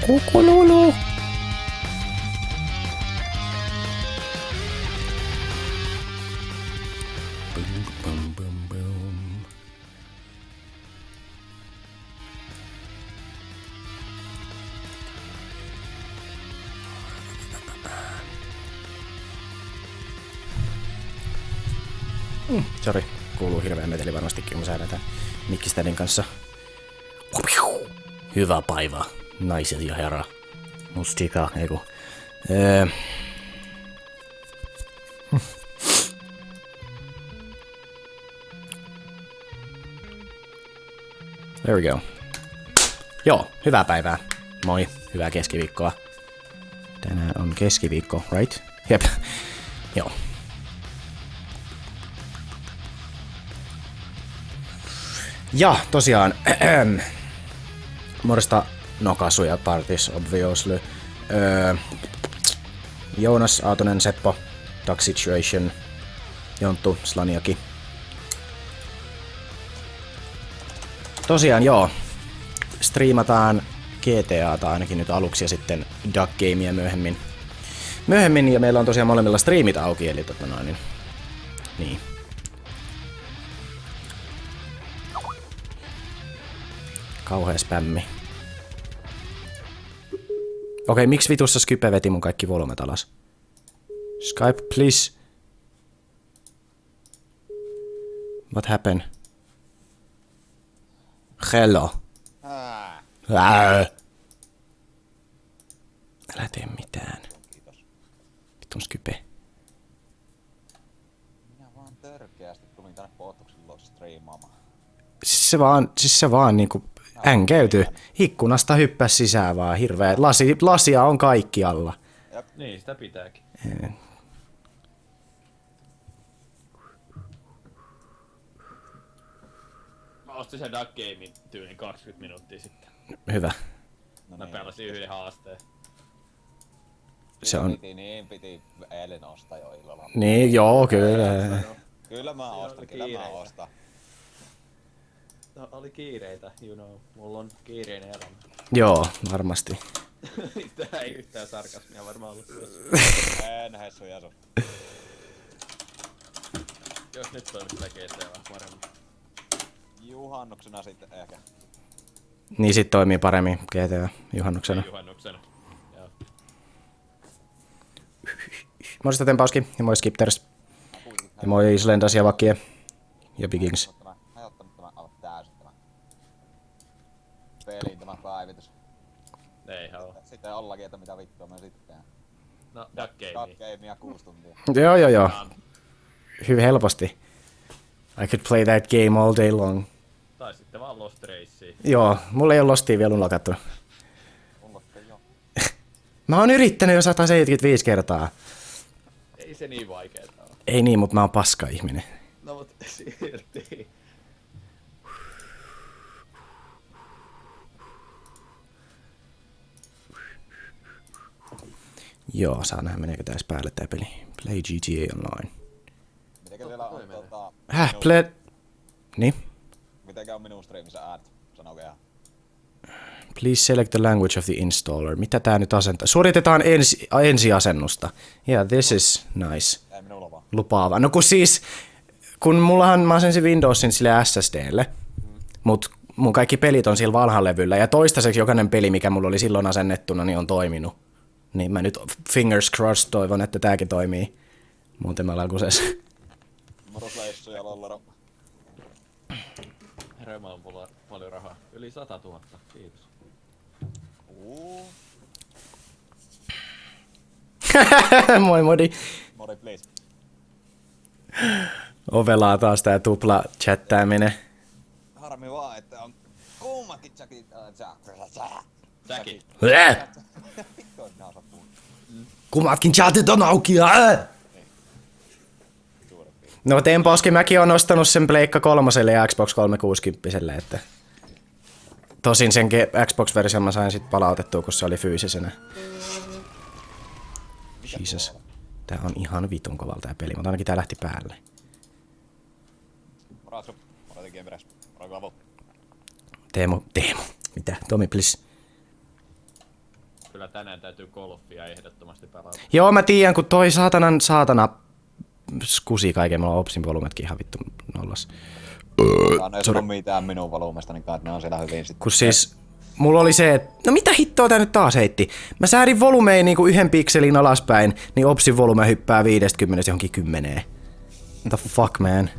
Kukululu. Bum, bum, bum. Sori, kuuluu hirveä meteli varmastikin, kun säädetään Mikkistädin kanssa. Hyvä päivä, naiset ja herra. Mustika, eiku. There we go. Joo, hyvää päivää. Moi, hyvää keskiviikkoa. Tänään on keskiviikko, right? Jep. Joo. Ja tosiaan, morjesta Nokasuja parties obviously. Joonas, Aatonen, Seppo, Duck Situation, Jonttu, Slaniaki. Tosiaan joo, striimataan GTAta ainakin nyt aluksi ja sitten Duck Gamea myöhemmin ja meillä on tosiaan molemmilla striimit auki, eli niin. Kauhea spämmi. Okei, miksi vitussa Skype veti mun kaikki volumet alas? Skype, please. What happened? Hello. Älä tee mitään. Kiitos. Vitun Skype. Minä vaan törkeästi tulin tänne Pootuksilla striimaamaan. Siis se vaan niinku änkeytyi. Ikkunasta hyppäs sisään vaan hirveä. Lasia on kaikkialla. Jep. Niin, sitä pitääkin. Mä ostin sen Duck Gamein tyyliin 20 minuuttia sitten. Hyvä. No Mä pelasin yhden haasteen. Se on... Piti eilen ostaa jo illalla. Niin, joo, kyllä. Kyllä mä ostan. No, oli kiireitä, you know. Mulla on kiireinen elämä. Joo, varmasti. Tää ei yhtään sarkasmia varmaan ollut. En hessu jasu. Jos nyt toimis sitä GTA vähän paremmin. Juhannuksena sitten ehkä. Niin sit toimii paremmin GTA juhannuksena. Juhannuksena. Joo. Morjesta Tempauski ja moi Skipters. Ja moi Slendas ja Vakie. Ja Bigings. Hajottanut tämän aivan täysin tämän pelin tämä päivitys. Ei halua. Sitten ollakin, että mitä vittua me sitten. No, Duck Gamea. Gamea 6 tuntia. Joo. Hyvin helposti. I could play that game all day long. Tai sitten vaan Lost Racea. Joo, mulla ei ole Lostia vielä unlockattu. Unlockeen jo. Mä oon yrittänyt jo 175 kertaa. Ei se niin vaikeeta oo. Ei niin, mutta mä oon paska ihminen. No mut silti. Joo, saa nähdä meneekö täs päälle tää peli. Play GTA Online. Mitenkä teillä on Play... Niin? Mitenkä on minun striimissä äänet? Sanokaa ihan. Please select the language of the installer. Mitä tää nyt asentaa? Suoritetaan ensiasennusta. Yeah, this is nice. Ei minulla vaan. Lupaava. No kun siis, kun mä asensin Windowsin sille SSDlle, mut mun kaikki pelit on sillä vanhan levyllä, ja toistaiseksi jokainen peli, mikä mulla oli silloin asennettuna, niin on toiminut. Niin mä nyt fingers crossed toivon, että tääkin toimii. Muuten mä laukuses. Morosleissu ja lollaro. Herra, on paljon rahaa. Yli 100 000. Kiitos. Moi modi. Mori please. Ovelaa taas tää tupla chattaaminen. Harmi vaan, että on kummatkin säkit. Säkin. Vittu on nää osaa puhua. Kummatkin chatit on auki. No Tempauski mäkin on ostanut sen Pleikka 3 ja Xbox 360, että... Tosin sen Xbox-version mä sain sit palautettua, kun se oli fyysisenä. Jesus. Tää on ihan vitun kovalla tää peli, mutta ainakin tää lähti päälle. Moratsu. Moratin Gameres. Moratin Lavo. Teemu. Mitä? Tomi, please. kyllä tänään täytyy golfia ehdottomasti pelata. Joo, mä tiedän, kun toi saatana skusi kaiken, mulla on Opsin volumetkin ihan vittu nollas. Ne ei sano mitään minun volumesta, niin kai ne on siellä hyvin sitten. Kun siis, mulla oli se, että no mitä hittoa tää nyt taas heitti? Mä säädin volumeen niinku 1 pikselin alaspäin, niin Opsin volume hyppää 50 johonkin 10. What the fuck, man?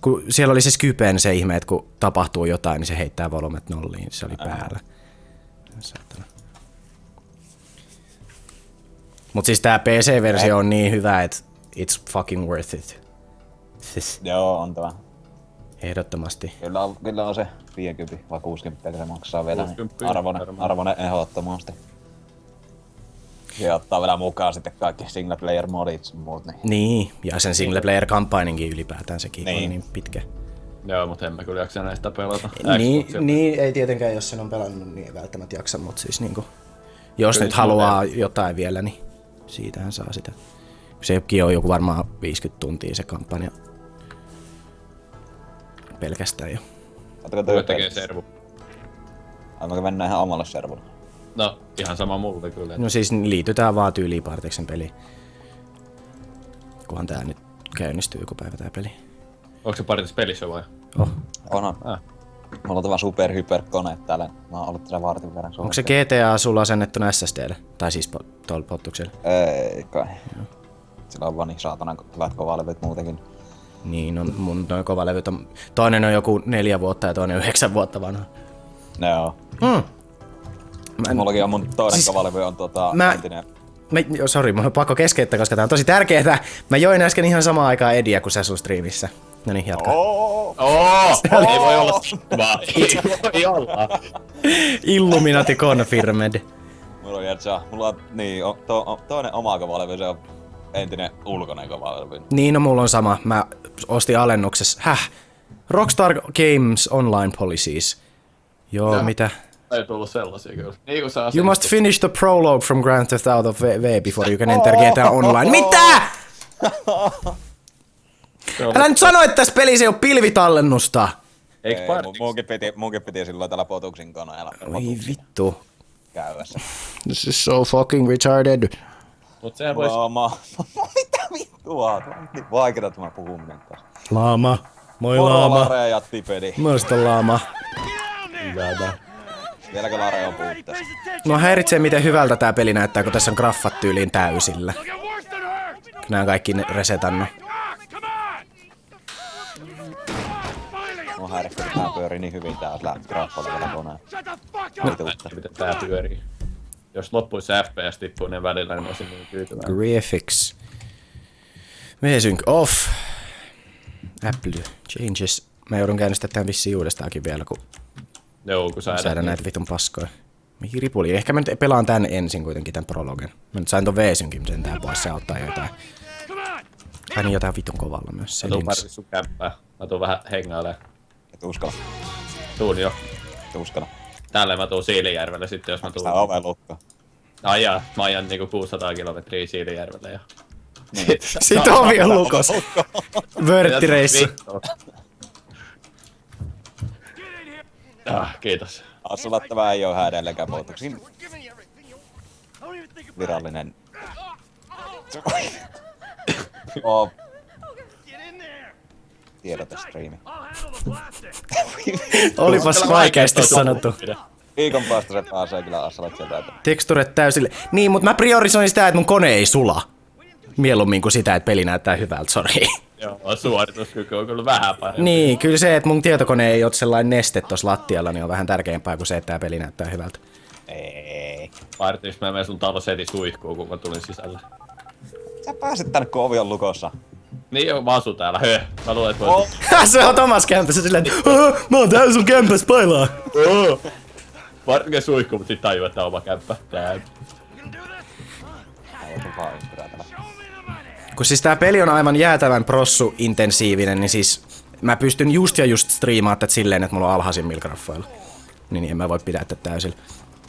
Kun siellä oli se Skypen se ihme, että kun tapahtuu jotain, niin se heittää volumet nolliin, se oli päällä. Saatana. Mut siis tää PC-versio on niin hyvä, että it's fucking worth it. Siis Joo, on tämä. ehdottomasti. Kyllä on se 50 vai 60, se maksaa vielä. 60 Niin arvoinen ehdottomasti. Ja ottaa vielä mukaan sitten kaikki single player modit ja muut. Niin, ja sen single player campaigningin ylipäätään sekin on niin pitkä. Joo, mutta en mä kyllä jaksa näistä pelata. Niin, ei tietenkään, jos sen on pelannut, niin ei välttämättä jaksa, mutta siis niinku, jos nyt haluaa jotain vielä, niin siitähän saa sitä. Sekin on joku varmaan 50 tuntia se kampanja. Pelkästään jo. Oletteko Kuka te tekee servu? Aimmeko mennä ihan omalle servulle? No, ihan sama multa kyllä. No siis liitytään vaan tyyliin Parteksen peliin. Kunhan tää nyt käynnistyy joku päivä tää peli. Onko se Partis pelissä vai? Oh. On. Mulla on tämä superhyperkone täällä. Mä oon ollut täällä vartin verran. Onko se GTA sulla asennettuna SSDlle? Tai siis tuolla pottuksella? Ei kai. Sillä on vaan niin saatana hyvät kovalevyt muutenkin. Niin, no mun noin kovalevyt on... Toinen on joku 4 vuotta ja toinen 9 vuotta vanha. Joo. Mullakin on mun toinen kovalevy on entinen. Sori, mun on pakko keskeyttää, koska tää on tosi tärkeetä. Mä join äsken ihan samaan aikaan Ediä kuin sä sun striimissä. No niin, jatka. Ei voi olla vaan. Ei voi olla. Illuminati confirmed. Mulla on niin, toinen oma kovalevy, se on entinen ulkoinen kovalevy. Niin, no mulla on sama. Mä ostin alennuksessa. Rockstar Games Online Policies. Joo, mitä? Ei tullut sellaisia kyllä. Niin kuin sä You must finish the prologue from Grand Theft Auto V before you can enter GTA Online. Mitä? Älä nyt sano, että tässä pelissä ei oo pilvitallennusta. Eiks Ei, Partis? munkin piti silloin tällä potuksin koneella. Oi vittu. Käyvässä. This is so fucking retarded. Mut sehän vois... Mitä vittua? Tämä on niin vaikeeta tämä puhuminen kanssa. Laama. Moi Moro laama. Lare ja Tipedi. Muista laama. Vieläkö Lare on puutteessa? Mua häiritsee miten hyvältä tää peli näyttää, kun tässä on graffat tyyliin täysillä. Nää on kaikki resetannut. Mua häiritsee, että tää pyörii niin hyvin tää graffalla vielä koneen. Miten tää pyörii? Jos loppuisi FPS tippuinen välillä, niin olisin niin tyytyväinen. Graphics. V-Sync off. Apple changes. Mä joudun käynnistämään tämän vissiin uudestaankin vielä, kun Joo, kun sä säädän näitä vitun paskoja. Mihin ripuli? Ehkä mä nyt pelaan tän ensin kuitenkin, tän prologen. Mä nyt sain ton V-Syncin sentään pois, se auttaa jotain. Ai niin, jotain vitun kovalla myös. Mä tuun Partis sun kämppää. Mä tuun vähän hengailemaan. Et uskalla. Tuun jo. Et uskalla. Tälleen mä tuun Siilijärvelle sitten, jos mä tuun. Sitä oven lukko. Ajaa, mä ajan niinku 600 kilometriä Siilijärvelle ja... Sit ovi on lukos. Vörttireissu. Kiitos. Asulattava ei oo hädellekään muutoksin. Virallinen. Tiedotestriimi. Olipas vaikeasti sanottu. Viikon päästä se pääsee kyllä Assalat sieltä. Teksturet täysille. Niin, mut mä priorisoin sitä, että mun kone ei sula. Mieluummin kuin sitä, että peli näyttää hyvältä, sori. Joo, suorituskyky on kyllä vähän parempi. Niin, kyllä se, että mun tietokone ei ole sellainen neste tossa lattialla, niin on vähän tärkeämpää kuin se, että tää peli näyttää hyvältä. Ei. Partis, mä menen sun talossa heti suihkuun, kun mä tulin sisälle. Sä pääset tänne, kun ovi on lukossa. Niin joo, mä asun täällä, Mä luulen, että voisit... Se on Tomas kämpässä silleen, että mä oon täällä sun kämpässä pailaa. Partin suihkuun, mut sit tajuu, että on oma kämppä. Tää. Kun siis tää peli on aivan jäätävän prossu-intensiivinen, niin siis mä pystyn just striimaan tätä silleen, että mulla on alhaisimmilla graffoilla. Niin en mä voi pitää tätä täysillä.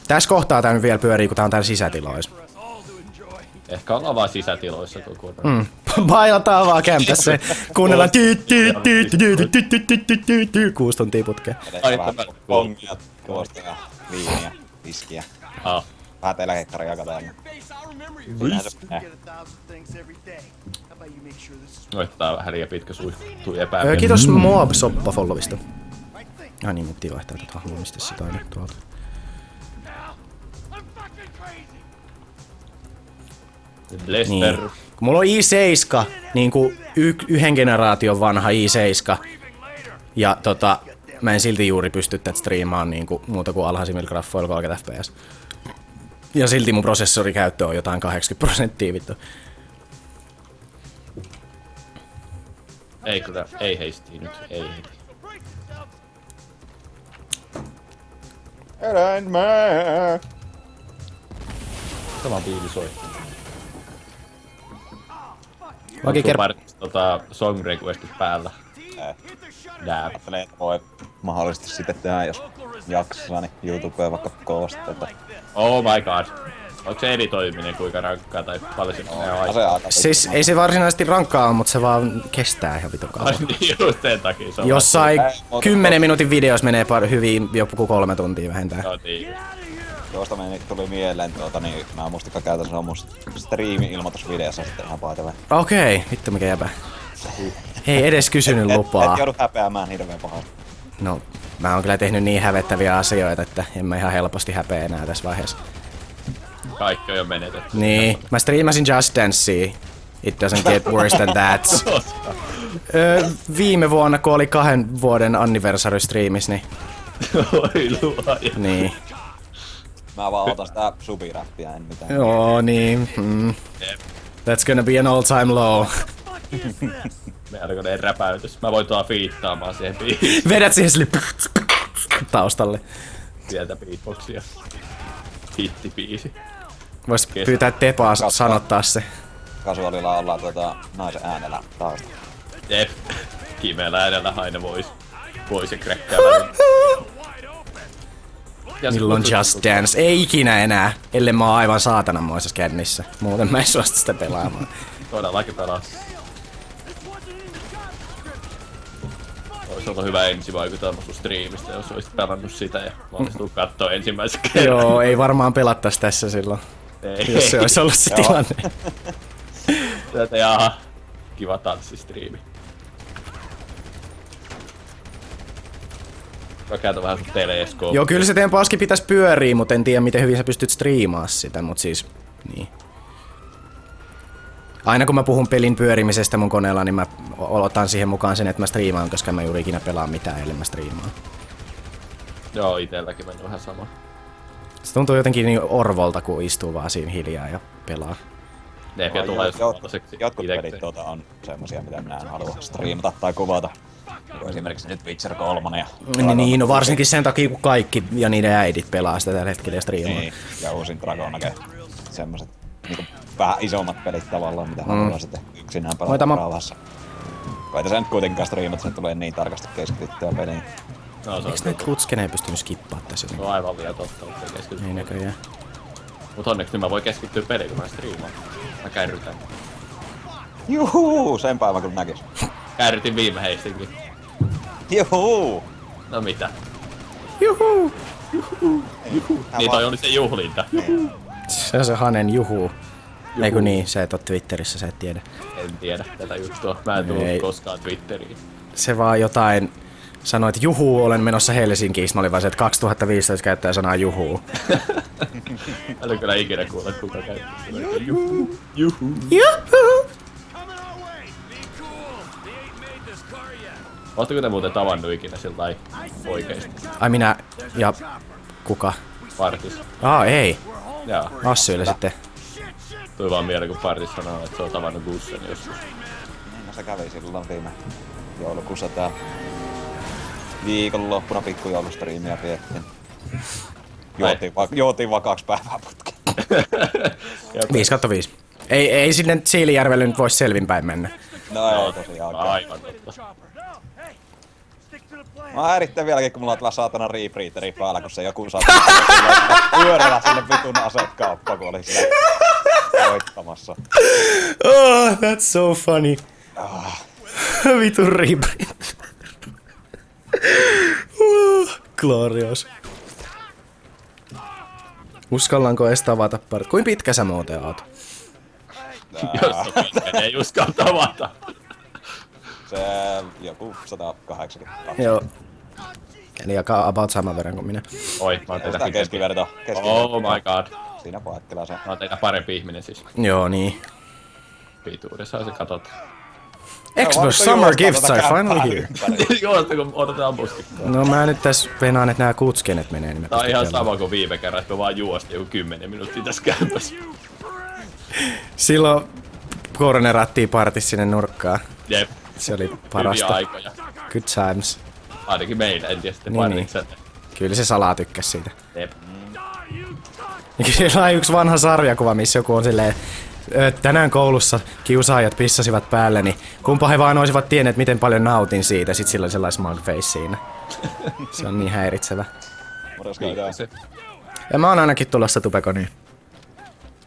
Tässä kohtaa tää nyt vielä pyörii, kun tää on täällä sisätiloissa. Ehkä ollaan vaan sisätiloissa kokonaan. Bailataan vaan kämpässä. Kuunnellaan 6 tuntia putkeen. Edessä vähän pongia, tuosta ja viiniä, viskiä. vähän telekkaria katsomaan. Siinähän se menee. Oitetaan vähän liian pitkä suihtu epämielinen. Kiitos Moab Soppa followista. Niin, mittiin vaihtaa tätä hahmoa, mistä sitä on nyt tuolta. Lester. Kun mulla on i7, niinku yhden generaation vanha i7, ja mä en silti juuri pysty tätä striimaan niinku muuta kuin alhaisimmilla graffoilla 30 fps. Ja silti mun prosessorikäyttö on jotain 80% vittu. Ei kyllä, ei heistii nyt, ei heti. Eläinmää! Sama biili soi. Oikein song requestit päällä. Nää. Ajattelin, että voi mahdollisesti sitten tehdä, jos jaksaa, niin YouTubeen vaikka koosteta. Oh my god. Onko se editoiminen kuinka rankkaa tai paljon se menee aikaa? Siis ei se varsinaisesti rankkaa, mutta se vaan kestää ihan vitun kauan. Ai niin, just sen takia se on. Jossain 10 minuutin videos menee hyvin joku 3 tuntia vähintään. No niin. Tuosta tuli mieleen, niin mä muistin käytän se on mun striimi-ilmoitusvideossa sitten ihan paitavaa. Okei, vittu mikä jäbä. Ei edes kysynyt lupaa. Et joudu häpeämään hirveen pahasti. No, mä oon kyllä tehnyt niin hävettäviä asioita, että en mä ihan helposti häpeä enää tässä vaiheessa. Kaikki on jo menetetty. Niin, mä striimasin Just Dancea. It doesn't get worse than that. Viime vuonna, kun oli 2 vuoden anniversary striimis, niin... Oi luoja. Niin. Mä vaan otan sitä subiräppiä, en mitään. Joo, niin. That's gonna be an all time low. Melkoinen räpäytys. Mä voin tuoda fiittaamaan siihen biisiin. Vedät siihen sille taustalle. Sieltä beatboxia. Hittibiisi. Vois pyytää Tepaa sanottaa se. Kasuaalilla ollaan naisen äänellä taustalla. Jep. Kimeällä äänellä aina vois se kräkkää välillä. Milloin Just Dance? Ei ikinä enää, ellei mä oon aivan saatananmoisessa kännissä. Muuten mä en suosta sitä pelaamaan. Todellakin pelaa. Ois ollut hyvä ensivaikutelma sun striimistä, jos olisit pelannut sitä ja onnistuu kattoo ensimmäisen kerran. Joo, ei varmaan pelattais tässä silloin, Ei. jos se olisi ollut se tilanne. Tätä jaha. Kiva tanssistriimi. Mä käytän vähän sun teleeskooppia. Joo, kyllä se teidän paski pitäis pyörii, mutta en tiedä miten hyvin sä pystyt striimaa sitä, mut siis, niin. Aina kun mä puhun pelin pyörimisestä mun koneella, niin mä otan siihen mukaan sen, että mä striimaan, koska mä juuri ikinä pelaan mitään, ellei mä striimaan. Joo, itelläkin mennyt vähän sama. Se tuntuu jotenkin niin orvolta, kun istuu vaan siinä hiljaa ja pelaa. Neepiä tulee sellaiseksi Jotkut pelit on semmosia, mitä minä en halua striimata tai kuvata. Niin esimerkiksi nyt Witcher 3 ja... Niin, no varsinkin sen takia, kun kaikki ja niiden äidit pelaa sitä tällä hetkellä ja striimaa. Niin, ja uusin Dragon Age. Semmoset niinku vähän isommat pelit tavallaan, mitä haluaa sitten yksinään pelata rauhassa. Koita sen nyt kuitenkaan striimata, sen tulee niin tarkasti keskityttyä peliin. No, Eiks näitä klutskeneja ei pystynyt skippaa tässä? Se on aivan liian totta, mutta ei keskity. Ei näköjään. Mut onneksi nyt mä voin keskittyä peliin, kun mä striimaan. Mä kärrytän. Juhuu, sen päivän kyllä näkis. Kärrytin viime heistinkin. Juhuu! No mitä? Juhuu! Niin toi oli se juhlinta. Se on se Hanen juhuu. Eiku niin, sä et oo Twitterissä, sä et tiedä. En tiedä tätä juttua. Mä en tullut koskaan Twitteriin. Se vaan jotain sanoi, että juhuu, olen menossa Helsinkiin. Mä olin vaan se, että 2015 käyttää sanaa juhuu. Mä en kyllä ikinä kuulla, kuka käyttää sitä. Juhuu. Juhuu. Juhuu! Ootteko te muuten tavannut ikinä sillai oikeesti? Ai minä ja kuka? Partis. Ei. Jaa. Assyille sitten. Tuli vaan mieleen, kun Partis sanoo, että se on tavannut Gussen joskus. No se kävi silloin viime joulukuussa tää viikonloppuna pikkujoulustriimiä piettiin. Juotiin vaan 2 päivää putkeen. 5/5. Ei sinne Siilijärvelle nyt vois selvinpäin mennä. No ei tosiaankaan. Aivan totta. Mä häirittää vieläkin, kun mulla on tällä saatana rebreatheri päällä, kun se joku saatana pyörällä sinne vitun asekauppa, kun oli siellä voittamassa. Oh, that's so funny. Vitun rebreather. Glorious. Uskallanko edes tavata parit? Kuin pitkä sä muuten oot? Jos on pitkä, ei uskalla tavata. Se joku 180. Joo. Eli about saman verran kuin minä. Oi, mä oon teitä Sitä keskiverto. Oh my god. Siinä paikkeilla se. Mä oon teitä parempi ihminen siis. Joo, niin. Pituudessa se katsotaan. Xbox Summer Gifts are finally here. Juosta kun otetaan mustikkaa. No mä nyt tässä venaan, että nää kutskenet menee, niin mä Tää on pystyn ihan pelaamaan. sama kuin viime kerran, että me vaan juosti joku 10 minuuttia tässä kämpässä. Silloin koronerattiin partis sinne nurkkaan. Jep. Se oli Hyviä parasta. aikoja. Good times. Ainakin meillä, en tiedä sitten Niin, parikselle. Kyllä se salaa tykkäs siitä. Jep. Ja kyllä on yksi vanha sarjakuva, missä joku on silleen, tänään koulussa kiusaajat pissasivat päälle, niin kumpa he vaan olisivat tienneet, miten paljon nautin siitä. Sitten sillä oli sellainen smug face siinä. Se on niin häiritsevä. Morjens käydään. Se. Ja mä oon ainakin tulossa Tupekoniin.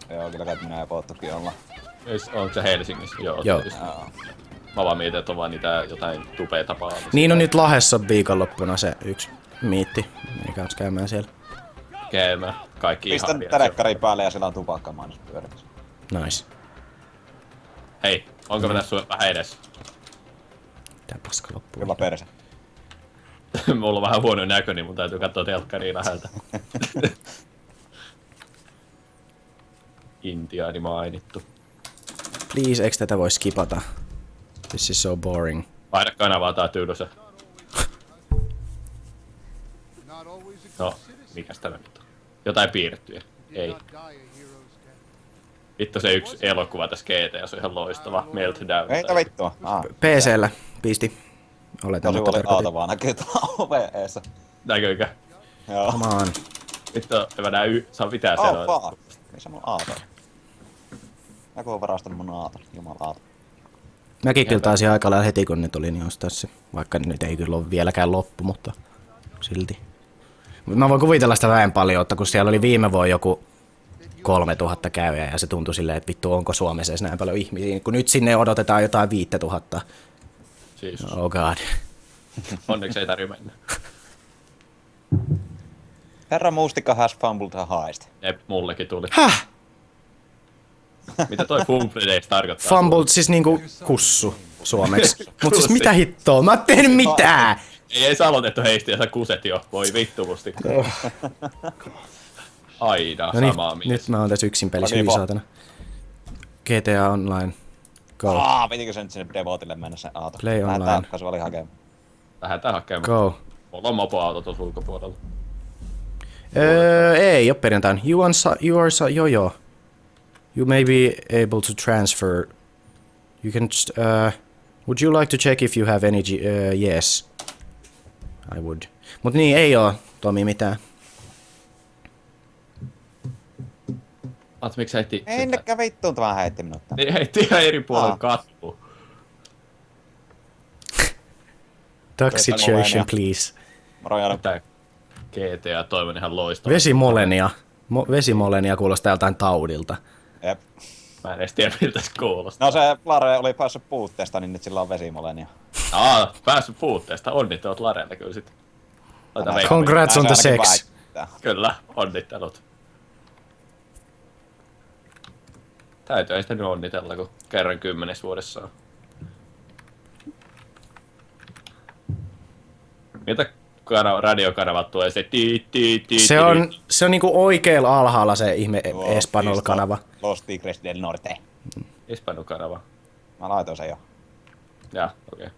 Joo, kyllä kai minä ja Poottukin ollaan. Onko se Helsingissä? Joo. Joo. Tietysti. Mä vaan mietin, että on vaan niitä jotain tupea-tapaamisia. Niin on nyt Lahdessa viikonloppuna se yksi miitti. Meni kans käymään siellä. Käymään. Kaikki Pistän ihan telekkarin päälle ja siellä on tupakkamainos pyörimässä. Nice. Hei, onko mennä sua vähän edes? Tää paska loppuu. Kyllä perse. Mulla on vähän huono näkö, niin mun täytyy katsoa telkkariin läheltä. Intiaani mainittu. Please, eikö tätä voi skipata? This is so boring. Vaihda kanavaa, tää on tylsä. No, mikäs tämä nyt on? Jotain piirrettyjä. Ei. Vittu se yksi elokuva tässä GTA:ssa on ihan loistava. Meltdown. Ei vittua. PC:llä pisti. Oletan, Tosi että oli tarkoitin. auto vaan näkyy tuolla oveen eessä. Näkyykö? Joo. Come on. Vittu, mä näen saa pitää Oh sanoa. fuck. Missä mun auto on? Joku on varastanut mun auton. Jumalauta. Mäkin kyllä taisin aika lailla heti kun ne tuli, niin ostaa se. Vaikka nyt ei kyllä ole vieläkään loppu, mutta silti. Mä voin kuvitella sitä väen paljon, että kun siellä oli viime vuonna joku 3000 käyjää ja se tuntui silleen, että vittu onko Suomessa edes näin paljon ihmisiä. Kun nyt sinne odotetaan jotain 5000. Siis, Oh god. onneksi ei tarvitse mennä. Herra Mustikka has fumbled a heist. Jep, mullekin tuli. Häh? Mitä toi Fumble Days tarkoittaa? Fumbled siis niinku kussu suomeksi. Mut siis mitä hittoa? Mä oon tehnyt mitään! Ei saa aloitettu heistä ja sä kuset jo. Voi vittu mustikka. Aina No niin, samaa mies. nyt mä oon tässä yksin pelissä, Okei, hyvin saatana. GTA Online. Go. Pitikö se nyt sinne Devotille mennä sen auto? Play online. Lähdetään kasuaali hakemaan. Lähdetään hakemaan. Go. Mulla on mopoauto tuossa ulkopuolella. Ei oo perjantaina. Joo. You may be able to transfer. You can just, would you like to check if you have any, yes. I would. Mut niin, ei oo, Tomi, mitään. Miksi heitti? Ei nekään vittuun tämä heitti minut tänne. Niin heitti ihan eri puolella kattua. Duck Ei situation, paljon please. Moro Jaro. Tää GTA toivon ihan loistava. Vesimolenia. Vesimolenia kuulostaa joltain taudilta. Jep. Mä en edes tiedä miltä se kuulostaa. No se Lare oli päässyt puutteesta, niin nyt sillä on vesimolenia. Päässyt puutteesta. Onnittelut Larelta kyllä sit. Laita veikka. Congrats on the Näin se ainakin sex. väittää. Kyllä, onnittelut. Täytyy sitä nyt onnitella, kun kerran 10 vuodessa on. Miltä radiokanavat tulee se Se on niinku oikealla alhaalla se ihme Espanol-kanava. Los Tigres del Norte. Espanol-kanava. Mä laitoin sen jo. Jaa, okei. Okay.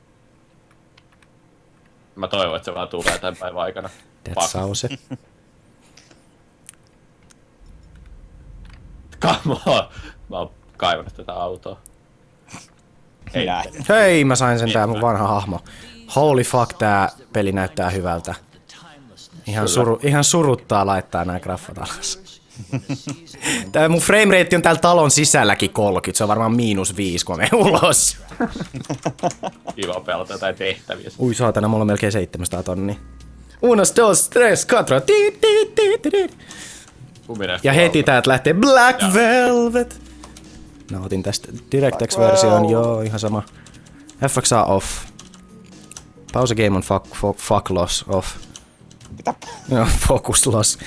Mä toivon, että se vaan tulee tämän päivän aikana. That's sause. Come on! Mä oon kaivannut tätä autoa. Ei Näin. Hei, mä sain sen tää mun vanha hahmo. Holy fuck, tää peli näyttää hyvältä. Ihan suruttaa laittaa nää graffat alas. Tää mun framerate on täällä talon sisälläkin 30, se on varmaan -5 kun mä menen ulos. Kiva pelata jotain tehtäviä. Ui saatana, mulla on melkein 700 tonnia. Unos, dos, tres, cuatro. Ja heti täältä lähtee Black Velvet. Nautin tästä DirectX-versioon, joo, ihan sama. FXA off. Pause game on fuck loss off. Mitä? Joo, focus loss.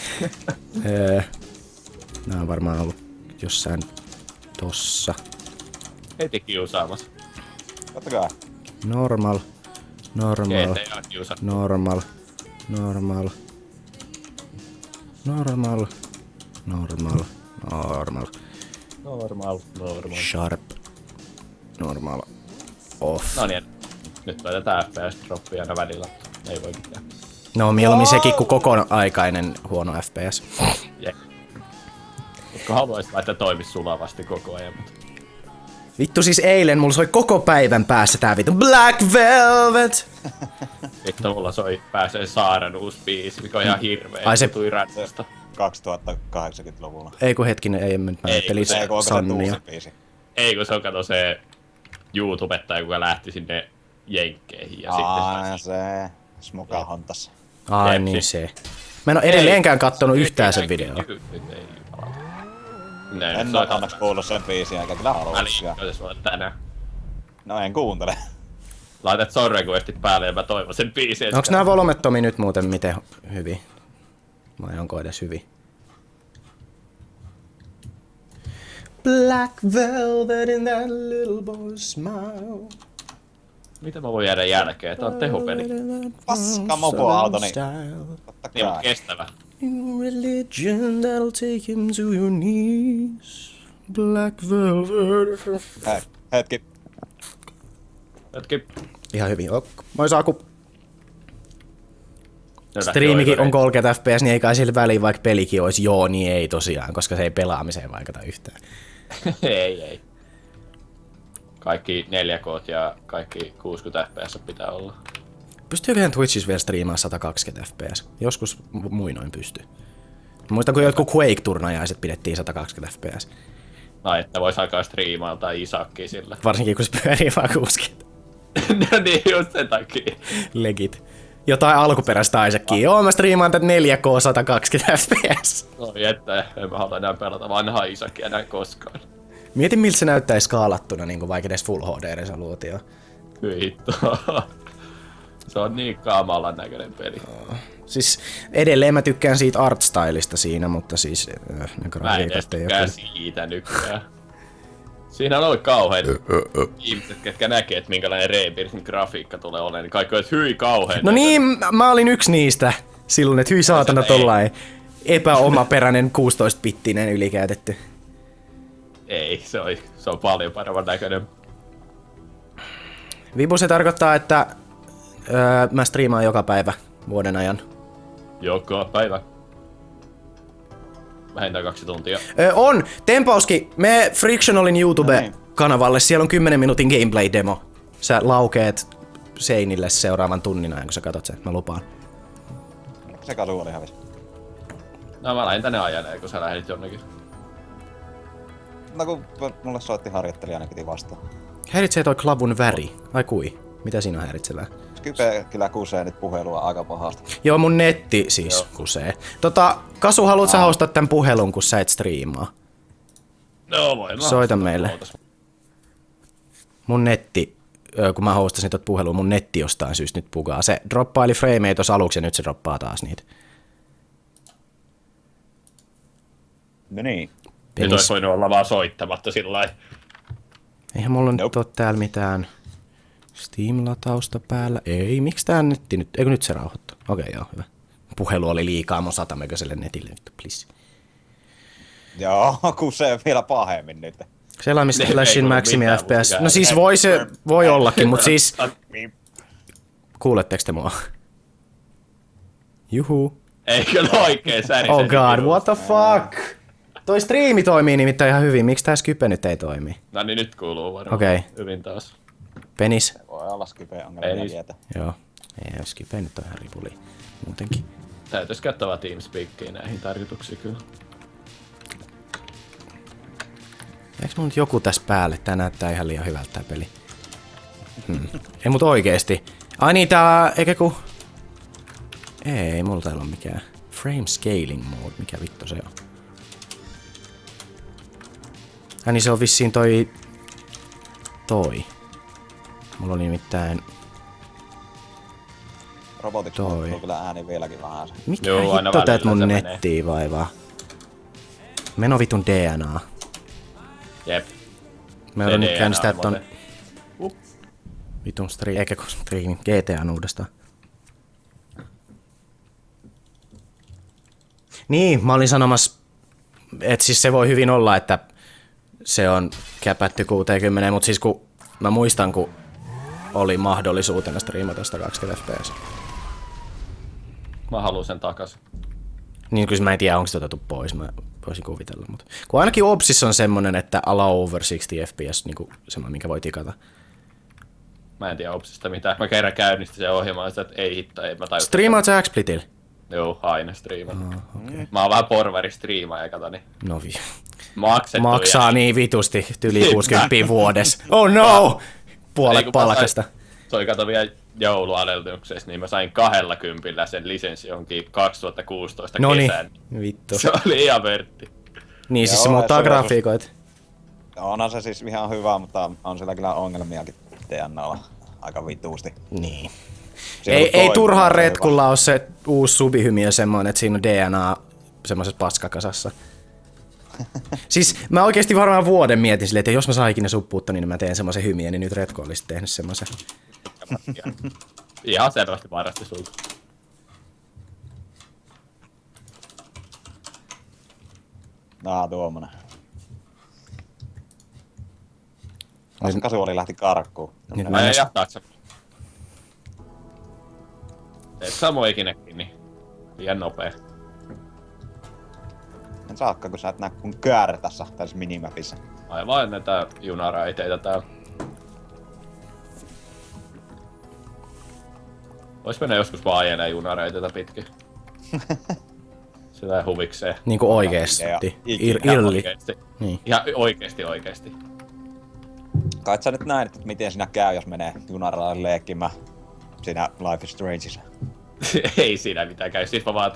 Nää on varmaan ollut jossain tossa. Heti kiusaamassa. Totta kai. Normal. GTA kiusa. Normal. Sharp. Normal. Off. No niin, nyt laitetaan FPS-droppia aina välillä. Ei voi mitään. No mieluummin sekin kuin kokoaikainen huono FPS. Jep. Kun haluaisit laittaa toimis sulavasti koko ajan, mutta... Vittu siis eilen mulla soi koko päivän päässä tää vittu Black Velvet! Vittu mulla pääsee Saaren uusi biisi, mikä on ihan hirveä. Ai se- Tuli radiosta. 2080-luvulla. Ei kun hetkinen, ei nyt mä ajattelin Se onko se Sonnia. uusi biisi? Ei kun se on kato se YouTubettaja, joka lähti sinne Jenkkeihin ja sitten se Smoka hontas. Ai niin se. Mä en oo edelleenkään kattonut yhtään sen videoa. En oo onneksi kuullut sen biisiä, eikä kyllä haluaisi. Väliin, sulle tänään. No en kuuntele. Laitat sorrequestit päälle ja mä toivon sen biisin. Onks nää volumettomi nyt muuten miten hyvin? Vai onko edes hyvin? Black velvet in that little boy's smile. Mitä mä voin jäädä jälkeen? Tää on tehopeli. Paska mopoautoni. Totta Niin, mutta kai. kestävä. Religion that'll take him to your knees. Black velvet. Hei, hetki. Hetki. Ihan hyvin. Ok. Moi Saku. Striimikin on 30 fps, niin ei kai sillä väliin, vaikka pelikin olisi joo, niin ei tosiaan, koska se ei pelaamiseen vaikuta yhtään. ei. Kaikki 4K ja kaikki 60 fps pitää olla. Pystyyköhän Twitchissä vielä striimaa 120 fps? Joskus muinoin pystyy. Muistan, kun jotkut Quake-turnajaiset pidettiin 120 fps. No, että vois alkaa striimaa tai Isakki sillä. Varsinkin, kun se pyörii vaan 60. No niin, just sen takia. Legit. Jotain alkuperäistä Isaacia. Joo, mä striimaan tätä 4K 120 fps. No että en mä halua enää pelata vanhaa Isakia enää koskaan. Mietin, miltä se näyttäisi skaalattuna, niin kuin vaikka edes Full HD-resoluutio. Vittu. Se on niin kamalan näköinen peli. Siis edelleen mä tykkään siitä artstylista siinä, mutta siis ne Mä en grafiikat edes ei tykkää ole. siitä nykyään. Siinä on kauhean ihmiset, ketkä näkee, että minkälainen Rebirthin grafiikka tulee olemaan, niin kaikki on, että hyi kauhean. No niin, mä olin yksi niistä silloin, että hyi saatana tollain epäomaperäinen 16-bittinen ylikäytetty. Ei, se on paljon paremman näköinen. Vibu se tarkoittaa, että mä striimaan joka päivä vuoden ajan. Joka päivä. Vähintään 2 tuntia. On! Tempauski, me Frictionalin No YouTube-kanavalle, siellä on 10 minuutin gameplay-demo. Sä laukeet seinille seuraavan tunnin ajan, kun sä katot sen, mä lupaan. Se kasu oli hävis. No mä lähdin tänne ajaneen, kun sä lähdit jonnekin. No kun mulle soitti harjoittelija, niin piti vastaan. Häiritsee toi klavun väri, vai kui? Mitä siinä on häiritsevää? Skype kyllä kusee nyt puhelua aika pahasti. Joo, mun netti siis kusee. Kasu, haluat sä hostaa tän puhelun, kun sä et striimaa? No voi mä. Soita meille. Mun netti, kun mä hostasin tot puhelua, mun netti jostain syystä nyt pugaa. Se droppaili frameja tossa aluksi ja nyt se droppaa taas niitä. No niin. Nyt olisi voinut olla vaan soittamatta sillai. Eihän mulla nyt oo täällä mitään Steam-latausta päällä. Ei, miksi tää netti nyt? Eikö nyt se rauhoittu? Okei, joo, hyvä. Puhelu oli liikaa mun 100-megaselle netille nyt, please. Joo, kusee vielä pahemmin nyt. Selaamista Ei Flashin kuulu Maximi mitään FPS. musikaalia. No siis voi ollakin, mut siis kuuletteko te mua? Juhu. Eikö oikein särisee? Oh god, what the fuck? Toi striimi toimii nimittäin ihan hyvin. Miksi tää Skype nyt ei toimi? No niin nyt kuuluu varmaan. Okei. Hyvin taas. Penis? Voi olla Skype ongelmia Penis. tietä. Joo. Ei, Skype nyt on ihan ripuli. Muutenkin. Täytyis käyttää vaan TeamSpeakia näihin tarjoituksiin kyllä. Eiks mun nyt joku tässä päälle? Tää näyttää ihan liian hyvältä tää peli. Ei mut oikeesti. Ai niin eikä ku... Ei, mulla täällä on mikään. Frame scaling mode, mikä vittu se on? Niin se on vissiin toi... Mulla oli nimittäin... Robotiksi muuttuu kyllä ääni vieläkin vähän. Mikä Joo, aina hitto täät välillä mun se nettiin vaivaa? Meno vitun DNA. Jep. Me oon nyt DNA käynnistää on ton muuten. vitun streamin GTAn uudestaan. Niin, mä olin sanomassa, että siis se voi hyvin olla, että se on käpätty 60, mutta siis kun mä muistan, kun oli mahdollisuutena striimata sitä 20 fps. Mä haluan sen takas. Niin kyllä mä en tiedä, onko se otettu pois, mä voisin kuvitella. Mutta kun ainakin Opsissa on semmonen, että allow over 60 fps, niin kuin semmoinen, minkä voi tikata. Mä en tiedä Opsista mitään. Mä kerran käynnistin sen ohjelman, että ei hitto, ei mä tajuttu. Striimaat sä XSplitil? Joo, aina striiman. Okay. Mä oon vähän porvari striimaaja, kato niin. No Maksaa niin vitusti, yli 60 vuodessa. Oh no! Puolet palkasta. Se oli kato vielä jouluadeltuksessa, niin mä sain 20 sen lisenssi johonkin 2016 kesän. Vittu. Se oli ihan vörtti. Niin, siis se muuttaa grafiikoita. Onhan se siis ihan hyvä, mutta on sillä kyllä ongelmiakin DNAlla aika vituusti. Niin. Ei turhaan retkulla ole se uusi subihymiö semmoinen, että siinä on DNA semmoisessa paskakasassa. Siis mä oikeesti varmaan vuoden mietin silleen, että jos mä saan ikinä subpuutta, niin mä teen semmoisen hymiön, niin nyt Retko olisi tehnyt semmoisen. Ihan selvästi varasti sulta. Tuommoinen. Kasuoli lähti karkkuun. Nyt Mä en jahtaakse. Teet samoin ikinä kiinni. Liian nopee. En saakka, kun sä et näe kun köärä tässä minimapissa. Aivan näitä junaraiteita täällä. Vois mennä joskus vaan ajelee junareiteita pitkin. Sitä huvikseen. Niinku oikeesti. Irli. Oikeesti. Niin. Ihan oikeesti. Kai sä nyt näin, että miten siinä käy, jos menee junaralla leikkimään siinä Life is Strangeissa. Ei siinä mitään käy. Siis mä vaan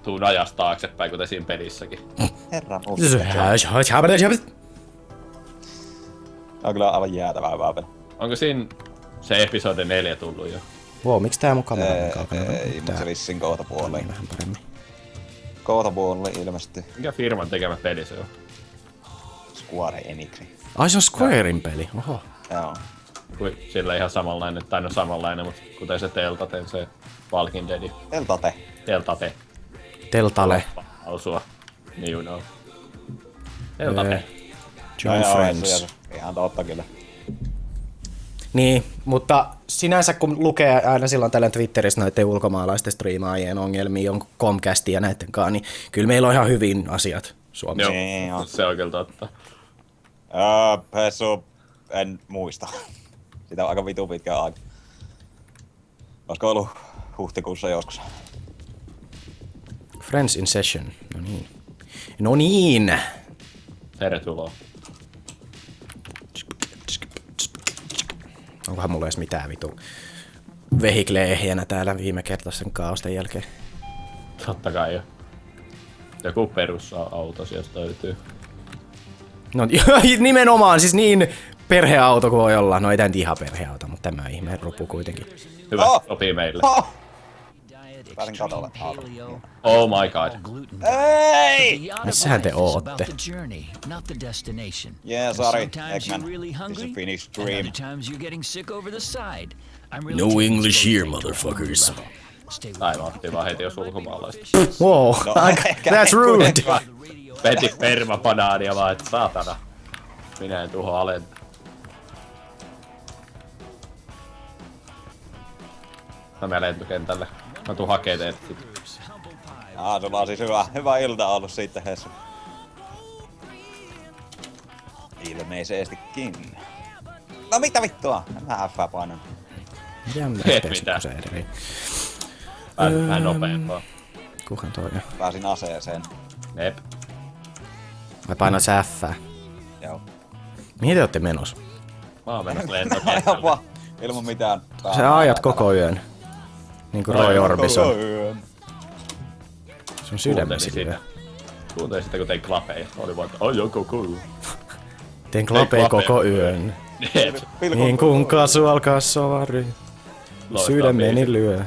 tuun ajasta taaksepäin, kuten siinä pelissäkin. Herran on kyllä aivan jäätävää hyvää peli. Onko siinä se episode 4 tullut jo? Wow, miksi tää mun kamera on kaukana? Ei, mutta se vissiin kohtapuoliin. Vähän paremmin. Kohtapuoliin ilmeisesti Mikä firman tekemä peli se on? Square Enix. Ai se on Squarein peli, oho. Joo. Sillä ihan samanlainen, tai no samanlainen, mutta kuten se Telltale, se Walking Dead. Telltale. Teltale. Ausua. Niin you know. Telltale. Join Friends. Ihan totta kyllä. Niin, mutta sinänsä kun lukee aina silloin tällä Twitterissä noiden ulkomaalaisten striimaajien ongelmia, jonkun Comcastin ja näitten kanssa, niin kyllä meillä on ihan hyvin asiat Suomessa. Joo, se on kyllä totta. Pessu, en muista. Sitä on aika vitu pitkä aika. Olisiko ollut huhtikuussa joskus? Friends in Session, no niin. No niin! Tervetuloa. Onkohan mulla edes mitään vitu vehikle-ehjänä täällä viime kertaisen kaaosten jälkeen? Totta kai jo. Joku perusauto sieltä löytyy. No nimenomaan, siis niin perheauto kuin voi olla. No ei tää nyt ihan perheauto, mutta tämä ihmeen rupu kuitenkin. Hyvä, sopii meille. Pääsin katolle. Oh my god. Ei! Missähän te ootte? Yeah, sorry, Eggman. This is a Finnish dream. No English here, motherfuckers. Aivan, otti vaan heti jos ulkomaalaista. Wow, that's rude! Veti permapanaania vaan, et saatana. Minä en tuho alenta. Mä menen lentokentälle. Mä tuun hakee teet sit. Sulla on siis hyvä ilta ollut sitten, Hessu. Ilmeisestikin. No mitä vittua? Mä F painan. Et mitään. Pääsit vähän nopeampaa. Kuhan toi on? Pääsin aseeseen. Jep. Vai painat sä F? Joo. Mihin te ootte menossa? Mä oon menossa Ihan lentokentälle. vaan ilman mitään. Sä ajat koko yön. Niinku Roy Orbison. Se on sydämesi lyö. Kuuntelin sitä kun tein klapeja. Oli vaan, että ajo koko yön. Teen klapee koko yön. Jep. Niin kun casual kassovari. Sydämeni lyö.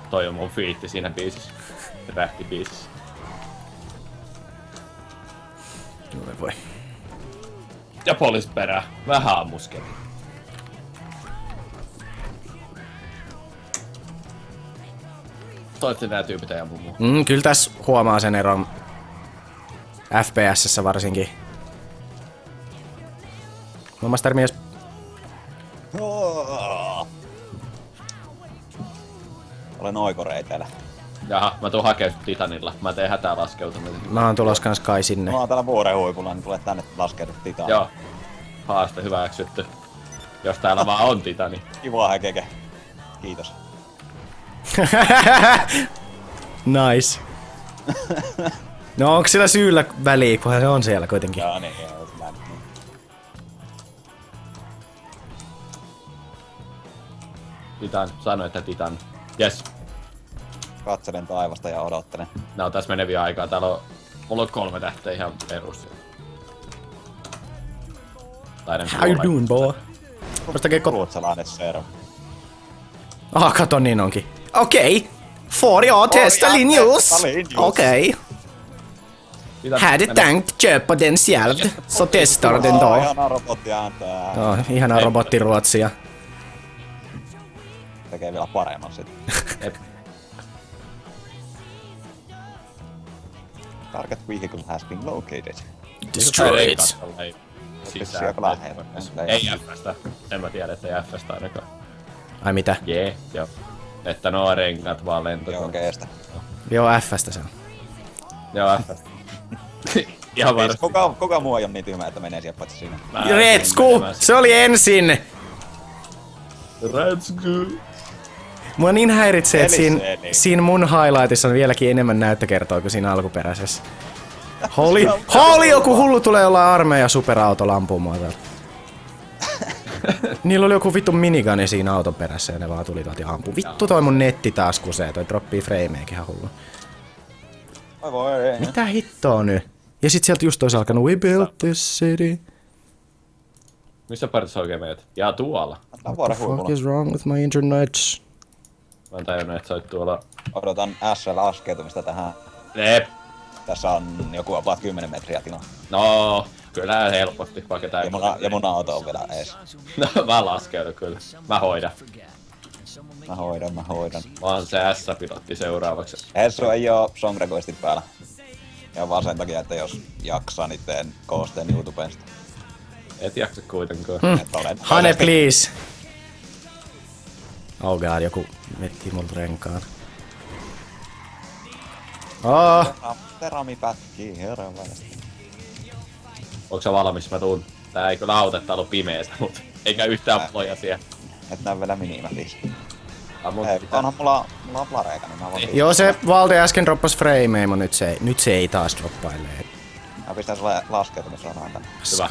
Toi on mun fiitti siinä biisissä. Rähti biisissä. Voi. Ja poliisit perään. Vähän ammuskeli. Toivottavasti nää tyypit ei ammu mua. Kyllä tässä huomaa sen eron FPS:ssä varsinkin. Mastermies. Olen oikoreiteillä. Jaha, mä tuun hakee Titanilla. Mä teen hätää laskeutumisen. Mä oon tulos kans kai sinne. Mä oon täällä vuoren huipulla, niin tulee tänne laskeudut Titan. Joo. Haaste hyväksytty. Jos täällä vaan on Titani. Kiva häkeke. Kiitos. Nice. No onko sillä syyllä väliä, kunhan se on siellä kuitenkin? Joo niin, joo, sillä nyt niin. Titan, sano että Titan. Jes. Katselen taivasta ja odottelen. Nää on tässä meneviä aikaa. Täällä on... Mulla on 3 tähteä ihan perus. How you doing, boy? Vasta kekko. Ruotsalainen servo. Aha, kato, niin onkin. Okei. For your testalinjus. Okei. Hade tänkt köpa den själv, så testar den då. Ihanaa robottia ääntä. Joo, ihanaa robottiruotsia. Tekee vielä paremman sit. Target vehicle has been located. Destroyed. Sisään. Aika lähellä. Ei F:stä. En mä tiedä, että ei F:stä ainakaan. Ai mitä? Jee, joo. Että nuo renkat vaan lentää. Joo, keestä. Joo, F:stä se on. Joo, F:stä. Ihan varmasti. Kuka muu ei oo niin tyhmä, että menee siihen paitsi sinne? Retsku! Se oli ensin! Retsku! Mua niin häiritsee, että Eli. siinä mun highlightissa on vieläkin enemmän näyttökertoa kuin siinä alkuperäisessä. Holy, joku hullu tulee olla armeija superautolla ampuu mua täältä. Niillä oli joku vittu minigani siinä auton perässä ja ne vaan tulivat ja ampuu. Vittu toi mun netti taas kusee, toi droppii frameekin ihan hullu. Oi voi. Mitä hittoa nyt? Ja sit sieltä just ois alkanut We built this city. Missä partissa oikein meet? Jaa, tuolla. Tää vuoren Fuck huipulla. is wrong with my internet? Mä en tajunnut, että sä oot tuolla. Odotan SL-askeutumista tähän. Eep. Tässä on joku about 10 metriä tilaa. No, kyllä helposti, vaikka tää Ja mun auto on vielä ees. No, mä laskeudun kyllä. Mä hoidan. Mä hoidan. Mä oon se S-pilotti seuraavaksi. Hessu ei oo Songrequestin päällä. Ja vaan sen takia, että jos jaksaa, niin teen koosteen YouTubesta. Et jaksa kuitenkaan. Että olen. Hane, please! Oh god, joku metti multa renkaan. Terami pätkii hirveästi. Onko sä valmis? Mä tuun. Tää ei kyllä auta, että täällä on pimeestä, mut eikä yhtään ploja siellä. Et näy vielä minimälissä. Mut Hei, pitää. onhan mulla on plareika, niin mä voin... Joo, se Valte äsken droppas frameja, mutta nyt se ei taas droppailee. Mä pistän sulle laskeutumisradan tänne. Hyvä.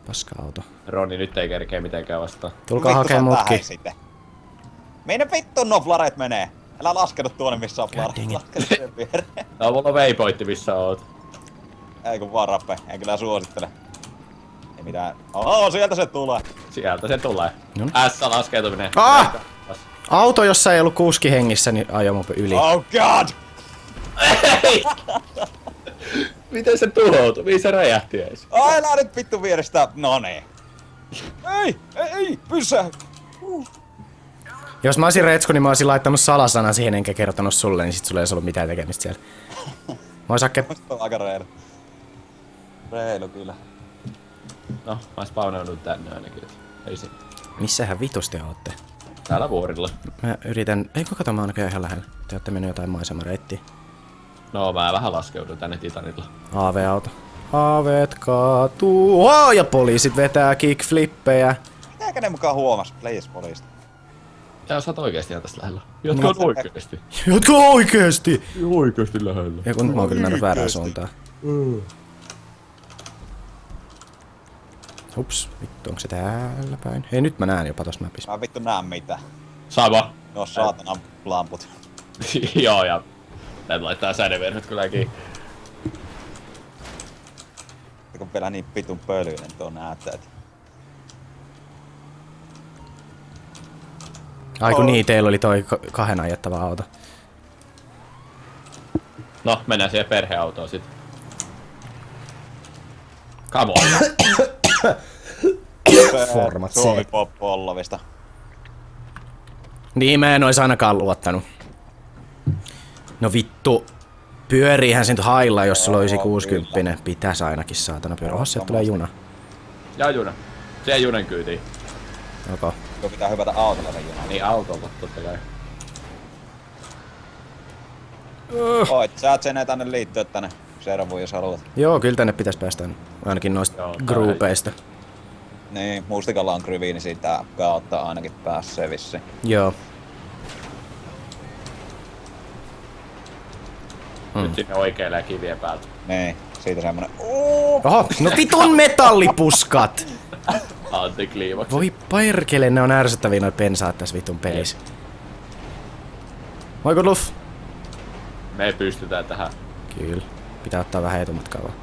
Paska auto. Roni nyt ei kerkeä mitenkään vastaan. Tulkaa hakee mutki. Minne vittu no flaret menee? Älä laskeudu tuonne missä on flaret. dang it. Laskeudu sen viereen. No, mulla on waypointti, missä oot. Ei kun vaan rappe, en kyllä suosittele. Ei mitään. Sieltä se tulee. Sieltä se tulee. No. S-laskeutuminen. Ah! Auto, jossa ei ollut kuski hengissä, niin ajoi mun yli. Oh god! Ei! Miten se tuhoutui? Mihin se räjähti ees? Älä nyt vittu vierestä. No niin. Ei, pysähy. Jos mä olisin Retsku, niin mä olisin laittanut salasanan siihen enkä kertonut sulle, niin sit sulla ei olisi ollut mitään tekemistä siellä. Mä ois hakkeen... Aika reilu. Reilu kyllä. No, mä spawnaudun tänne ainakin. Ei siinä. Missähän vitusti ootte? Täällä vuorilla. Mä yritän... Ei kato, mä oon näköjään ihan lähellä. Te ootte mennyt jotain maisemareittiä. No, mä vähän laskeudun tänne Titanilla. AV-auto. AVt kaatuu. Oh, ja poliisit vetää kickflippejä. Mitäkä ne mukaan huomas? Poliista. Ja sä oot oikeesti ihan tästä lähellä. Jotka on oikeesti. Jotka oikeesti! Oikeesti lähellä. Ja kun mä oon kyllä mennyt väärään suuntaan. Ups, vittu, onko se täällä päin? Hei, nyt mä näen jopa tossa mapissa. Mä en vittu näe mitään. Sama. No saatana lamput. Joo, ja näitä laittaa sädeverhot kylläkin. Kun vielä niin vitun pölyinen tuo näyttää, että... Ai kun niin, teillä oli toi kahden ajettava auto. No, mennään siihen perheautoon sit. Come on. Format C. Suomi Pop-Ollovista. Niin mä en ois ainakaan luottanut. No vittu. Pyöriihän se nyt hailla, jos sulla olisi 60. Pitäis ainakin saatana pyörä. Oho, sieltä tulee juna. Ja juna. Se junan kyytiin. Okay. Tuo pitää hypätä autolla sen junan. Niin autolla, totta kai. Voit, sä et sen tänne liittyä tänne servuun, jos haluat. Joo, kyllä tänne pitäis päästä ainakin noista Joo, gruupeista. Niin, mustikalla on kryvi, niin siitä kautta ainakin pääsee vissiin. Joo. Nyt sinne oikealle kivien päältä. Niin, siitä semmonen. Oho, no vitun metallipuskat! Antikliimaksi. Voi perkele, ne on ärsyttäviä noi pensaat tässä vitun pelissä. Voiko Luff? Me pystytään tähän. Kyllä. Pitää ottaa vähän etumatkaa vaan.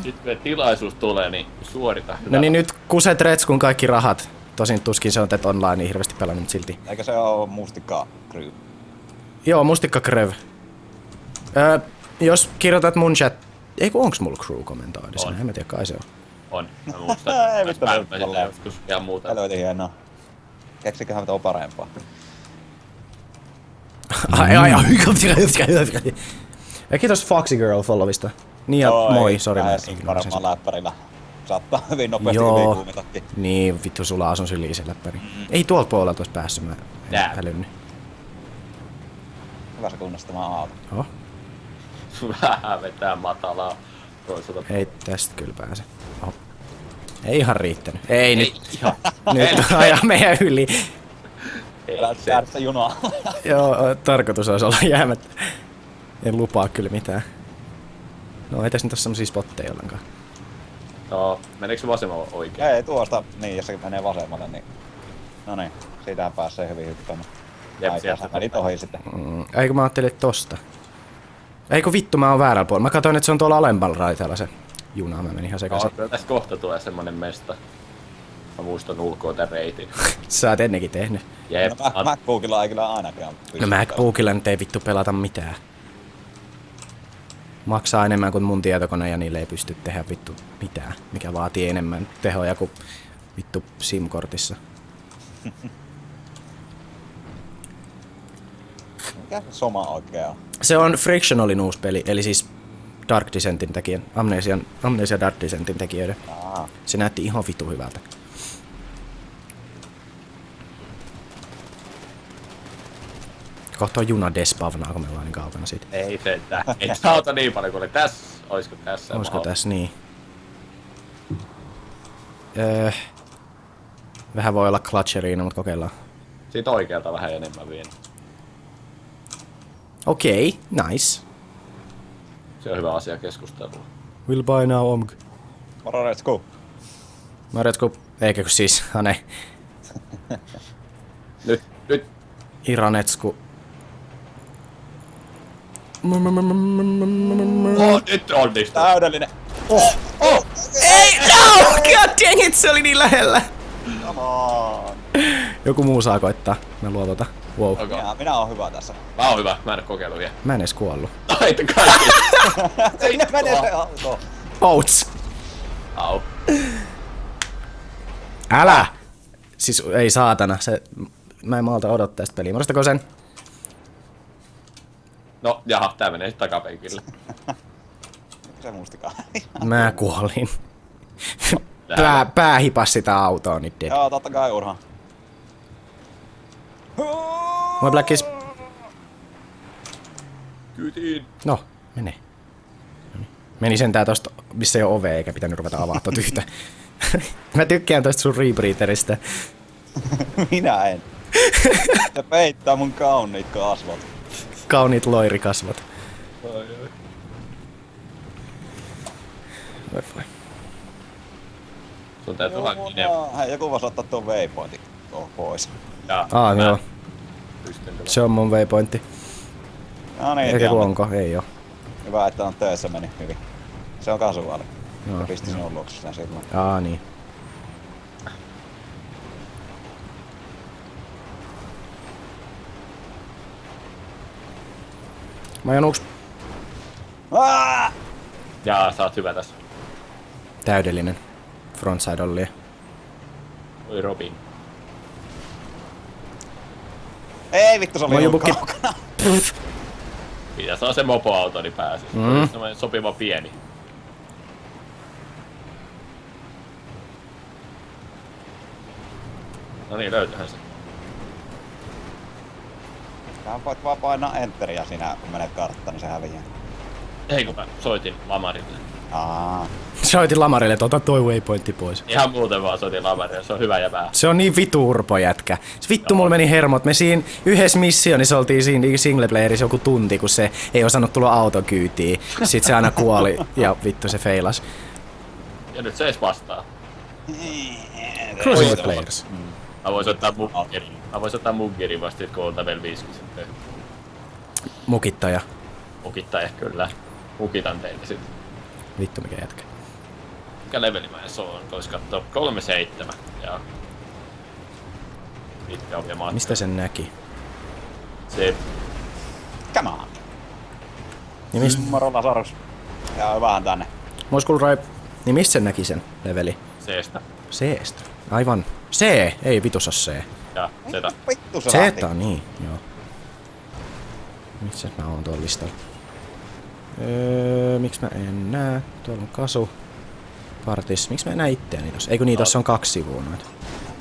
Sitten kun tilaisuus tulee, niin suorita. No niin nyt kuset retskun kaikki rahat. Tosin tuskin se on tätä online niin hirveästi pelannut, mutta silti. Eikö se oo mustikka kryvi? Joo, mustikka crew. Jos kirjoitat mun chat... Eiku onks mulla crew kommentoidissa? On. En mä tiedä, kai se on. On. Mä muistan. Ei vittu, Mä nyt sille ollaan. joskus ihan muuta. Helvetin hienoa. Keksiköhän mitä on parempaa. Ai. Ja kiitos Foxy Girl followista. Niin ja moi, sori. mä ignorasin Varmaan sen. läppärillä saattaa hyvin nopeasti Joo. ylikuumitakin. Niin, vittu sulla asun syliin se läppäri. Ei tuolta puolelta ois päässyt, mä Tää. en älynnyt. Hyvä se kunnostama auto. Oho, Vähän vetää matalaa. Toisaalta. ei tästä kyllä pääse. Oho. Ei ihan riittänyt. Ei nyt. Ihan. Nyt ajaa meidän yli. Ei se. Jäädä se junaa. Joo, tarkoitus olisi olla jäämättä. En lupaa kyllä mitään. No ei tässä nyt ole semmosia spotteja ollenkaan. No, meneekö se vasemmalla oikein? Ei tuosta, niin jos se menee vasemmalle, niin... No niin, siitähän pääsee hyvin hyppäämään. Jep, Ai sieltä tässä meni tohi sitten. Eikö mä ajattelin, että tosta? Eikö vittu, mä oon väärällä puolella. Mä katsoin, että se on tuolla alempalla raiteella se juna. Mä menin ihan sekaisin. Kyllä tästä kohta tulee semmonen mesta. Mä muistan ulkoa tän reitin. Sä oot ennenkin tehnyt. Jep, No MacBookilla ei kyllä ainakaan pysty. No MacBookilla nyt ei vittu pelata mitään. Maksaa enemmän kuin mun tietokone ja niille ei pysty tehdä vittu mitään. Mikä vaatii enemmän tehoja kuin vittu SIM-kortissa. Mikä se Soma oikein on? Se on Frictionalin uusi peli, eli siis Dark Descentin tekijän, Amnesia Dark Descentin tekijöiden. Se näytti ihan vitu hyvältä. Kohta on juna despavnaa, kun me ollaan niin kaukana siitä. ei se tää. Ei auta niin paljon kuin oli tässä. Oisko tässä? Olisiko tässä niin? Vähän voi olla clutcheriina, mutta kokeillaan. Siitä oikealta vähän enemmän vielä. Okei, nice. Se on hyvä asia keskustelua. Will buy now omg. Moro Retsku. Marjatko, eikä kun siis, hane, Nyt. Iranetsku. Nyt onnistuu. Täydellinen. Ei, no! God dang it, se oli niin lähellä! Come on. Joku muu saa koittaa, mä luovutan. Wow. Okay. Minä oon hyvä tässä. Mä oon hyvä, mä en oo kokeillut vielä. Mä en edes kuollut. Aita kaikki. Sinne menee se auto. Outs! Au. Älä! Siis ei saatana, se... Mä en malta odottaa sitä peliä. Muistako sen? No, jaha, tää menee sit takapenkille. Se mustika. Mä kuolin. Pää hipas sitä autoa nyt dead. Joo, totta kai Urha. Moi Blackis. Kytiin. No, mene. Noniin. Meni sentään tosta, missä ei oo ovea, eikä pitänyt ruveta avaa tot yhtä. Mä tykkään tosta sun rebreatherista. Minä en. Se peittää mun kauniit kasvot. Kauniit loirikasvot. Ai. Voi. Sun täytyy hankkia Hei, joku voisi ottaa tuon waypointin pois. Joo. Pystyn kyllä. Se on mun waypointti. No niin, Eikä tiedän. kun onko? Ei oo. Hyvä, että on töissä meni hyvin. Se on kasuaali. No, Se pisti sinun luoksessa silloin. niin. Mä ajan uuks... Jaa, sä oot hyvä tässä. Täydellinen. Frontside ollie. Oi Robin. Ei vittu, se oli Moi, ollut Jubukki. kaukana. Mitä se on se mopoauto, niin pääsi. Se on sopiva pieni. No niin, löytyyhän se. Tähän voit vaan painaa enteriä siinä, kun menet karttaan, niin se häviää. Ei kun mä soitin Lamarille. Soitin Lamarille, että ota toi waypointti pois. Ihan muuten vaan soitin Lamarille, se on hyvä jäbää. Se on niin vitu urpo jätkä. Se vittu mulla meni hermot. Me siinä yhdessä missionissa oltiin siinä singleplayerissa joku tunti, kun se ei osannut tulla autokyytiin. Sitten se aina kuoli ja vittu se feilas. Ja nyt se ees vastaa. Crucible Players. Mä vois ottaa muggerin. Mä vois ottaa muggerin vasta, kun on level 50. Mukittaja. Mukittaja, kyllä. Mukitan teille sit. Vittu mikä jätkä. Mikä leveli mä edes oon? Vois kattoo 37. Ja... Mitkä on vielä matka. Mistä sen näki? Se... Come on. Niin mistä? Marolasaurus. Ja vähän tänne. Moskulrai. Niin mistä sen näki sen leveli? Seestä. C-stä. Aivan. C. Ei vitus oo C. Ja Zeta. Vittu se lähti. Z, niin. Joo. Missä mä oon tuolla listalla? Miksi mä en näe? Tuolla on kasu. Partis. Miksi mä en näe itteeni tossa? Eikö niin, tossa on 2 sivua noita.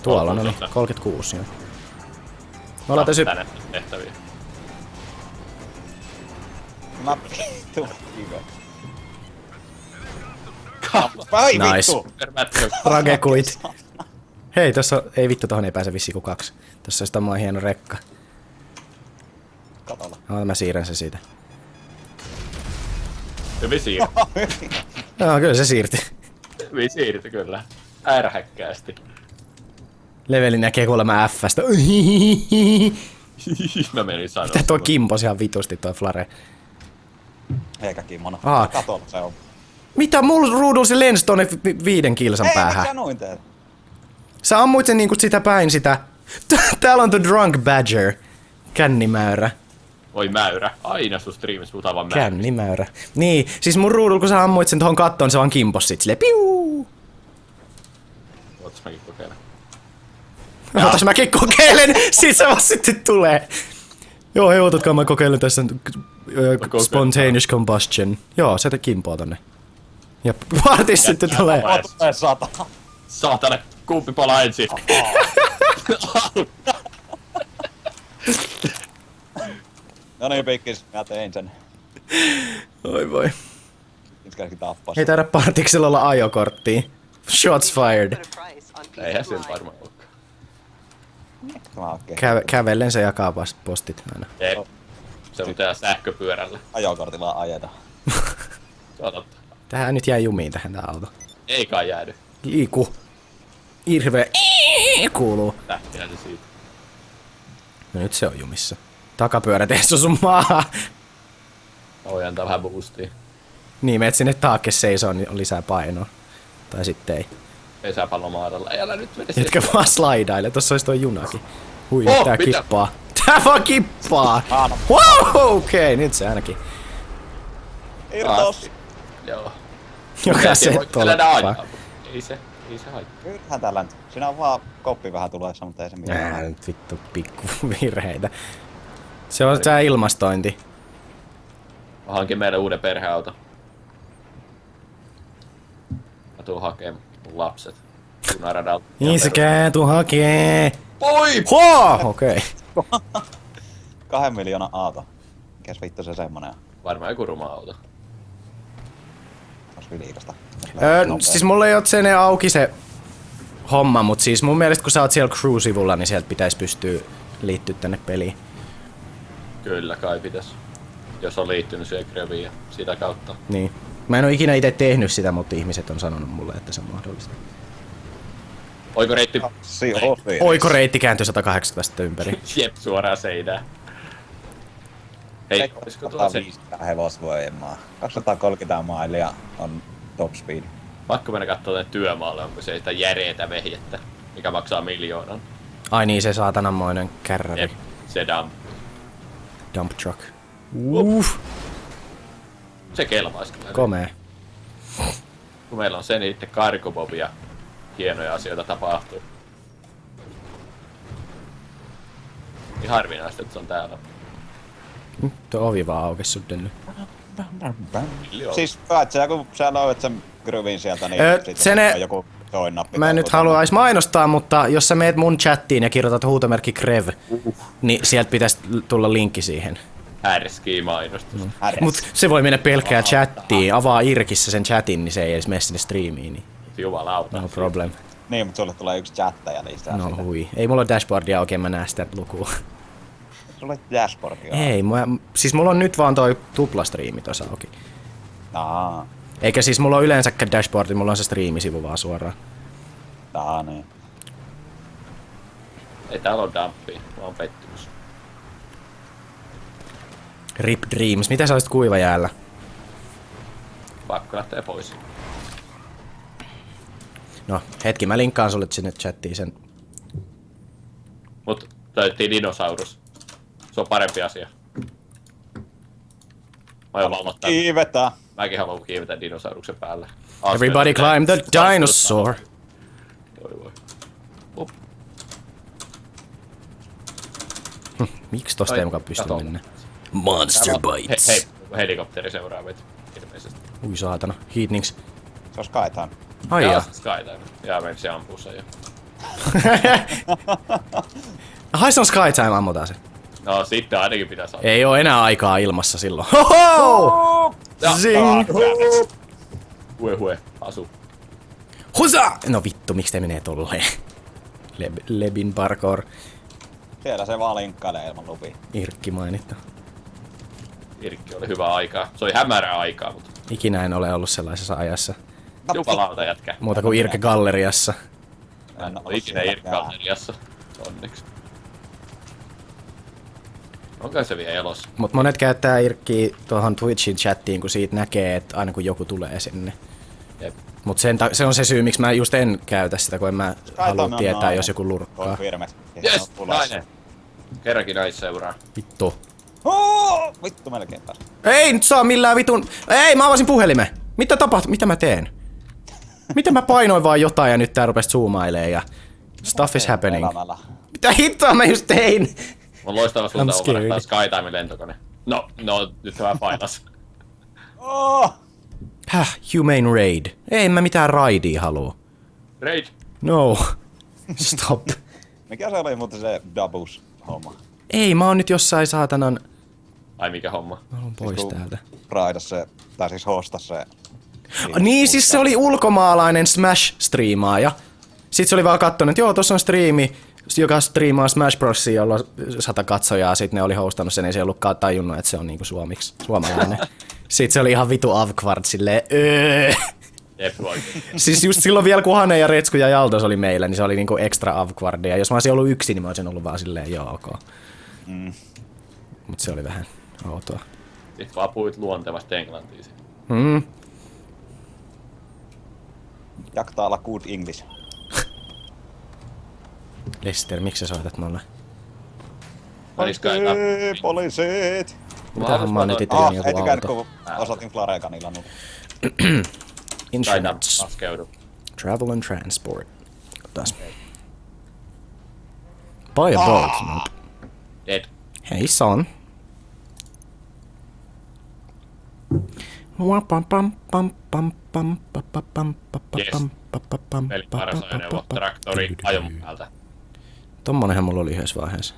Tuolla on, no niin, 36 joo. Me ollaan tässä... Tänne tehtäviä. Mä vittu. Vai Nice. vittu. Ragekuit. Hei, tossa ei vittu, tohon ei pääse vissiin kuin 2. Tossa on tommoinen hieno rekka. Katolla. Mä siirrän se siitä. Hyvin siirty. Joo, kyllä se siirtyi. Hyvin siirty, kyllä. Ärhäkkäästi. Leveli näkee kuulemma F:stä. Mä menin sanoa. Mitä tuo kimpos ihan vitusti toi Flare? Eikä kimmono. Aa. Katolla se on. Mitä mulla ruudulla se lensi tonne 5 kilsan päähän? Ei, noin teet. Sä ammuit sen niinku sitä päin sitä. Täällä on the drunk badger. Kännimäyrä. Oi mäyrä. Aina sun striimissä puhutaan vaan mäyrä. Kännimäyrä. Niin, siis mun ruudulla kun sä ammuit sen tohon kattoon, se vaan kimpos sit silleen piu. Ootas mäkin kokeilen. Ootas mäkin kokeilen, sit se vaan sitten tulee. Joo, hei otatkaa mä kokeilen tässä spontaneous combustion. Joo, se kimpoo tonne. Ja partis sitten tulee. Oot 100. Saatana, kumpi palaa ensin. No niin, pikkis. Mä tein sen. Oi voi. Pitäisikin tappaa. Ei taida partiksella olla ajokorttia. Shots fired. Eihän sillä varmaan olekaan. Tämä okei. Kävellen se jakaa postit aina. Ei. Se on tehdä sähköpyörällä. Ajokortilla ajeta. Se on totta. Tähän nyt jäi jumiin tähän tää auto. Ei kai jäädy. Liiku. Irve. Kuuluu. Lähtihän se siitä. No nyt se on jumissa. Takapyörä teessä sun maahan. Voi antaa vähän boostia. Niin, menet sinne taakke seisoo, niin on lisää painoa. Tai sitten ei. Pesäpallomaadalla. Ei älä nyt mene sinne. Etkä vaan slaidaile, tossa olisi toi junakin. Hui, tää mitä? kippaa. Tää vaan kippaa! Aina. Wow, okei, nyt se ainakin. Irtos. Joo. Jokaisen Ei tolppaa. Ei se haittaa. Kyllähän tällä nyt. Siinä on vaan koppi vähän tulessa, mutta ei se mitään. Nää nyt vittu pikku virheitä. Se on tää ilmastointi. Mä hankin meille uuden perheauto. Mä tuun hakemaan mun lapset. Punaradalta. Niin se kääntu hakee. Oi! Hoo! Okei. 2 miljoonaa aato. Mikäs vittu se semmonen on? Varmaan joku ruma auto. Ois liikasta. Siis mulla ei oo sen auki se homma, mut siis mun mielestä kun sä oot siellä crew-sivulla, niin sieltä pitäis pystyä liittyä tänne peliin. Kyllä kai pitäis. Jos on liittynyt siihen Greviin ja sitä kautta. Niin. Mä en oo ikinä ite tehnyt sitä, mutta ihmiset on sanonut mulle, että se on mahdollista. Oikoreitti. Oikoreitti kääntyi 180 ympäri. Jep, suoraan seinään. Hei, olisiko tuolla se... 250 hevosvoimaa. 230 mailia on top speed. Pakko mennä kattoo tänne työmaalle, onko se sitä järeetä vehjettä, mikä maksaa 1 000 000. Ai niin, se saatananmoinen kärräri. Jep, se dump. Dump truck. Uff. Se kelpaisi kyllä. Komea. Kun meillä on se niitten karkobobia. Hienoja asioita tapahtuu. Niin harvinaista, että se on täällä. Tuo ovi vaan aukesi suden nyt. Siis päät sä, kun sä löydät sen gruvin sieltä, niin se ne- on joku toin nappi. Mä en nyt haluais mainostaa, mutta jos sä meet mun chattiin ja kirjoitat huutomerkki Krev, niin sieltä pitäisi tulla linkki siihen. Härskii mainostus. Mut se voi mennä pelkkään chattiin. Avaa Irkissä sen chatin, niin se ei edes mene sinne striimiin. Niin Jumalauta. no problem. Niin, mutta sulle tulee yksi chattaja niistä. No hui. Ei mulla ole dashboardia oikein, mä näe sitä lukua. Sulle dashboardia. Ei, siis mulla on nyt vaan toi tuplastriimi tossa auki. Eikä siis mulla on yleensäkään dashboardi, mulla on se striimisivu vaan suoraan. Niin. Ei täällä on dumpia, vaan pettymys. Rip Dreams, mitä sä olisit kuivajäällä? Pakko lähtee pois. No, hetki, mä linkkaan sulle sinne chattiin sen. Mut löyttiin dinosaurus. Se on parempi asia. Mä oon valvottaa. Kiivetään. Mäkin haluan kiivetä dinosauruksen päälle. Everybody climb the dinosaur. Voi. Miksi tosta ei mukaan pysty mennä? Monster bites. Hei, helikopteri seuraa meitä ilmeisesti. Ui saatana, Heatnings. Se on Skytime. Ai Jaa, jaa. Skytime. Jaa, meidän se ampuu sen jo. Ai se on Skytime, ammutaan se. No sitten ainakin pitäis olla. Ei oo enää aikaa ilmassa silloin. Hoho! Zing! Hue, asu. Husa! No vittu, miksi te menee tolleen? Lebin parkour. Siellä se vaan linkkailee ilman lupia. Irkki mainittu. Irkki oli hyvä aikaa. Se oli hämärää aikaa, mutta Ikinä en ole ollut sellaisessa ajassa. jumalauta jätkä. Muuta kuin Irke Galleriassa. En ole ikinä Irkki-galleriassa. Onneksi. Onko se vielä elossa? Mut monet käyttää Irkkiä tuohon Twitchin chattiin, kun siitä näkee, että aina kun joku tulee sinne. Jep. Mut se on se syy, miksi mä just en käytä sitä, kun en mä halua tietää, jos joku lurkkaa. Jes, nainen! Kerrankin nais seuraa. Vittu. Vittu melkein taas. Ei nyt saa millään vitun... Ei, mä avasin puhelimen! Mitä tapahtui? Mitä mä teen? Mitä mä painoin vaan jotain ja nyt tää rupes zoomailee ja... Stuff is happening. Mitä hittoa mä just tein? On loistava suunta uudestaan Skytimen lentokone. No, nyt mä painas. Humane raid. Ei mä mitään raidia haluu. Raid! No. Stop. Mikä se oli muuten se Dabus homma? Ei, mä oon nyt jossain saatanan... Ai mikä homma? Mä haluun pois täältä. Raidas se, tai siis hostas se. Niin, siis se oli ulkomaalainen Smash-striimaaja. Sitten se oli vaan kattonut, että joo, tossa on striimi, joka striimaa Smash Brosia, jolla on 100 katsojaa. Sitten ne oli hostannut sen, ei se ollutkaan tajunnut, että se on niinku suomalainen. Sitten se oli ihan vitu avkvart silleen, Siis just silloin vielä, kun Hane ja Retsku ja Jaltos oli meillä, niin se oli niinku extra avkvardia. Jos mä olisin ollut yksin, niin mä olisin ollut vaan silleen, joo, ok. Mut se oli vähän outoa. Sitten vaan puhuit luontevasti englantia. Jaktaa olla good English. Lester, miksi sä soitat mulle? Poliisit! Mitähän mä oon nyt itselleen joku Ei tykännyt, auto. kun osoitin Flareganilla nyt. Insurance. Laskeudu. Travel and transport. Katsotaan. Buy a boat. Nope. Dead. Hey son. Peli paras ajoneuvo, traktori, ajon päältä. Tommonenhan mulla oli yhdessä vaiheessa.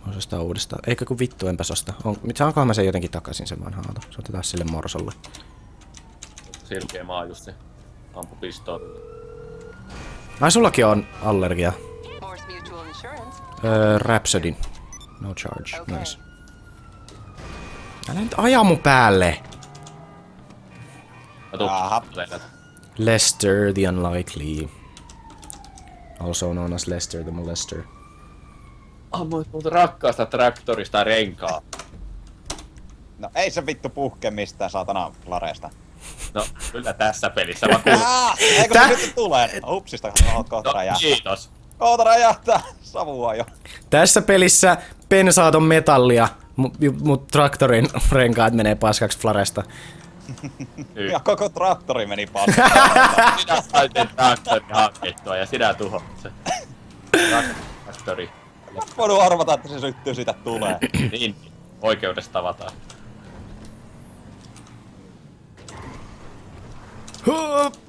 Voisi ostaa uudestaan. Eikä kun vittu, enpäs osta. Saankohan mä sen jotenkin takaisin sen vanhan auto? Se otetaan sille morsolle. Silkeä maa just ampu pistoon. Ai sullakin on allergia. Rhapsody. No charge. Nice. Älä nyt aja mun päälle! Mä tuun Lester the Unlikely. Also known as Lester the Molester. Ammuit muuta rakkaasta traktorista renkaa. No ei se vittu puhke mistään saatana Flareesta. No kyllä tässä pelissä mä kuulun. Eikö se nyt tulee? Upsista kohta räjähtää. Kiitos. Kohta räjähtää. Savua jo. Tässä pelissä pensaaton metallia Mut traktorin renkaat menee paskaksi Flaresta. Ja koko traktori meni paskaan. Sinä sait sen traktorin hankittua ja sinä tuhot se. Traktori. Voinut arvata, että se syttyy siitä tulee. Niin, oikeudesta tavataan.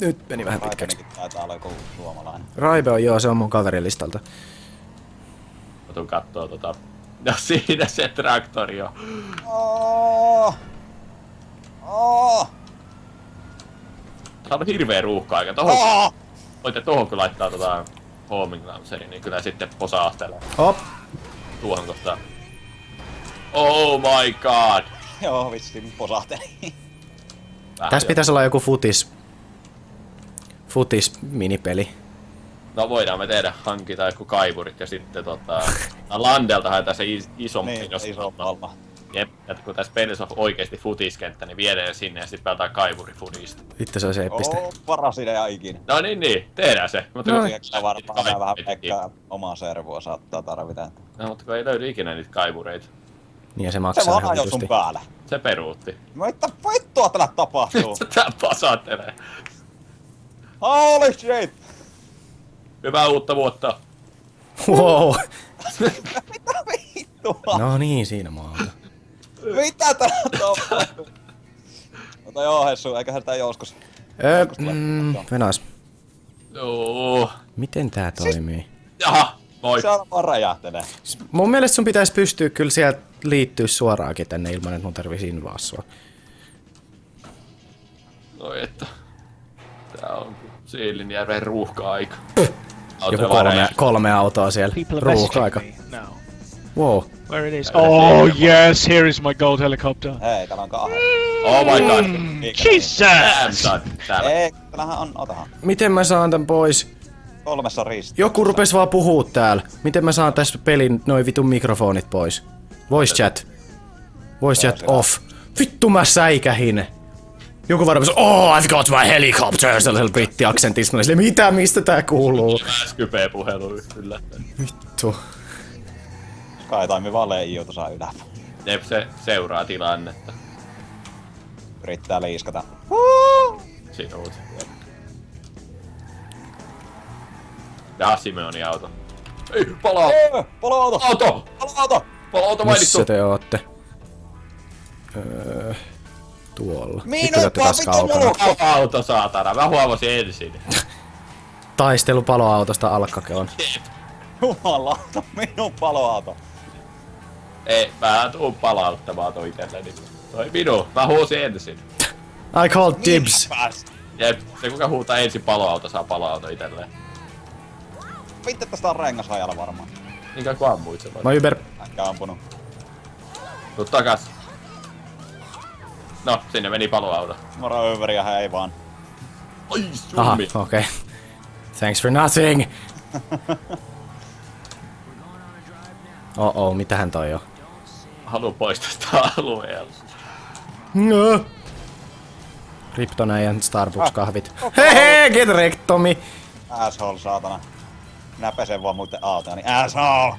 Nyt meni vähän pitkäksi. Raipenenkin taitaa olla joku suomalainen. Raibe on joo, se on mun kaverilistalta. Mä tuun kattoo No siinä se traktori on. Tää on hirveä ruuhka-aika. Voitte tohon kun laittaa homing launcherin, niin kyllä sitten posaahtelee. Hop! Tuohon kohtaan. Oh my god! Joo, vissiin posahteli. Tässä pitäisi olla joku futis minipeli. No voidaan me tehdä, hankita joku kaivurit ja sitten Landelta haetaan se isompi. Niin, iso palma. Jep, ja kun tässä pelissä on oikeesti futiskenttä, niin viedään sinne ja sitten pelataan kaivurifutista. Vittu se olisi eeppistä. Paras idea ikinä. No niin, tehdään se. Mutta No, Tiedätkö varmaan vähän Pekkaa omaa servua saattaa tarvita. No, mutta kun ei löydy ikinä niitä kaivureita. Niin ja se Se maksaa vaan ihan ajoi sun vitusti. päällä. Se peruutti. Mitä vittua tällä tapahtuu? Tää pasaattelee. Holy shit! Hyvää uutta vuotta. Wow! Mitä vittua? No niin, siinä mä oon. Mitä tää tapahtuu? Mutta joo, Hessu, eiköhän tää joskus. Venas. Joo. Miten tää toimii? Jaha, moi. Se on vaan räjähtelee. Mun mielestä sun pitäisi pystyä kyllä sieltä liittyä suoraankin tänne ilman, että mun tarvitsisi invaa sua. Noi että. Tää on Siilinjärven ruuhka-aika. Joku kolme autoa siellä. People are Ruuhka-aika. messaging me now. Wow. Where it is? Oh yes, here is my gold helicopter. Hei, täällä on 2. Oh my god. Jesus! Täällä. Ei, täällähän on, otahan. Miten mä saan tän pois? 3 risti. Joku rupes vaan puhuu täällä. Miten mä saan tässä pelin noin vitun mikrofonit pois? Voice chat. Voice chat off. Vittu mä säikähin. Joku vaan rupes, oh I've got my helicopter, sellaisella brittiaksentissa. Mä olin silleen, mitä, mistä tää kuuluu? Skypee puhelu yllättäen. Vittu. Kai toimi vaan leijuu tuossa yläpä. Jep, se seuraa tilannetta. Yrittää liiskata. Sinut. Ja Simeonin auto. Ei, palaa! Palo-auto! Auto! Palo-auto! Palo-auto mainittu! Missä te ootte? Tuolla. Minun Vittu te ootte taas kaukana. Auto saatana, mä huomasin ensin. Taistelu paloautosta alkake on. Jumalauta, minun palo-auto. Ei, mä tuun palauttamaan toi itselleni. Toi minun, mä huusin ensin. I called dibs. Jep, se kuka huutaa ensin paloauto saa paloauto itselleen. Vittu, tästä on rengashajalla varmaan. Niinkään kun ammuit se Mä Uber. Enkä ampunut. Tuu takas. No, sinne meni paloauto. Moro ympäriä, hei vaan. Oi, Aha, summi. okei. Thanks for nothing. Oh, mitähän toi on? Haluun pois tästä alueelta. No. Kryptonäijän Starbucks-kahvit. Hehe, get wrecked, Tommy. Asshole, saatana. Minä pesen vaan muiden autoja, niin asshole!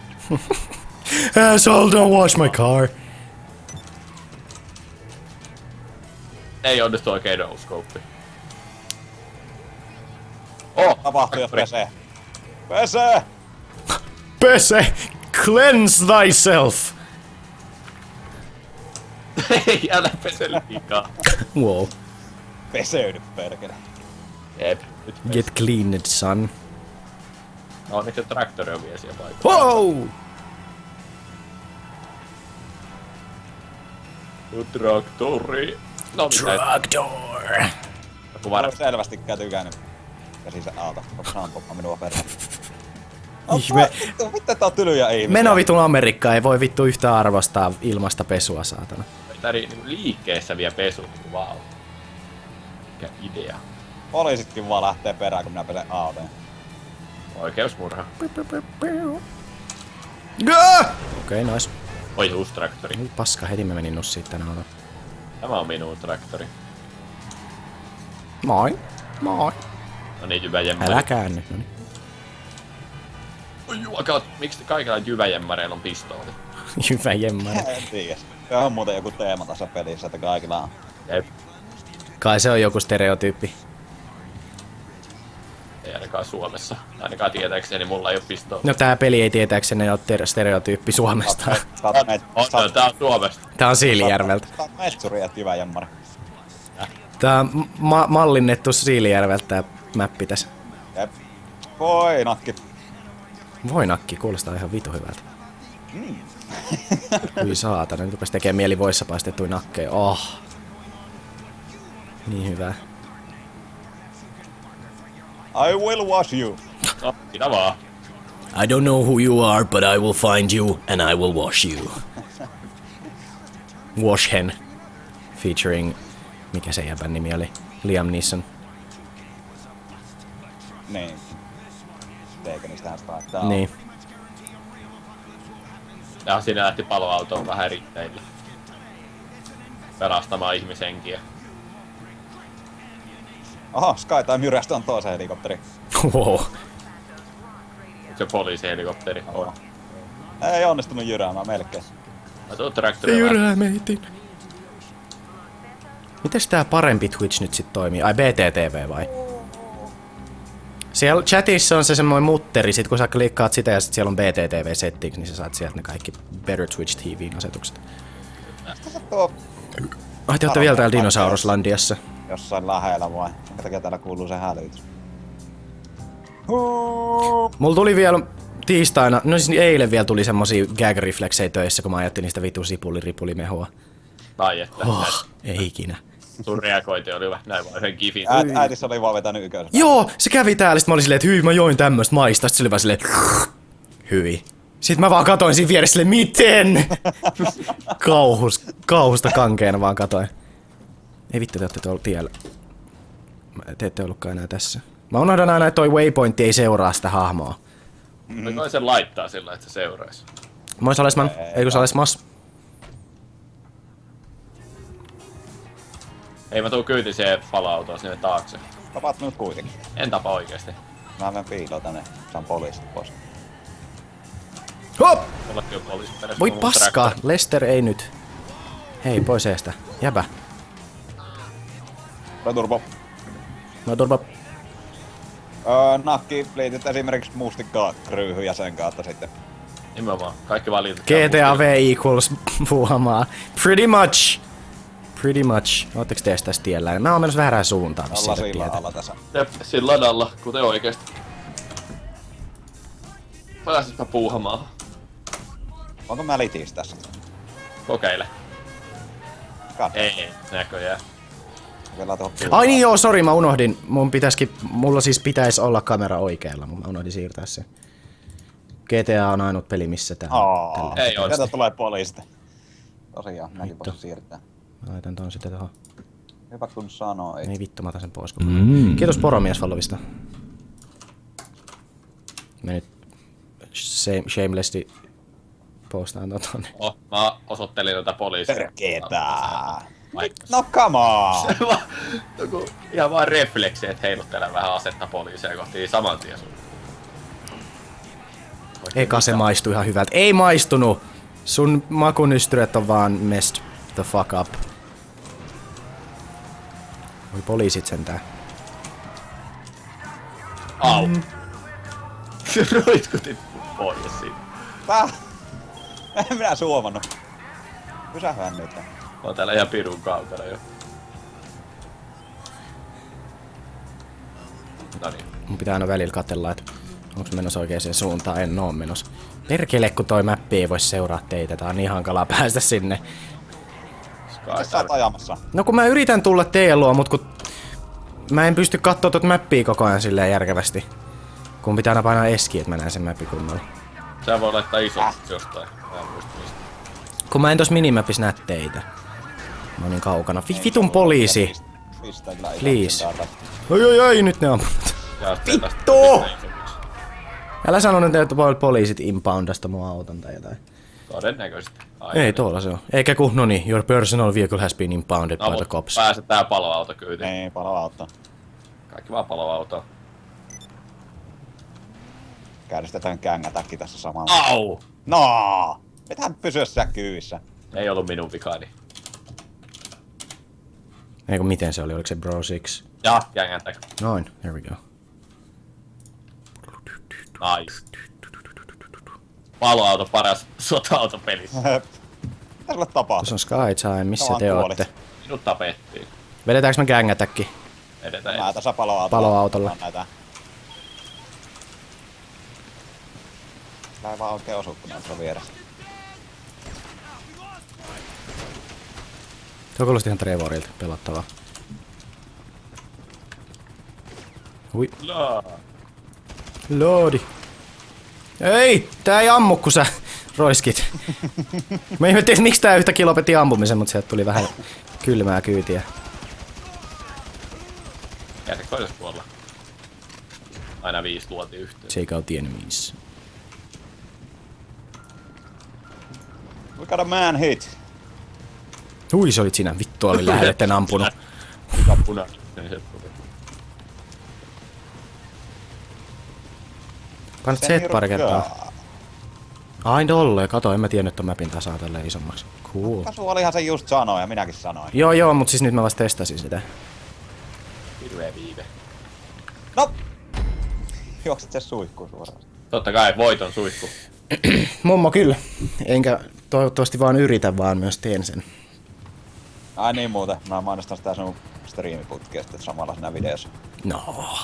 Asshole, don't wash my car. Ei onnistu oikein no-scope. Tapahtuu, jos pesee. Pesee! Pese, cleanse thyself. Ei, älä pese liikaa. Wow. Peseydy, perkele. Jep, nyt Get cleaned, son. no nyt se traktori on vielä siellä paikalla. Wow! Traktori. No mitä? Tractor. Joku Mä varma. oon selvästikään tykännyt käsinsä auto, koska ampua minua perään. Ihme. Mitä tää on tylyjä ihmisiä? Meno vitun Amerikkaan, ei voi vittu yhtään arvostaa ilmasta pesua, saatana. Tää niinku liikkeessä vielä pesu, niinku vau. Mikä idea. Poliisitkin vaan lähtee perään, kun minä pesen autoja. Oikeusmurha. Okei, nice. Oi, uusi traktori. Oi paska, heti mä menin nussiin tänä aamuna. Tämä on minun traktori. Moi. Moi. No niin, hyvä jemma. Älä käänny. Noniin. Juokat, miksi kaikilla jyväjemmareilla on pistooli? Hyvä jemmari. En tiedä. Se on muuten joku teema tässä pelissä, että kaikilla on. Jep. Kai se on joku stereotyyppi. Ei ainakaan Suomessa. Ainakaan tietääkseni mulla ei oo pistooli. No tää peli ei tietääkseni ole stereotyyppi Suomesta. Tää on Suomesta. Tää on Siilijärveltä. Sä oot metsuri ja hyvä jämmari. Tää on mallinnettu Siilijärveltä tää mäppi tässä. Jep. Voi nakki. Voi nakki, kuulostaa ihan vitu hyvältä. Hyi saatana, nyt rupes tekee mieli voissa paistettuja nakkeja. Oh. Niin hyvä. I will wash you. No, mitä vaan. I don't know who you are, but I will find you and I will wash you. Wash Hen. Featuring, mikä se jäbän nimi oli? Liam Neeson. Niin. Teikonistähän sitä laittaa. Niin. Ja siinä lähti paloautoon vähän eritteille. Pelastamaan ihmishenkiä. Oho, Sky tai jyrästä on toisen helikopteri. Wow. Se poliisihelikopteri on. Ei onnistunut jyräämään melkein. Mä tuun traktorilla. Jyrää meitin. Mites tää parempi Twitch nyt sit toimii? Ai BTTV vai? Siellä chatissa on se semmoinen mutteri, sit kun sä klikkaat sitä ja sit siellä on BTTV settings, niin sä saat sieltä ne kaikki Better Twitch TV:n asetukset. Tuo Ai te ootte vielä täällä Dinosauruslandiassa. jossain lähellä vai? Minkä takia täällä kuuluu se hälytys? Mulla tuli vielä tiistaina, no siis eilen vielä tuli semmosia gag-refleksejä töissä, kun mä ajattelin sitä vitu sipuli-ripuli-mehua. Tai että Ei ikinä. sun reagointi oli näin vaan yhden gifin. Äitissä oli vaan vetänyt yköisen. Joo, se kävi täällä, sit mä olin silleen, että hyi, mä join tämmöstä maista, sit se oli vaan silleen, hyi. Sitten mä vaan katoin siinä vieressä silleen, miten? Kauhusta kankeena vaan katoin. Ei vittu, te ootte tuolla tiellä. Te ette ollutkaan enää tässä. Mä unohdan aina, että toi waypointti ei seuraa sitä hahmoa. Voi sen laittaa sillä, että se seuraisi. Mois Alesman, eikö se Alesmas? Ei mä tuu kyytiseen pala-autoon sinne taakse. Tapaat minut kuitenkin. En tapa oikeesti. Mä menen piiloon tänne. Saan poliisit pois. Hop! Mullakin on poliisi perässä. Voi paskaa, Lester ei nyt. Hei, pois eestä. Jäbä. Returbo. No turva. Nakki liityt esimerkiksi mustikkaa kryyhyn ja sen kautta sitten. Nimenomaan. Kaikki vaan liityt. GTA V equals puhamaa. Pretty much. Pretty much. Ootteko te tässä tiellä? Mä oon menossa väärään suuntaan, missä Ollaan ei sillä tietä. alla tässä. Jep, sillä ladalla, kuten oikeesti. Pääsispä puuhamaan. Onko mä litis tässä? Kokeile. Katso. Ei, näköjään. Vielä tuohon Ai niin joo, sori, mä unohdin. Mulla siis pitäisi olla kamera oikealla, mutta mä unohdin siirtää se. GTA on ainut peli, missä tää on. Ei oo. Sieltä tulee poliisit. Tosiaan, mäkin voisin siirtää. Mä laitan ton sitten tohon. Hyvä kun sanoi. Ei vittu, mä otan sen pois. Kiitos poromies followista. Mä nyt shamelessly postaan ton. Mä osoittelin tätä poliisia. Perkeetää. No come on! Joku ihan vaan refleksi, että heiluttelen vähän asetta poliisia kohti saman tien sun. Eka se maistui ihan hyvältä. Ei maistunut! Sun makunystyrät on vaan messed the fuck up. Oi poliisit sentään. Au! Roitkutin pois siitä. Tää? En minä suomannut. Pysähään nyt. Mä oon täällä ihan pirun kaukana jo. Noniin. Mun pitää aina välillä katsella, että onko menossa oikeaan suuntaan. En oo menossa. Perkele, kun toi mappi ei voi seuraa teitä. Tää on niin hankala päästä sinne. Mitä sä oot ajamassa? No kun mä yritän tulla teidän luo, mut kun mä en pysty kattoo tot mappia koko ajan silleen järkevästi. Kun pitää aina painaa eskiä, että mä näen sen mappi kunnolla. Sä voi laittaa isosti jostain. Mä en muista mistä. Kun mä en tos minimapissa näe teitä. Mä oon niin kaukana. Vitun poliisi! Pistää kyllä ihan Please. sen täältä. Ai, nyt ne ampuvat. Vittu! Älä sano nyt, että poliisit impoundasta mun auton tai jotain. Todennäköisesti. Ei tuolla se on. Eikä kun, no niin, your personal vehicle has been impounded by the cops. Pääset tää paloauto kyytiin. Ei, palo auttaa. Kaikki vaan paloautoon. Käynnistetään kängätäkki tässä samalla. Au! No! Ethän pysyä siellä kyyvissä. Ei ollut minun vikani. Eikö miten se oli? Oliko se Bro 6? Ja, gängätäk. Noin, here we go. Nice. Paloauto paras sota-auto pelissä. Mitä sulle tapahtuu? Tuossa on Skytime, missä Saman te tuoli. ootte? Minut tapettiin. Vedetäänkö me gängätäkki? Edetään. Mä tässä paloautolla. Paloautolla. On näitä. Tää ei vaan oikein osu, kun ne on tuolla vieressä. Tuo kuulosti ihan Trevorilta pelattavaa. Hui. Laa. Loodi. Ei! Tää ei ammu, kun sä roiskit. Mä ihmettelin, että miksi tää yhtäkkiä lopetti ampumisen, mutta sieltä tuli vähän kylmää kyytiä. Jätä koitas puolella. Aina 5 luoti yhteen. Take out the enemies. We got a man hit. Hui, se olit sinä. Vittu, oli lähellä, etten ampunut. Mikä punainen, niin se tuli. Kannat Sen Z pari kertaa. jyrkkää. Ai tolleen, kato, en mä tiennyt, että mapin tasaa tälleen isommaksi. Cool. Kasuaalihan se just sanoi ja minäkin sanoin. Joo, mutta siis nyt mä vasta testasin sitä. Hirveä viive. No! Juokset se suihkuun suoraan. Totta kai voiton suihku. Mummo kyllä. Enkä toivottavasti vaan yritä, vaan myös teen sen. Ai niin muuten, mä mainostan sitä sun striimiputkia sitten samalla siinä videossa. No.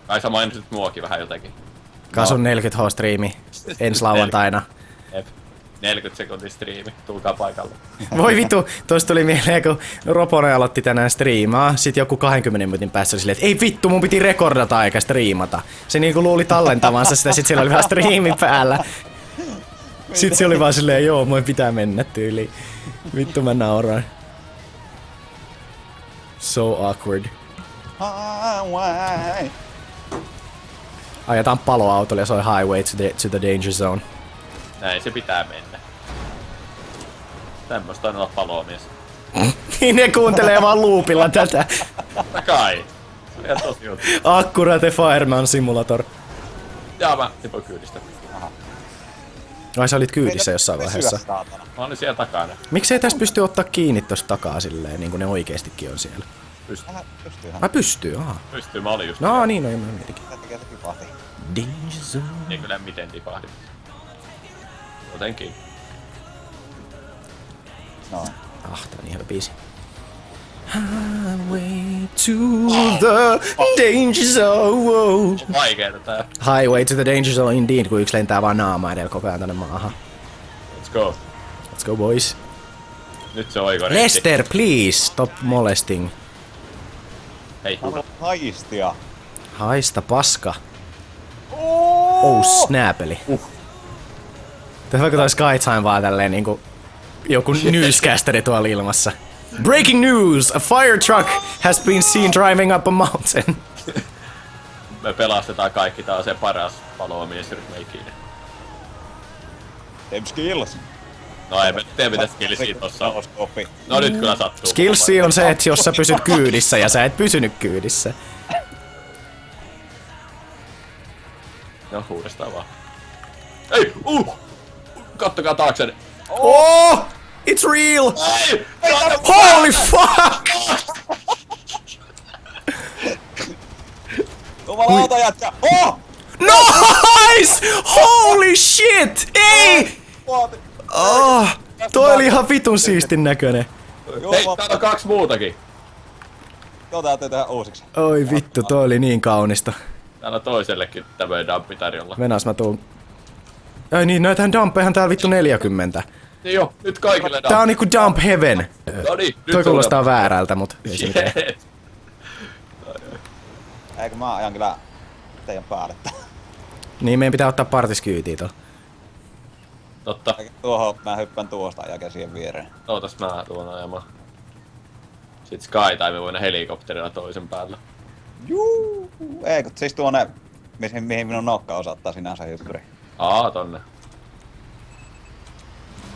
Kai sä mainitsit muakin vähän jotenkin. Kasun 40H-striimi ensi lauantaina. Jep. 40 sekuntia striimi. Tulkaa paikalle. Voi vitu, tosta tuli mieleen, kun Roponen aloitti tänään striimaa. Sitten joku 20 minuutin päässä oli silleen, että ei vittu, mun piti rekordata eikä striimata. Se niinku luuli tallentavansa sitä, sit siellä oli vähän striimi päällä. Sitten se oli vaan silleen, joo, moi pitää mennä tyyliin. Vittu mä nauroin. So awkward. Highway. Ajetaan paloautolle ja soi highway to the danger zone. Näin se pitää mennä. Tämmöstä on olla palomies. Niin ne kuuntelee vaan loopilla tätä. Totta kai. Se on ihan tosi juttu. Accurate Fireman Simulator. Jaa, mä tipoin kyydistä. Ai sä olit kyydissä jossain vaiheessa. Mä olin siellä takana. Miksei tästä pysty ottaa kiinni tosta takaa silleen, niin kuin ne oikeestikin on siellä? Pystyy. Ai pystyy, aha. Pystyy, mä olin just. No niin, no mä mietinkin. Mitä tekee se tipahti? Danger zone. Ei kyllä miten tipahdi. Jotenkin. No. Ah, tää on niin hyvä biisi. Highway to the danger zone. Vaikeeta tää. Highway to the danger zone indeed, kun yksi lentää vaan naamaa edellä koko ajan tänne maahan. Let's go. Let's go boys. Nyt se oiko reitti. Lester, please, stop molesting. Hei, Haluan haistia. Haista paska. Oh snapeli. Tässä vaikka toi Skytime vaan tälleen niinku joku newscasteri tuolla ilmassa. Breaking news! A fire truck has been seen driving up a mountain. me pelastetaan kaikki, tää on se paras palomiesryhmä ikinä. Them skills. No ei me tee mitä skillsia tossa on. Opi. No nyt kyllä sattuu. Skillsi on se, että jos sä pysyt kyydissä ja sä et pysynyt kyydissä. No uudestaan vaan. Ei! Kattokaa taakseni! Oh! It's real! Ei! Holy fuck! Jumalauta jätkä! Oh! Nice! Holy shit! Ei! Oh, toi oli ihan vitun siistin näköinen. Hei, täällä on 2 muutakin. Joo, täytyy tehdä uusiksi. Oi vittu, toi oli niin kaunista. Täällä on toisellekin tämmönen dumpi tarjolla. Menas mä tuun. Ei niin, näitähän dumpejahan täällä vittu 40. Niin jo, nyt kaikille dumpi. Tää on niinku dump heaven. No niin, nyt Toi kuulostaa väärältä, mut ei se mitään. Shit. Eikö mä ajan kyllä teidän päälle. Niin, meidän pitää ottaa partiskyytiä tuolla. Totta. Tuohon mä hyppään tuosta ajaken siihen viereen. Ootas mä tuon ajamaan. Sitten Skytime voi mennä helikopterilla toisen päällä. Juu! Eikö siis tuonne, mihin minun nokka osoittaa sinänsä hyppyri. Tonne.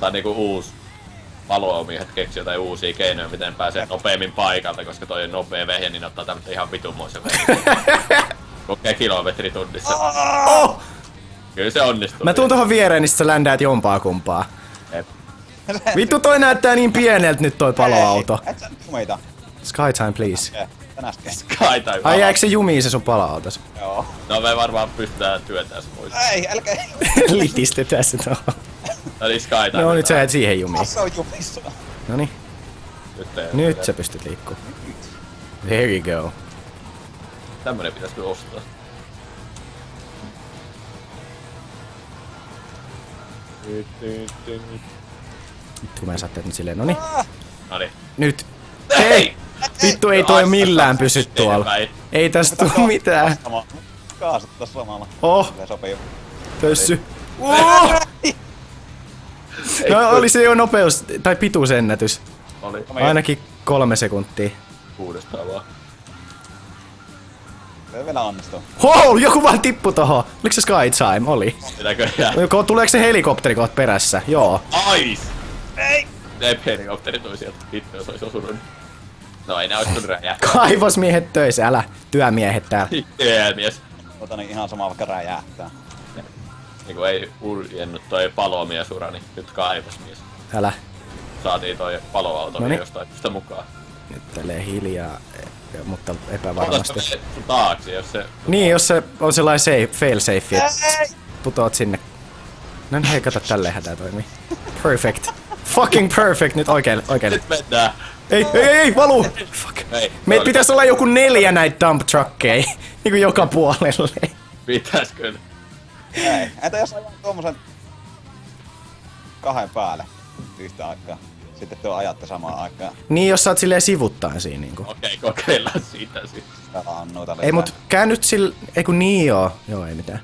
Tai niinku uusi palomiehet keksi jotain uusia keinoja, miten pääsee nopeammin paikalta, koska toi on nopea vehje, niin ottaa tämmötä ihan vitunmoisen vehje. Kokee kilometri tunnissa. Oh! Kyllä se onnistuu. Mä tuun tuohon viereen, niin sit sä ländäät jompaa kumpaa. Jep. Vittu toi näyttää niin pieneltä nyt toi paloauto. Et sä jumita. Skytime please. Tän äsken. Skydive. Ai jääkö se jumiin se sun paloautos? Joo. No me varmaan pystytään työntää se pois. Ei, älkää. Litistetään se tuohon. Eli Skydive. No nyt sä jäät siihen jumiin. Se on jumissa. Noniin. Nyt sä pystyt liikkuu. There you go. Tämmönen pitäis kyllä ostaa. Vittu mä saatteet nyt silleen, noniin. Noniin. Nyt. Ei! Vittu ei toi millään pysy tuolla. Ei tästä tuu mitään. Kaasuttaa samalla. Oh, Se sopii. pössy. No oli se jo nopeus, tai pituusennätys. Oli. Ainakin 3 sekuntia. Uudestaan vaan. Se vielä onnistuu. Hou, joku vaan tippu tohon. Oliko se Skytime? Oli. Pitääkö jää? Tuleeko se helikopteri kohta perässä? Joo. Ais! Ei! Helikopteri tuli sieltä. Hitto jos ois osunut. No ei nää ois tullut räjähtää. Kaivosmiehet töissä, älä. Työmiehet täällä. Mies. Ota niin ihan sama vaikka räjähtää. Niinku ei urjennut toi palomiesurani, niin nyt kaivosmies. Älä. Saatiin toi paloauto Noniin. jostain sitä mukaan. Nyt tälleen hiljaa, mutta Otasko epävarmasti. me sun taakse, jos se... Niin, jos se on sellainen fail safe, että putoat sinne. No niin, hei, kato, tälleen tää toimii. Perfect. Fucking perfect, nyt oikeelle. Nyt mennään. Ei, valuu! Fuck. Ei, Meitä pitäis olla joku 4 näitä dump truckeja. Niinku joka puolelle. Pitäis kyllä. Ei. Entä jos ajaa tuommoisen 2 päälle yhtä aikaa? Sitten tuo ajatte samaan aikaan. Niin, jos sä oot silleen sivuttain siinä niinku. Okei, kokeillaan siitä sitten. Täällä on noita lisää. Ei mut käännyt sillä... Ei kun niin joo. Joo, ei mitään.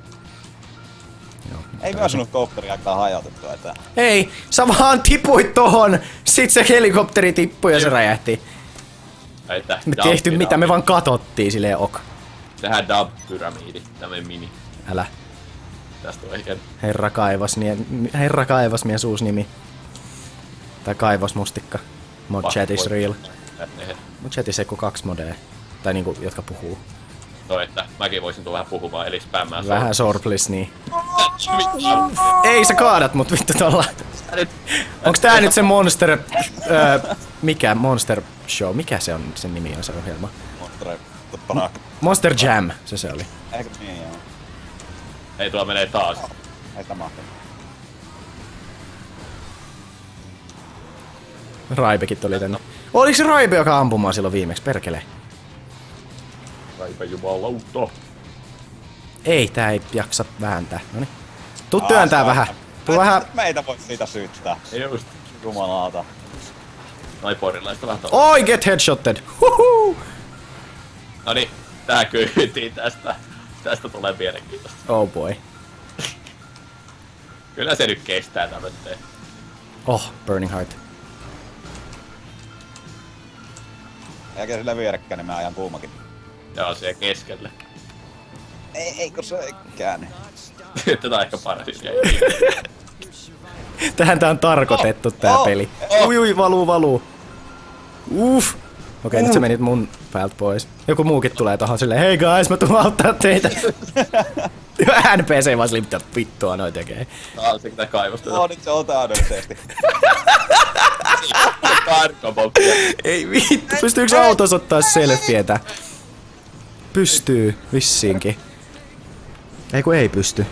Joo. Ei myös sinut koopteri aikaa hajautettu, että... Ei, sä vaan tipuit tohon. Sit se helikopteri tippui ja se räjähti. Me tehty mitä, me vaan katottiin silleen ok. Tehdään dump-pyramiidi, tämmönen mini. Älä. Tästä on ehkä... Herra kaivosmies uusi nimi. Tai kaivosmustikka. Mod chat is real. Mod chat is eku 2 modea. Tai niinku, jotka puhuu. No että mäkin voisin tulla vähän puhumaan, eli spämmään Vähän sorplis niin. Ei sä kaadat mut vittu tolla. Onks tää nyt se Monster... mikä? Monster Show? Mikä se on sen nimi on se ohjelma? Monster Jam, se oli. Eikö niin joo. Ei tuolla menee taas. Ei sitä mahtaa. Raibekit oli tänne. Oliko se Raibe, joka ampumaan silloin viimeksi? Perkele. Raipe jumalauta. Ei, tää ei jaksa vääntää. Noniin. Tuu työntää vähän. Tuu vähän... Meitä voi siitä syyttää. Just. Jumalauta. Tai porilaista vähän Oi, get headshotted! Huhuu! Noniin, tää kyytiin tästä. Tästä tulee mielenkiintoista. Oh boy. Kyllä se nyt kestää tämmötteen. Oh, Burning Heart. Eikä sillä vierekkäin, niin mä ajan kuumakin. Joo, siellä keskelle. Eikö se ei käänny? Tätä on ehkä paras idea. Tähän tää on tarkoitettu tää peli. Ui, valuu. Uff. Okei, nyt sä menit mun päältä pois. Joku muukin tulee tohon silleen, hei guys, mä tuun auttaa teitä. NPC vaan silleen, mitä vittua noi tekee. Taas se pitää kaivostaa. No nyt se on täydellisesti. Karkopopia. Ei vittu, pystyykö autossa ottaa selfietä? Pystyy, vissiinkin. Ei kun ei pysty.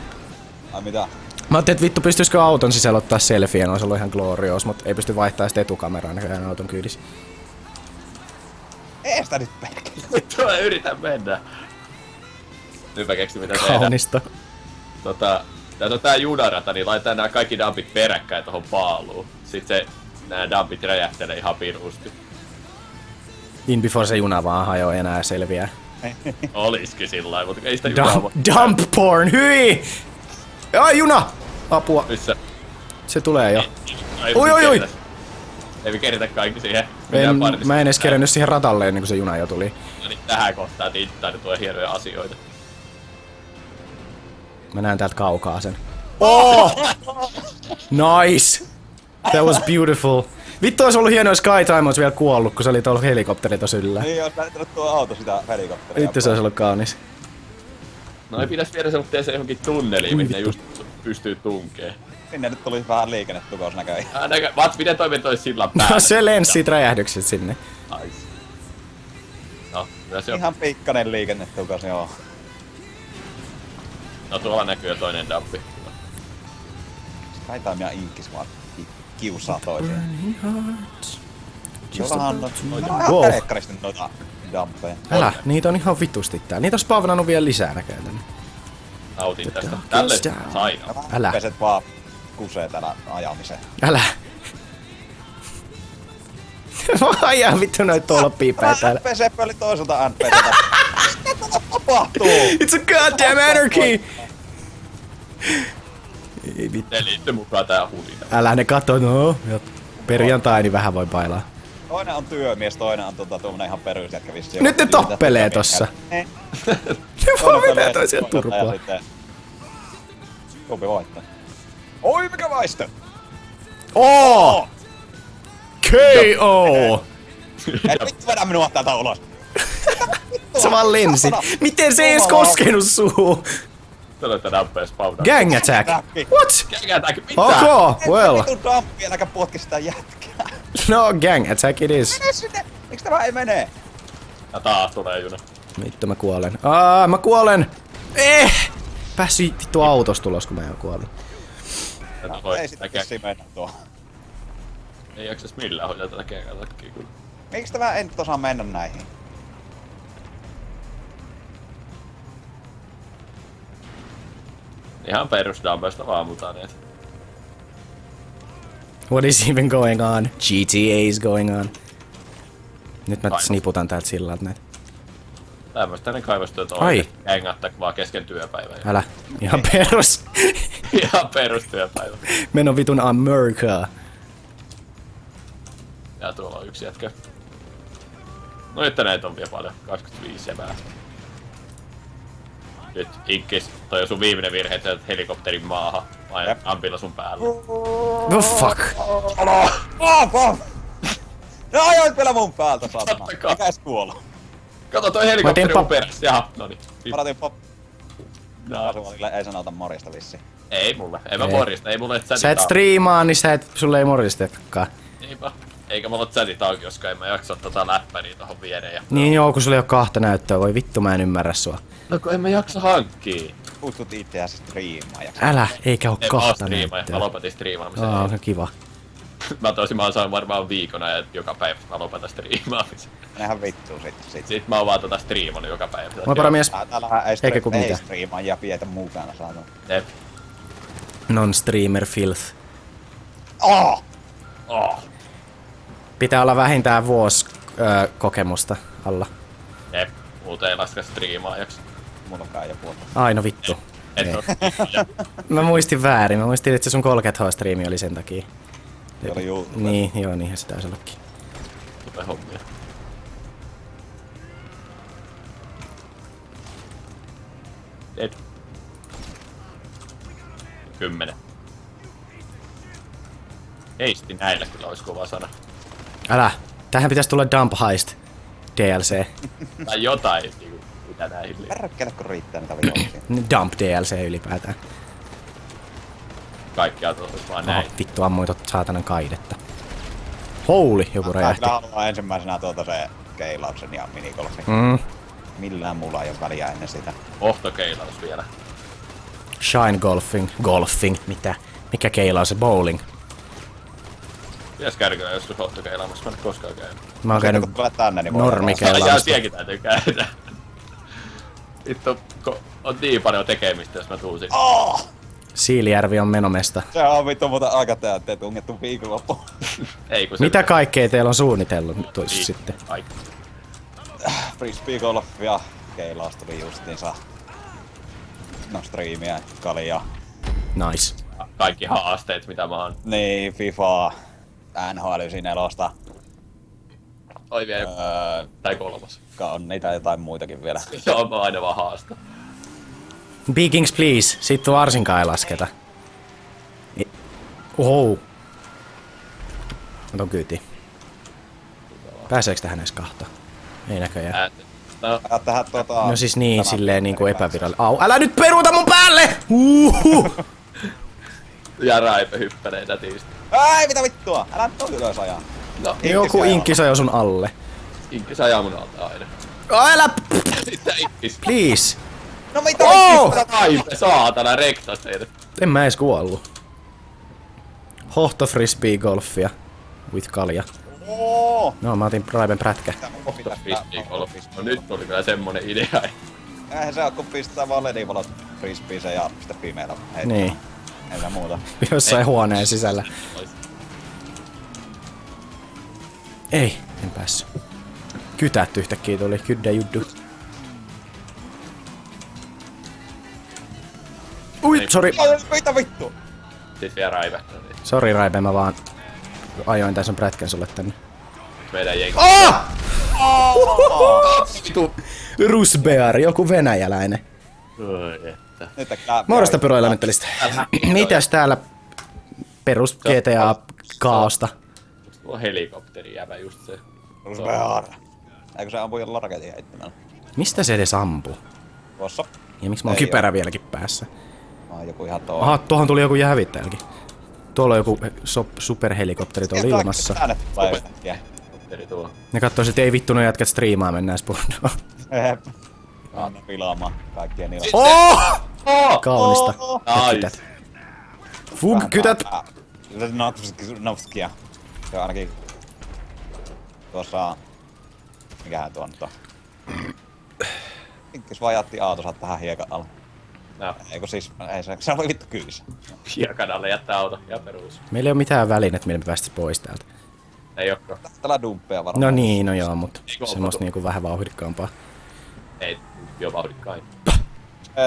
Ai mitä? Mä ajattelin, että vittu pystyisikö auton sisällä ottaa selfieä, olisi ollut ihan glorious, mutta ei pysty vaihtamaan sitä etukameraa näköjään auton kyydissä. Ei sitä nyt perkele. Vittu, mä yritän mennä. Nyt mä keksin mitä tehdään. Kaunista. Tässä on tää junarata, niin laitetaan nää kaikki dumpit peräkkäin tohon paaluun. Sitten nää dumpit räjähtelee ihan pirusti. In before se juna vaan hajoaa enää selviää. Oliskin sillai, mutta ei sitä junaa voi. Dump porn, hyi! Ai juna! Apua. Missä? Se tulee jo. Oi! Ei me keritä kaikki siihen. Mä en edes kerennyt siihen ratalle ennen kuin se juna jo tuli. No niin, tähän kohtaan tinttaan, niin tulee hienoja asioita. Mä näen täältä kaukaa sen. Oh! Nice! That was beautiful. Vittu olisi ollut hienoa, jos Skytime olisi vielä kuollut, kun se oli tuolla helikopteri tossa yllä. Niin, jos lähtenyt tuo auto sitä helikopteria. Vittu se olisi ollut kaunis. No ei pitäis viedä semmoista johonkin tunneliin, mihin ne just pystyy tunkeen. Sinne nyt tuli vähän liikennetukous näköjään. Miten toimii toi sillan päällä? No se lensi siitä räjähdykset sinne. Nice. No, kyllä se on. Ihan pikkanen liikennetukous, joo. No tuolla näkyy jo toinen dampi. Kaitaa minä inkis vaan kiusaa toisiaan. Jollahan on ihan Wow. perekkaristi noita dampeja. Älä, niitä on ihan vitusti täällä. Niitä on spawnannut vielä lisää näköjään tänne. Nautin tästä. dark Tälle is down. sain. Älä. Peset vaan kusee täällä ajamiseen. Älä. Mä ajaa vittu noit tolppia täällä. NPC pöli toiselta NPCtä. Mitä tapahtuu? It's a goddamn anarchy! Ei vittu. Ne liittyy mukaan tää hudina. Älä ne katso, no. Perjantai, niin vähän voi pailaa. Toinen on työmies, toinen on tuommoinen ihan perusjätkä vissiin. Nyt ne tappelee tossa. Ne vaan menee toisiaan turpaa. Kumpi voittaa? Oi mikä vaisto! Oh! KO! Et vittu vedä minua täältä ulos! Se vaan lensi. Miten se ei edes koskenut suuhun? Tällä tätä dampeja spawnaa. Gang attack! What? Gang attack, mitä? Okay, well. Vittu dampi äläkä potki sitä jätkää. No, gang attack it is. Mene sinne! Miks tämä ei mene? Ja taas tulee juna. Vittu mä kuolen. Mä kuolen! Päässyt vittu autosta tulos, kun mä jo kuolin. Tätä voi Ei sit vissiin mennä tuohon. Ei jaksas millään hoitaa tätä gang attackia kyllä. Miksi tämä ei nyt osaa mennä näihin? Ihan perus dampeista vaan mutaneet. What is even going on? GTA is going on. Nyt mä sniputan täältä sillalta näitä. Tämmöstä ne kaivostyöt on. Ai. Gang attack vaan kesken työpäivän. Älä. Ihan perus. Ihan perustyöpäivä. Meno vitun America. Ja tuolla on yksi jätkä. No että näitä on vielä paljon. 25 evää. Nyt Inkis, toi on sun viimeinen virhe, että jätät helikopterin maahan. Vai ampilla sun päällä. Oh fuck. No ajoit vielä mun päältä, saatana. Totta kai. Eikä ees kuolla. Kato toi helikopteri mun perässä. Jaha, noniin. Paratin pop. No. Asuvalille ei sanota morjesta vissiin. Ei mulle. Ei mä Ei. morjista. Ei mulle et Sä et striimaa, niin sulle ei morjistetakaan. Eipä. Eikä mulla oo chatit auki, koska en mä jaksa läppäriä tohon viereen. Ja... Niin joo, kun sulla ei oo kahta näyttöä. Voi vittu, mä en ymmärrä sua. No kun en mä jaksa hankkii. Kutsut itseäsi striimaajaksi. Älä, eikä oo En mä oo kahta striimaaja. Mä näyttöä. lopetin striimaamisen. Aa, kiva. Mä sain varmaan viikona ja joka päivä mä lopetan striimaamisen. Nehän vittuu sit. Sit mä oon vaan striimannut joka päivä. Moi paramies. Täällähän Eikä kun ei mitä. striimaajia pietä mukana saatu. Jep. Non-streamer filth. Oh! Oh. Pitää olla vähintään vuosi kokemusta alla. Jep. Muuten ei laska striimaajaksi. Mullakaan jo vuotta. Ai no vittu. Et Ei. oo Mä muistin väärin. Mä muistin, että se sun 30H-striimi oli sen takia. Se oli YouTube. Niin, joo, niinhän se taisi ollakin. Rupee hommia. Dead. 10. Heisti näillä kyllä olisi kova sana. Älä. Tähän pitäisi tulla Dump Heist DLC. Tai jotain niinku, mitä näihin liittyy. Perkele kun riittää niitä vihollisia. Dump DLC ylipäätään. Kaikkia tuossa vaan Oho, näin. vittu ammuin tot saatanan kaidetta. Holy, joku räjähti. Kyllä haluaa ensimmäisenä se keilauksen ja minigolfin. Millään mulla ei oo väliä ennen sitä. Ohtokeilaus vielä. Shine golfing, mitä? Mikä keilaa se bowling? Pitäis käydä kyllä joskus ohtokeilaamassa, mä en oo koskaan käynyt. Mä oon käynyt Kun tulee tänne, niin normikeilaamassa. Sielläkin täytyy käydä. Vittu, on niin paljon tekemistä, jos mä tuun sinne. Oh! Siilijärvi on menomesta. Se on vittu muuta aika täyttä, että tungettu viikonloppu. Ei kun se... Mitä kaikkea teillä on suunnitellut nyt Niin, sitten? kaikki. Frisbee golf ja keilaus tuli justiinsa. No striimiä, kalia. Nice. Kaikki haasteet, mitä mä oon. Niin, FIFA, NHL 94. Oi vielä joku. Tai kolmas. On niitä jotain muitakin vielä. Se on aina vaan haasta. Big Kings please, sit varsinkaan ei lasketa. Oho. Mä ton kyyti. Pääseekö tähän edes kahta? Ei näköjään. Ajat tähän No siis niin, silleen niinku epävirallinen. Au, älä nyt peruuta mun päälle! Ja Raipe hyppälee nätisti. Ei, mitä vittua! Älä nyt ylös ajaa. No, Joku inkkis ajoi sun alle. Inkkis ajaa mun alta aina. Älä! Sitten inkkis. Please! No mitä Oh! Raipe, saatana, rektas teidät. En mä ees kuollut. Hohto frisbee golfia. With kalja. Oo! No, mä otin Raipen prätkä. No nyt tuli kyllä semmonen idea. Eihän se oo kun pistää vaan ledinvalot frisbeeseen ja sitten pimeällä heittää. Niin. Ei se muuta. Jossain huoneen sisällä. Ei, en päässyt. Kytät yhtäkkiä tuli, kyddä juddu. Ui, sori. Mitä vittu? Siis vielä Raipe. Sori Raipe, mä vaan ajoin tässä prätkän sulle tänne. Meidän jengi. Vitu. Rusbear, joku venäjäläinen. Oi, että. Nyt Morjesta pyroelementtelistä. Mitäs täällä perus GTA kaaosta? Tuo helikopteri jäävä just se. Rusbear. Eikö se ampu jollain raketin heittämällä? Mistä se edes ampuu? Tuossa. Ja miksi mulla on Ei kypärä vieläkin päässä? Joku ihan tuo. Aha, tuohon tuli joku hävittäjälläkin. Tuolla on joku superhelikopteri tuolla ilmassa. Helikopteri tuo. Ne kattoo, että ei vittu no jätkät striimaa, mennään spurnoon. Anna pilaamaan kaikkien niillä. Kaunista. Nice. Kytät. Fug, kytät! Novskia. Se on ainakin tuossa... Mikähän tuo nyt on? Inkkis vaan jätti autossa tähän hiekan alle. No. Eikö siis... Ei se oli vittu kyydissä. Hiekan alle jättää auto ja peruus. Meillä ei ole mitään välineet, millä me päästäis pois täältä. Ei ookaan. Tällä dumppeja varmaan. No niin, no joo, mutta Eikö semmoista niinku vähän vauhdikkaampaa. Ei, jo vauhdikkain.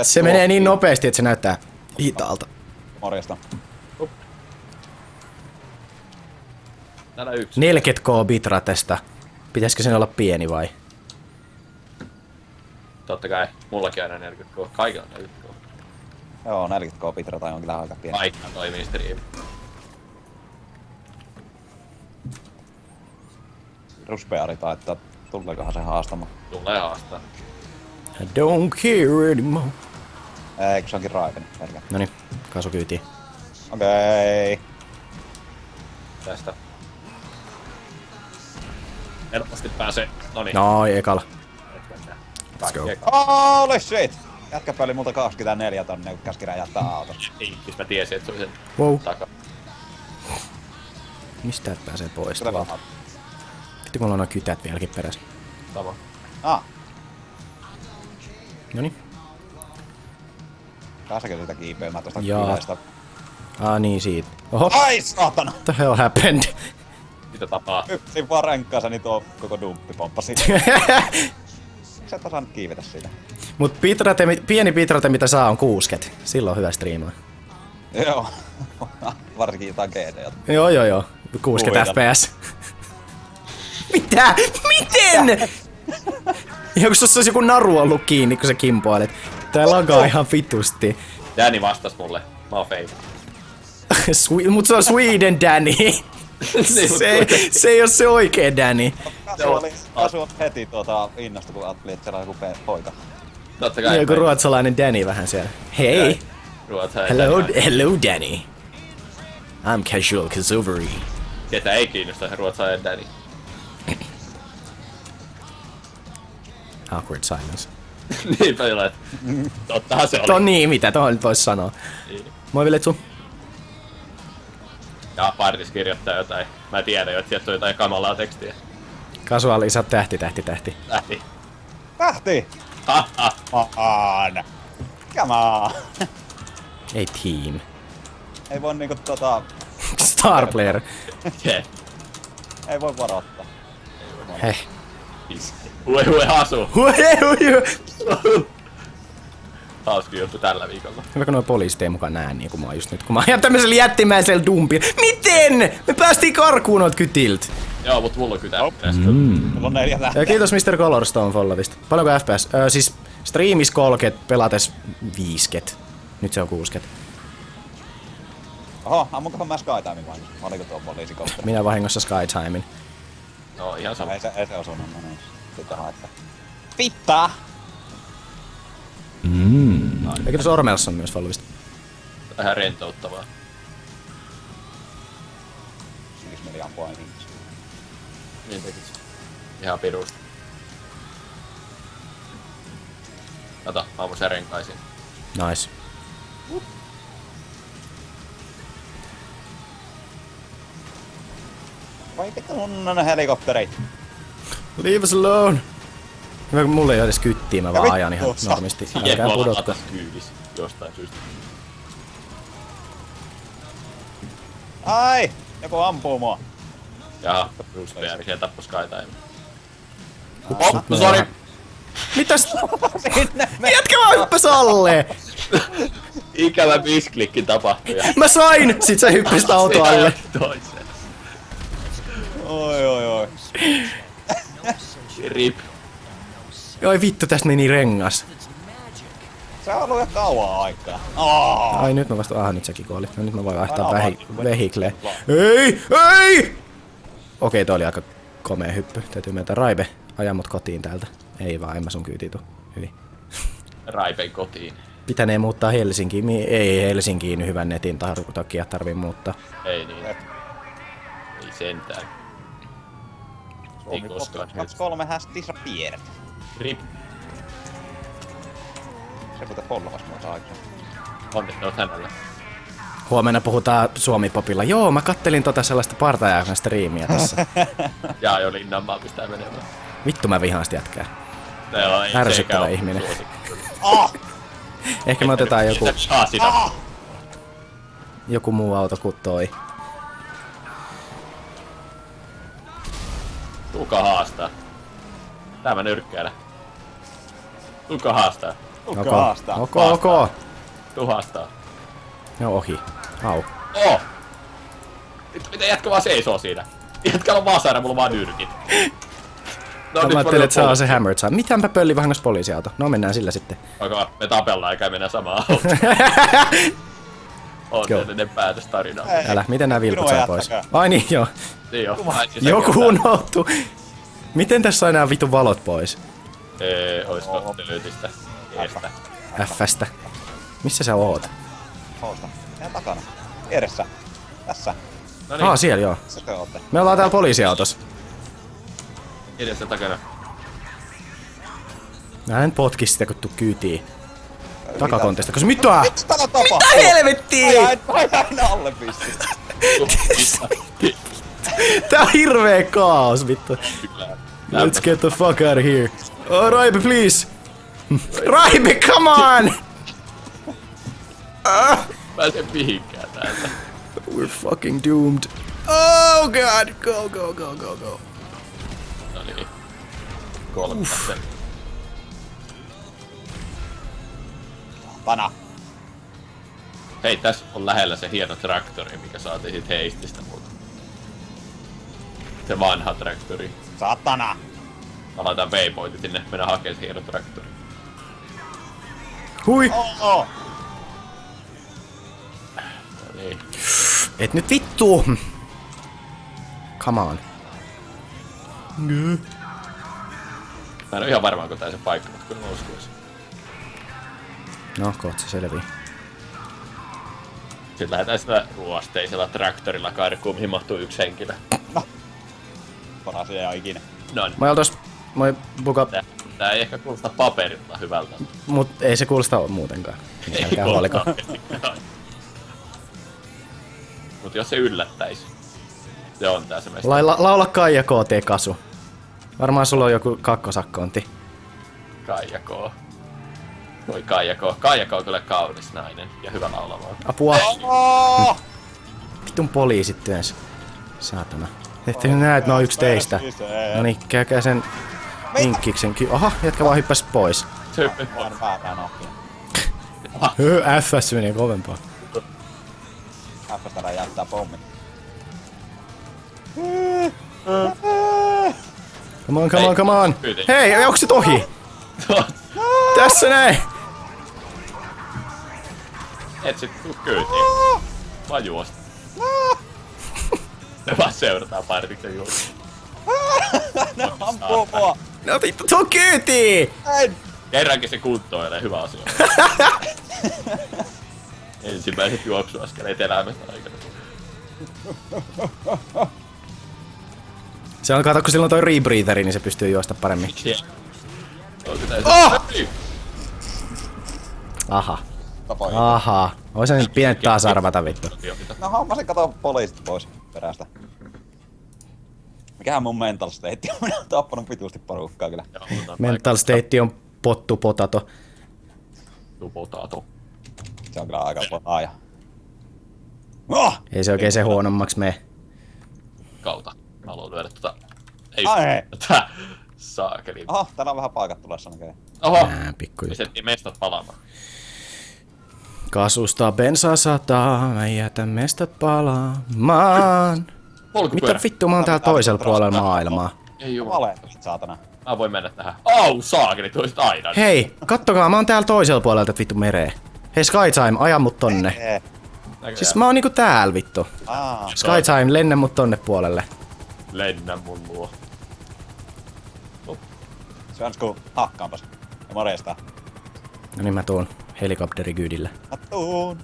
Se menee niin nopeasti, että se näyttää hitaalta. Morjesta. Täällä yksi. 40k bitratesta. Pitäisikö sen olla pieni vai? Totta kai, mullakin aina 40k. Kaikilla on 40k. Joo, 40k pitra tai on kyllä aika pieni. Vaikka toimii stream. Rusbeari taittaa, tuleekohan se haastamaan. Tulee haastaa. I don't care anymore. Eikö se onkin Raipen? Pelkä. Noniin, kaasu kyytiin. Okei. Tästä. Helposti pääsee. Noniin. Noin, ekalla. Let's go. Holy shit! Jätkäpä oli multa 24 tonne, kun käski räjähtää autossa. Ei, siis mä tiesin, että se oli sen Wow. takaa. Mistä et pääsee pois? Kyllä vaan. Vittu, kun mulla on noin kytät vieläkin perässä. Sama. Noniin. Pääsäkö sitä kiipeämään tosta Jaa. kyläistä? Niin siitä. Oho, Ai saatana! what the hell happened? Mitä tapaa? Hypsin vaan renkkaansa, niin tuo koko dumppi pomppasi. Sä et osaa nyt kiivetä siitä. Mut pieni bitrate mitä saa on 60. Silloin on hyvä striimaa. Joo. Varsinkin jotain GD. Joo. 60 fps. Mitä? Miten? Ihan kun sussa olisi joku naru ollut kiinni, kun sä kimpoilet. Tää lagaa ihan vitusti. Danny vastas mulle. Mä oon fake. Mut se on Sweden Danny. se ei oo se oikee Danny. Kasu heti innosta, kun ajattelin, että siellä on joku poika. Totta kai. Joku ruotsalainen Danny vähän siellä. Hei! Hello Danny. I'm Casual Kazoveri. Ketä ei kiinnosta ruotsalainen Danny. Awkward silence. Niinpä jollain, että tottahan se oli. Niin, mitä tohon nyt vois sanoa. Niin. Moi Viletsu. Ja Partis kirjoittaa jotain. Mä tiedän jo, että sieltä on jotain kamalaa tekstiä. Casual, isä tähti. Lähti. Tähti! Haha. On! Come on! Ei team. Ei voi niinku Star player. Jep. Ei voi varoittaa. Heh. Hue hasu. Hue. Hauski juttu tällä viikolla. Hyvä kun noi poliisit ei mukaan näe niin kuin mä oon just nyt, kun mä ajan tämmöisellä jättimäisellä dumpilla. Miten? Me päästiin karkuun noilta kytilt. Joo, mut mulla on kytä. Mulla on 4 tähtiä. Ja kiitos Mr. Colorstone followista. Paljonko FPS? Siis streamis 30, pelates 50. Nyt se on 60. Oho, ammunkohan mä Skytimein vahingossa? Oliko tuo poliisikopteri? Minä vahingossa Skytimein. No ihan sama. Ei se osunut, no niin. Sitten haittaa. pitää! Eikö tuossa Ormels on myös valmista? Vähän rentouttavaa. Siis meni ampua ihmisiä. Niin tekis. Ihan pirusta. Kato, mä ammun sen renkaisin. Nice. Vai pitää mun helikoptereita? Leave us alone! Hyvä, kun mulla ei ole edes kyttiä, mä vaan Ja ajan ihan vittu, normisti. Jet Älkää me ollaan pudotko. tässä kyydissä jostain syystä. Ai! Joku ampuu mua. Jaha, Bruce Bear siellä tappoi Skytime. Hups, Oh, sori! Mitäs? Sinne me... Jätkä vaan hyppäs alle! Ikävä misklikki tapahtui ja... Mä sain! Sit sä hyppäsit auto alle. Toiseen. Oi. Rip. Oi vittu, tästä meni rengas. Se on ollut jo kauan aikaa. Ai nyt mä vasta... nyt sekin kuoli. No nyt mä voin vaihtaa Aina vehikleen. Ei! Okei, toi oli aika komea hyppy. Täytyy mennä Raibe. Aja mut kotiin täältä. Ei vaan, en mä sun kyytiin tuu. Hyvin. Raipen kotiin. Pitänee muuttaa Helsinkiin. Ei Helsinkiin hyvän netin takia tarvii muuttaa. Ei niin. Ei sentään. Ei Suomi koskaan. 23 has disappeared. Rip. Se muuten followas muuta aikaa. Onnittelut hänelle. Huomenna puhutaan Suomi-popilla. Joo, mä kattelin sellaista partaajakan striimiä tässä. Jaa, jo Linnanmaa pistää menemään. Vittu mä vihaan sitä jätkää. No, ei Ärsyttävä sekään ole ihminen. suosikki. Ehkä me otetaan Sitä saa sitä. joku muu auto kuin toi. Tuuka haastaa. Tää mä nyrkkäillä. Tuuka haastaa. Kuka haastaa? Ok. Tuu haastaa. No ohi. Au. Oh! Mitä jätkä vaan seisoo siinä? Jätkä on vasaara, mulla on vaan nyrkit. No, Mä ajattelin, että se on se hammered saa. Mitäänpä pölli vahingossa poliisiauto? No mennään sillä sitten. Okay, me tapellaan eikä mennä samaan autoon. On ennen päätöstarinaa. Älä, miten nää vilkut Minua saa pois? jättäkää. Ai niin joo. Niin jo. Joku unohtu. Miten tässä sai nää vitun valot pois? Oisko löytistä? Eestä. F:stä. Missä sä oot? Housta. Ihan takana. Vieressä. Tässä. No niin, Siellä joo. Missä te ootte? Me ollaan täällä poliisiautossa. edessä takana. Mä en potki sitä, kun tuu kyytiin. Takakontista, koska mitä? Mitä täällä tapahtuu? Mitä helvettiä? Aina alle pisti. Tää on hirvee kaos, vittu. Let's get the fuck out of here. Oh, Raibe, please. Raibe, come on! Pääsen mihinkään täältä. We're fucking doomed. Oh god, go, go, go, go, go. No niin. 3 Tana. Hei, tässä on lähellä se hieno traktori, mikä saatiin sit Heististä muuta. Se vanha traktori. Satana. Mä laitan waypointit sinne, mennä hakee se hieno traktori. Hui! Oh. No niin. Et nyt vittu! Come on. Mä en oo ihan varma, kun tää se paikka, mutta kyllä mä uskoisin. No, kohta se selvii. Sitten lähdetään sitä ruosteisella traktorilla karkuun, mihin mahtuu 1 henkilö. Paras idea ikinä. No niin. Mä oon tos... Moi buka... Tää ei ehkä kuulosta paperilta hyvältä. Mut ei se kuulosta muutenkaan. Älkää huoliko. Mut jos se yllättäis. Se on tää se meistä. Laula Kaija KT Kasu. Varmaan sulla on joku kakkosakkonti. Kaija K. Voi Kaija K. Kaija K on kyllä kaunis nainen ja hyvä laulamaan. Apua! Oh. Vitun poliisit työns. Saatana. Ette näe, että ne on yksi teistä. Noniin, käykää sen vinkkiksen Aha, jätkä vaan hyppäs pois. Se hyppi Mä oon päätään ohjaa. FS menee kovempaa. Häppästään jättää pommi. Come on, come on, come on! Kyyti. Hei, onks sit ohi? Tässä näin! Et sit tuu kyytiin. Vaan juosta. Me vaan seurataan partiksen juosta. Ne ampuu mua. No vittu, tuo kyyti! Kerrankin se kuntoilee, hyvä asia. Ensimmäiset juoksuaskeleet elämästä aikana. Se on, kato, kun sillä on toi rebreatheri, niin se pystyy juosta paremmin. Miksi? Oh! Aha. Aha. Ois nyt pienet taas arvata vittu. No hommasin kato poliisit pois perästä. Mikähän mun mental state on? Minä oon tappanut vitusti porukkaa kyllä. Mental state on pottu potato. Potato. Se on kyllä aika laaja. Oh! Ei se oikein se huonommaksi mene. Kautta. Mä haluan lyödä Ei Ai! tätä saakeli. Oho, täällä on vähän paikat tulessa näköjään. Oho! Pikku juttu. Pistettiin mestat palaamaan. Kasusta bensaa sataa, mä jätän mestat palaamaan. Mitä vittu, mä oon täällä toisella puolella maailmaa. Ei jumala. Valehtelit saatana. Mä voin mennä tähän. Au saakeli, toisit aina. Hei, kattokaa, mä oon täällä toisella puolella tätä vittu mereen. Hei Skytime, aja mut tonne. Siis mä oon niinku täällä vittu. Skytime, lennä mut tonne puolelle. Lennä mun luo. Se on kun hakkaanpas. Ja morjesta. No niin mä tuun helikopterikyydillä. Mä tuun.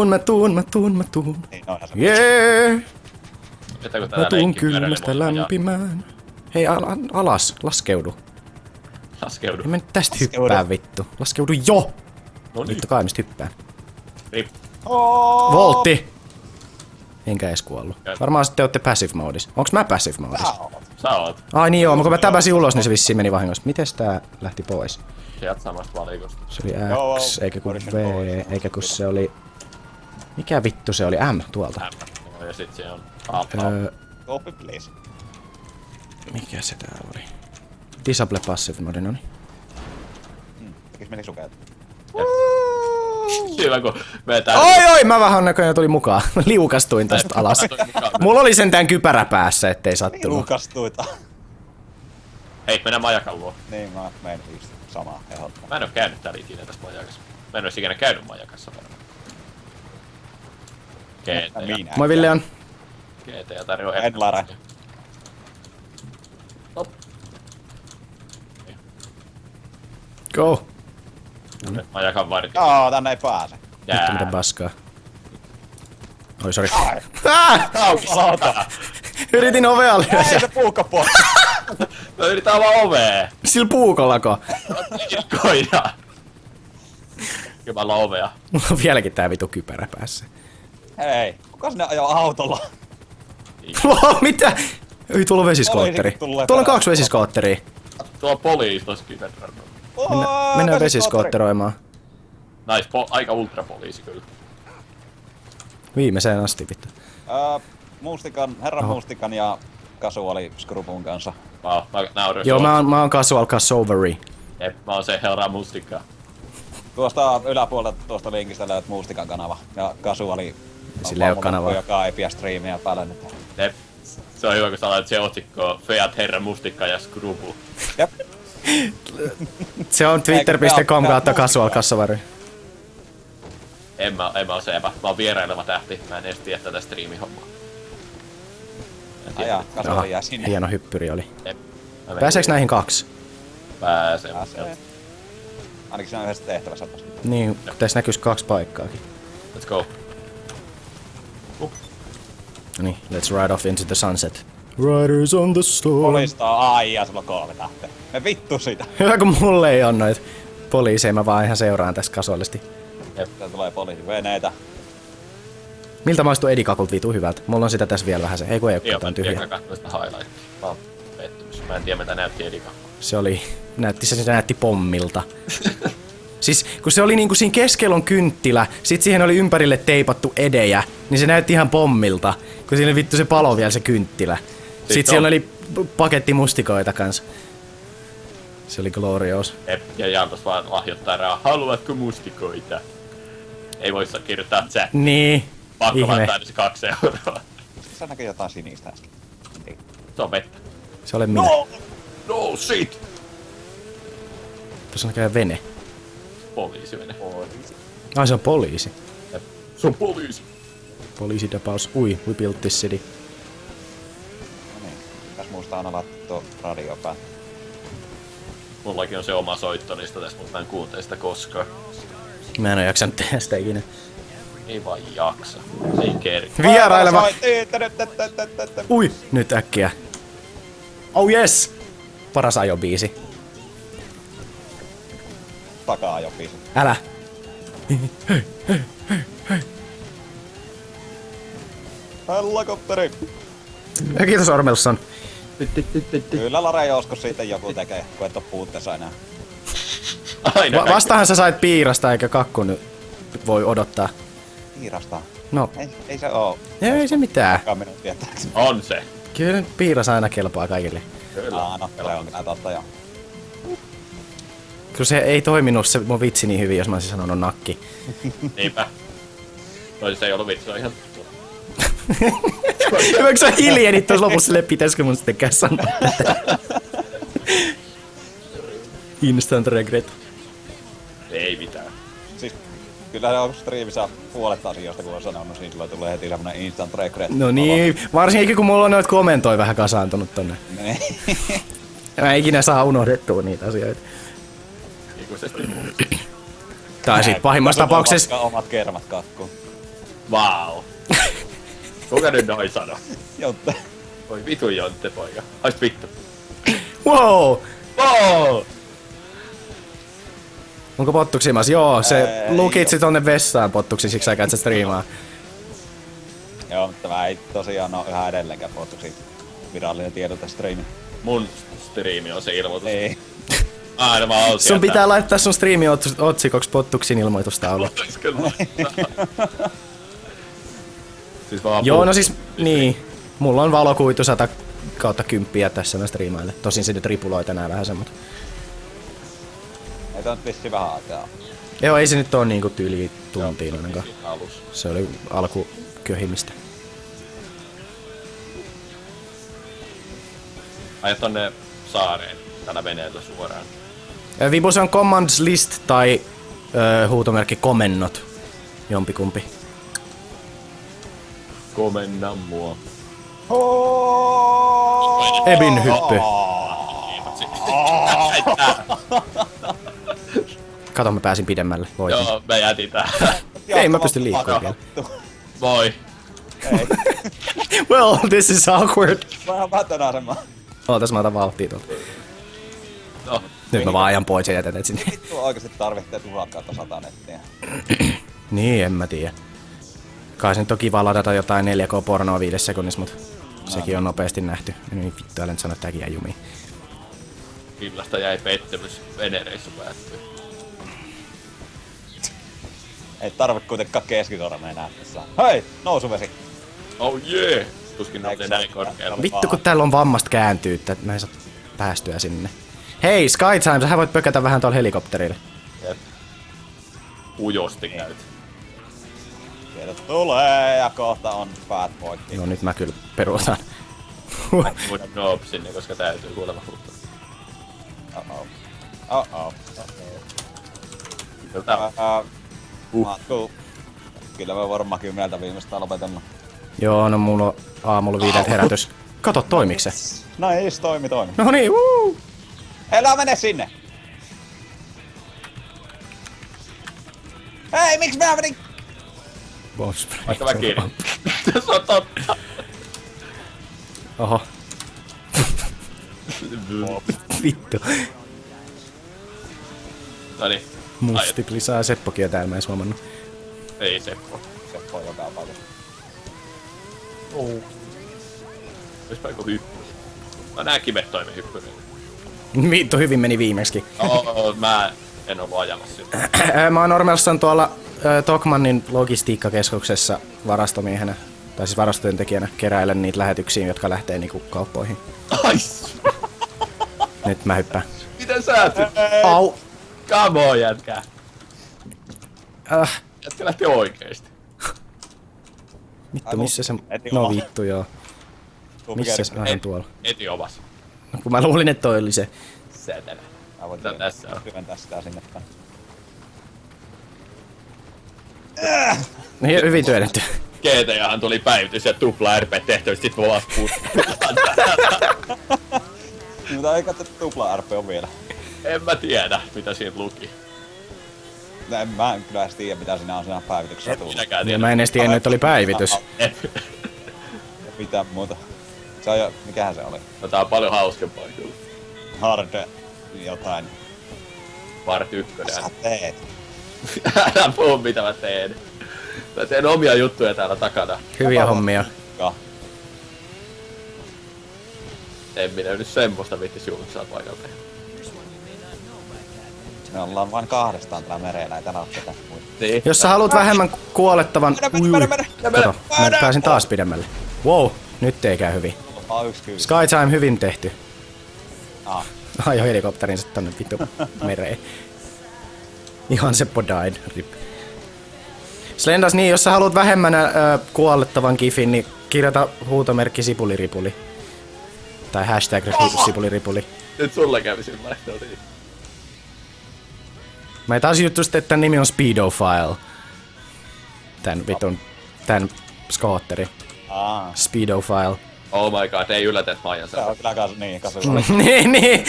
Mä tuun. Niin, noihan se. Jee! Että kun Mä tää tuun leikki kylmästä pyöräilee mun lämpimään. Hei, alas, laskeudu. Laskeudu. Ei mä nyt tästä hyppää vittu. Laskeudu jo! No niin. Vittu kai mistä hyppään. Rip. Voltti! Enkä edes kuollut. Varmaan sitten ootte passive modis. Onks mä passive modis? Sä oot. Ai niin joo, mutta kun mä täpäsin ulos, niin se vissiin meni vahingossa. Mites tää lähti pois? Sieltä samasta valikosta. Se oli X, eikä kun V, eikä kun se oli... Mikä vittu se oli? M tuolta. Ja sit se on A. Copy please. Mikä se täällä oli? Disable passive mode, noni. Tekis meni sukeet. Hyvä kun vetää. Oi, mä vähän näköjään tuli mukaan. Liukastuin tästä alas. Mulla oli sentään kypärä päässä, ettei sattunut. Liukastuita. Hei, mennään majakan luo. Niin, mä menin just samaa ehdottaa. Mä en oo käynyt täällä ikinä tässä majakassa. Mä en ois ikinä käynyt majakassa varmaan. Minä. Moi Villian. GTA tarjoaa En Lara. Top. Go. Majakan vartija. Joo, tänne ei pääse. Vittu mitä paskaa. Oi sori. Kaukista! Yritin ovea lyödä. Ei se puukko pois. Mä yritän avaa ovea. Sillä puukollako? Koida. Kyllä mä ovea. Mulla on vieläkin tää vitu kypärä päässä. Hei, kuka sinne ajaa autolla? Wow, mitä? Ei, tuolla on vesiskootteri. Poliisit tulee Tuolla on 2 perässä. vesiskootteria. Tuo on poliisi tossa kyberrannalla. Mennään vesiskootteroimaan. Aika ultrapoliisi kyllä. Viimeiseen asti vittu. Herran Mustikan ja Casuali Skrupun kanssa. Mä naurin. Joo, mä oon casual casovery. Jep, mä oon se herra mustikka. Tuosta yläpuolelta tuosta linkistä löydät Mustikan kanava. Ja Casuali Sillä ei oo kanavaa. joka ei pidä striimiä päälle nyt. Jep. Se on hyvä, kun sä laitat se otsikko Feat herra mustikka ja skrupu. Jep. Se on twitter.com kautta casual casovery. En mä oo se epä. Mä oon vieraileva tähti. Mä en edes tiedä tätä striimihommaa. Ajaa, Casuali jää sinne. Hieno hyppyri oli. Jep. Pääseeks näihin 2? Pääsee. Ainakin siinä on yhdessä tehtävässä tässä. Niin, kun tässä näkyis 2 paikkaakin. Let's go. No niin, let's ride off into the sunset. Riders on the storm. Poliista ai ja sulla on 3 tähteä. Me vittu siitä. Hyvä kun mulle ei oo noit poliiseja, mä vaan ihan seuraan tässä kasuaalisti. Jep, tää tulee poliisiveneitä. Miltä maistuu edikakult vitu hyvältä? Mulla on sitä tässä vielä vähän se. Ei kun ei oo, Joo, tää on mä tyhjä. katsoin sitä highlightia. Mä oon pettymys. Mä en tiedä mitä näytti Edika. Se oli, se näytti pommilta. Siis kun se oli niinku siinä keskellä on kynttilä, sit siihen oli ympärille teipattu edejä, niin se näytti ihan pommilta. Kun siinä vittu se palo vielä se kynttilä. Sitten siellä oli paketti mustikoita kans. Se oli glorious. Ja Jantos vaan lahjoittaa rahaa. Haluatko mustikoita? Ei voi saa kirjoittaa chat. Niin. Pakko Ihme. laittaa edes 2 euroa. Se näkyy jotain sinistä äsken. Ei. Se on vettä. Se oli minä. No shit! Tuossa näköjään vene. Poliisivene. Ai se on poliisi. Se on poliisi. Poliisidapaus. Ui, we built this city. No niin, pitäis muistaa aina laittaa tuo radio päälle. Mullakin on se oma soittonista tässä, mutta mä en kuuntele sitä koskaan. Mä en oo jaksanut tehdä sitä ikinä. Ei vaan jaksa. Ei kerki. Vieraileva! Ui, nyt äkkiä. Oh yes! Paras ajobiisi. Takaa jo biisi. Älä! Helikopteri! Kiitos Ormelson. Kyllä Lare joskus siitä joku tekee, kun et oo puutteessa enää. Aina Vastahan sä sait piirasta eikä kakku nyt voi odottaa. Piirasta. No, Ei se oo. ei se mitään. Minun tietääkseni. On se. Kyllä nyt piiras aina kelpaa kaikille. Kyllä. No, se on kyllä totta jo. Kyllä se ei toiminut se mun vitsi niin hyvin, jos mä olisin sanonut nakki. Niinpä. No se ei ollut vitsi, se on ihan... Hyväkö sä hiljenit tuossa lopussa silleen, pitäisikö mun sittenkään sanoa tätä? Instant regret. Ei mitään. Siis kyllä se on striimissä puolet asioista, kun on sanonut, niin silloin tulee heti semmonen instant regret. No niin, varsinkin kun mulla on noita komentoi vähän kasaantunut tonne. Mä en ikinä saa unohdettua niitä asioita. Ikuisesti. Tai sit pahimmassa tapauksessa... Omat kermat kakkuun. Vau. Kuka nyt noin sano? Jotte. Voi vitu Jontte poika. Ais vittu. Wow! Wow! Onko pottuksimas? Joo, se lukitsi tonne vessaan pottuksi, siksi sä käyt se striimaa. Joo, mutta mä ei tosiaan oo yhä edelleenkään puhuttu siitä virallinen tiedote striimi. Mun striimi on se ilmoitus. Ei. Aina mä oon Sun pitää laittaa sun striimi otsikoksi pottuksin ilmoitustaulu. Siis vaan Joo, no siis, niin. Mulla on valokuitu 100/10 tässä mä striimaille. Tosin se nyt ripuloi tänään vähän semmoista. Ei tää nyt vissiin vähän aikaa. Joo, ei se nyt oo niinku tyyli tuntiin ainakaan. alus. Se oli alkuköhimistä. Ajat tonne saareen tällä veneellä suoraan. Vibu se on commands list tai huutomerkki komennot. Jompikumpi. Komenna mua. Ebin hyppy. Kato, mä pääsin pidemmälle. Voitin. Joo, mä jätin tää. Ei mä pysty liikkua vielä. Voi. Ei. Well, this is awkward. Vähän vätön asema. Ootas mä otan vauhtia tuolta. No. Nyt mä vaan ajan pois ja jätän et sinne. Vittu oikeesti tarvitsee turakkaa 100 nettiä. Niin, en mä tiedä. Kai se nyt on kiva ladata jotain 4K-pornoa 5 sekunnissa, mut sekin on nopeasti nähty. Niin vittu, älä nyt sano, että tääkin jää jumiin. Illasta jäi pettymys. Venereissu päättyy. Ei tarvi kuitenkaan keskisormeen nähdä tässä. Hei! Nousuvesi! Oh yeah! Tuskin nousee näin korkealle. Vittu, kun täällä on vammasta kääntyy, että mä en saa päästyä sinne. Hei, Skytime, sähän voit pökätä vähän tuolla helikopterille. Jep. Ujosti käyt. Sieltä tulee ja kohta on päät poikki. Joo, nyt mä kyllä peruutan. Mulla noob sinne, koska täytyy kuulemma huuttaa. Oh-oh. Kyllä me varmaan 10 viimeistään lopetellaan. Joo, no mulla on aamulla 5 herätys. Kato, toimiks se? Nice, toimi. No niin, wuu! Älä mene sinne! Hei, miksi mä menin? Vaikka mä kiinni. Se on totta. Oho, vittu. Noniin. Mustik lisää Seppokia täällä, mä en huomannut. Ei Seppo. Seppo on joka paikassa. Oispa joku hyppy. Mä nää kivet toimi hyppynen. Vittu, hyvin meni viimeksi. Mä en ollut ajamassa sitä. Mä oon Ormelson tuolla Tokmannin logistiikkakeskuksessa varastomiehenä. Tai siis varastotyöntekijänä keräilen niitä lähetyksiä, jotka lähtee niinku kauppoihin. Ais! Nyt mä hyppään. Miten sä tyt? Au! Come on, jätkä. Jätkä lähti oikeesti. Vittu, missä se... Eti No oma. vittu, joo. Missä se on tuolla? Eti omassa. No, kun mä luulin, että toi oli se. Sätele. Mä voin Mitä tässä on? syventää sitä sinne päin. No, hyvin työnnetty. GTAhan tuli päivitys ja tupla RP-tehtävistä, sit mä vaan Mutta ei katso tupla RP on vielä. En mä tiedä, mitä siinä luki. Mä en kyllä edes tiedä, mitä siinä on siinä päivityksessä tullut. Minäkään Ja tiedä. mä en edes tiennyt, että oli päivitys. Mitä muuta. Se on jo, mikähän se oli? No tää on paljon hauskempaa kyllä. Hard jotain. Part 1. Sä teet. Älä puhu mitä mä teen. Mä teen omia juttuja täällä takana. Hyviä hommia. Ja. En minä nyt semmoista vittis julkisaa paikalta. Me ollaan vain kahdestaan täällä merellä, ei täällä oo ketään muita. Niin. Jos sä haluat vähemmän kuolettavan... Mene. Kato, mä pääsin taas pidemmälle. Wow, nyt ei käy hyvin. On yksi kyyti. Skytime hyvin tehty. Ah. Ajo helikopterinsa tonne vittu mereen. Ihan Seppo died. Rip. Slendas, niin jos sä haluat vähemmän kuolettavan gifin, niin kirjoita huutomerkki sipuliripuli. Tai hashtag sipuliripuli. Nyt sulle kävi sillä niin. Mä taas juttu sitten, että tän nimi on Speedophile. Tän skootteri. Speedophile. Oh my god, ei yllätä Maijan Se on kyllä kasu. niin.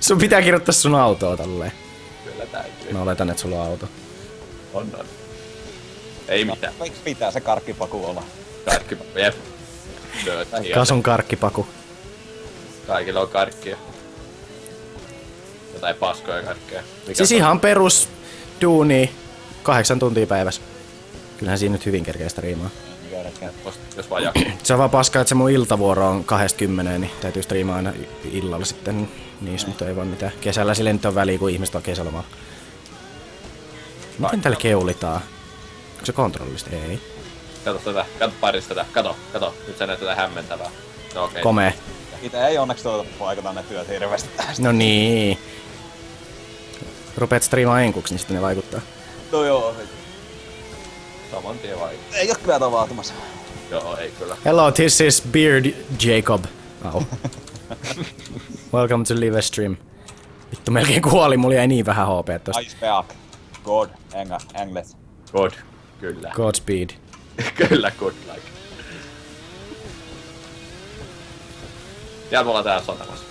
Sun pitää kirjoittaa sun autoa tolleen. Kyllä täytyy. Mä oletan, että sulla on auto. On. Ei mitään. Miksi pitää se karkkipaku olla? Karkkipaku, jep. Löytä hieno. Kasun karkkipaku. Kaikilla on karkkia. Jotain paskoja karkkeja. Siis ihan perus duuni 8 tuntia päivässä. Kyllähän siinä nyt hyvin kerkeä striimaa. Jos vaan jaksaa. Se on vaan paskaa, että se mun iltavuoro on 20, niin täytyy striimaa aina illalla sitten niissä, mutta ei voi mitään. Kesällä sille nyt on väliä, kun ihmiset on kesälomalla. Miten täällä keulitaan? Onko se kontrollista? Ei. Kato tätä, kato parista tätä, kato. Nyt sä näet tätä hämmentävää. No okei. Komee. Itse ei onneksi paikata ne työt hirveästi tästä. No niin. Rupeat striimaan enkuksi, niin sitten ne vaikuttaa. No joo. Saman tien vai? Ei oo kyllä tapahtumassa. Joo, ei kyllä. Hello, this is Beard Jacob. Au. Welcome to live stream. Vittu, melkein kuoli, mulla jäi niin vähän HP tosta. Ice Peak. God. Englet. Good. Kyllä. Godspeed. Kyllä, good like. Ja me ollaan täällä satamassa.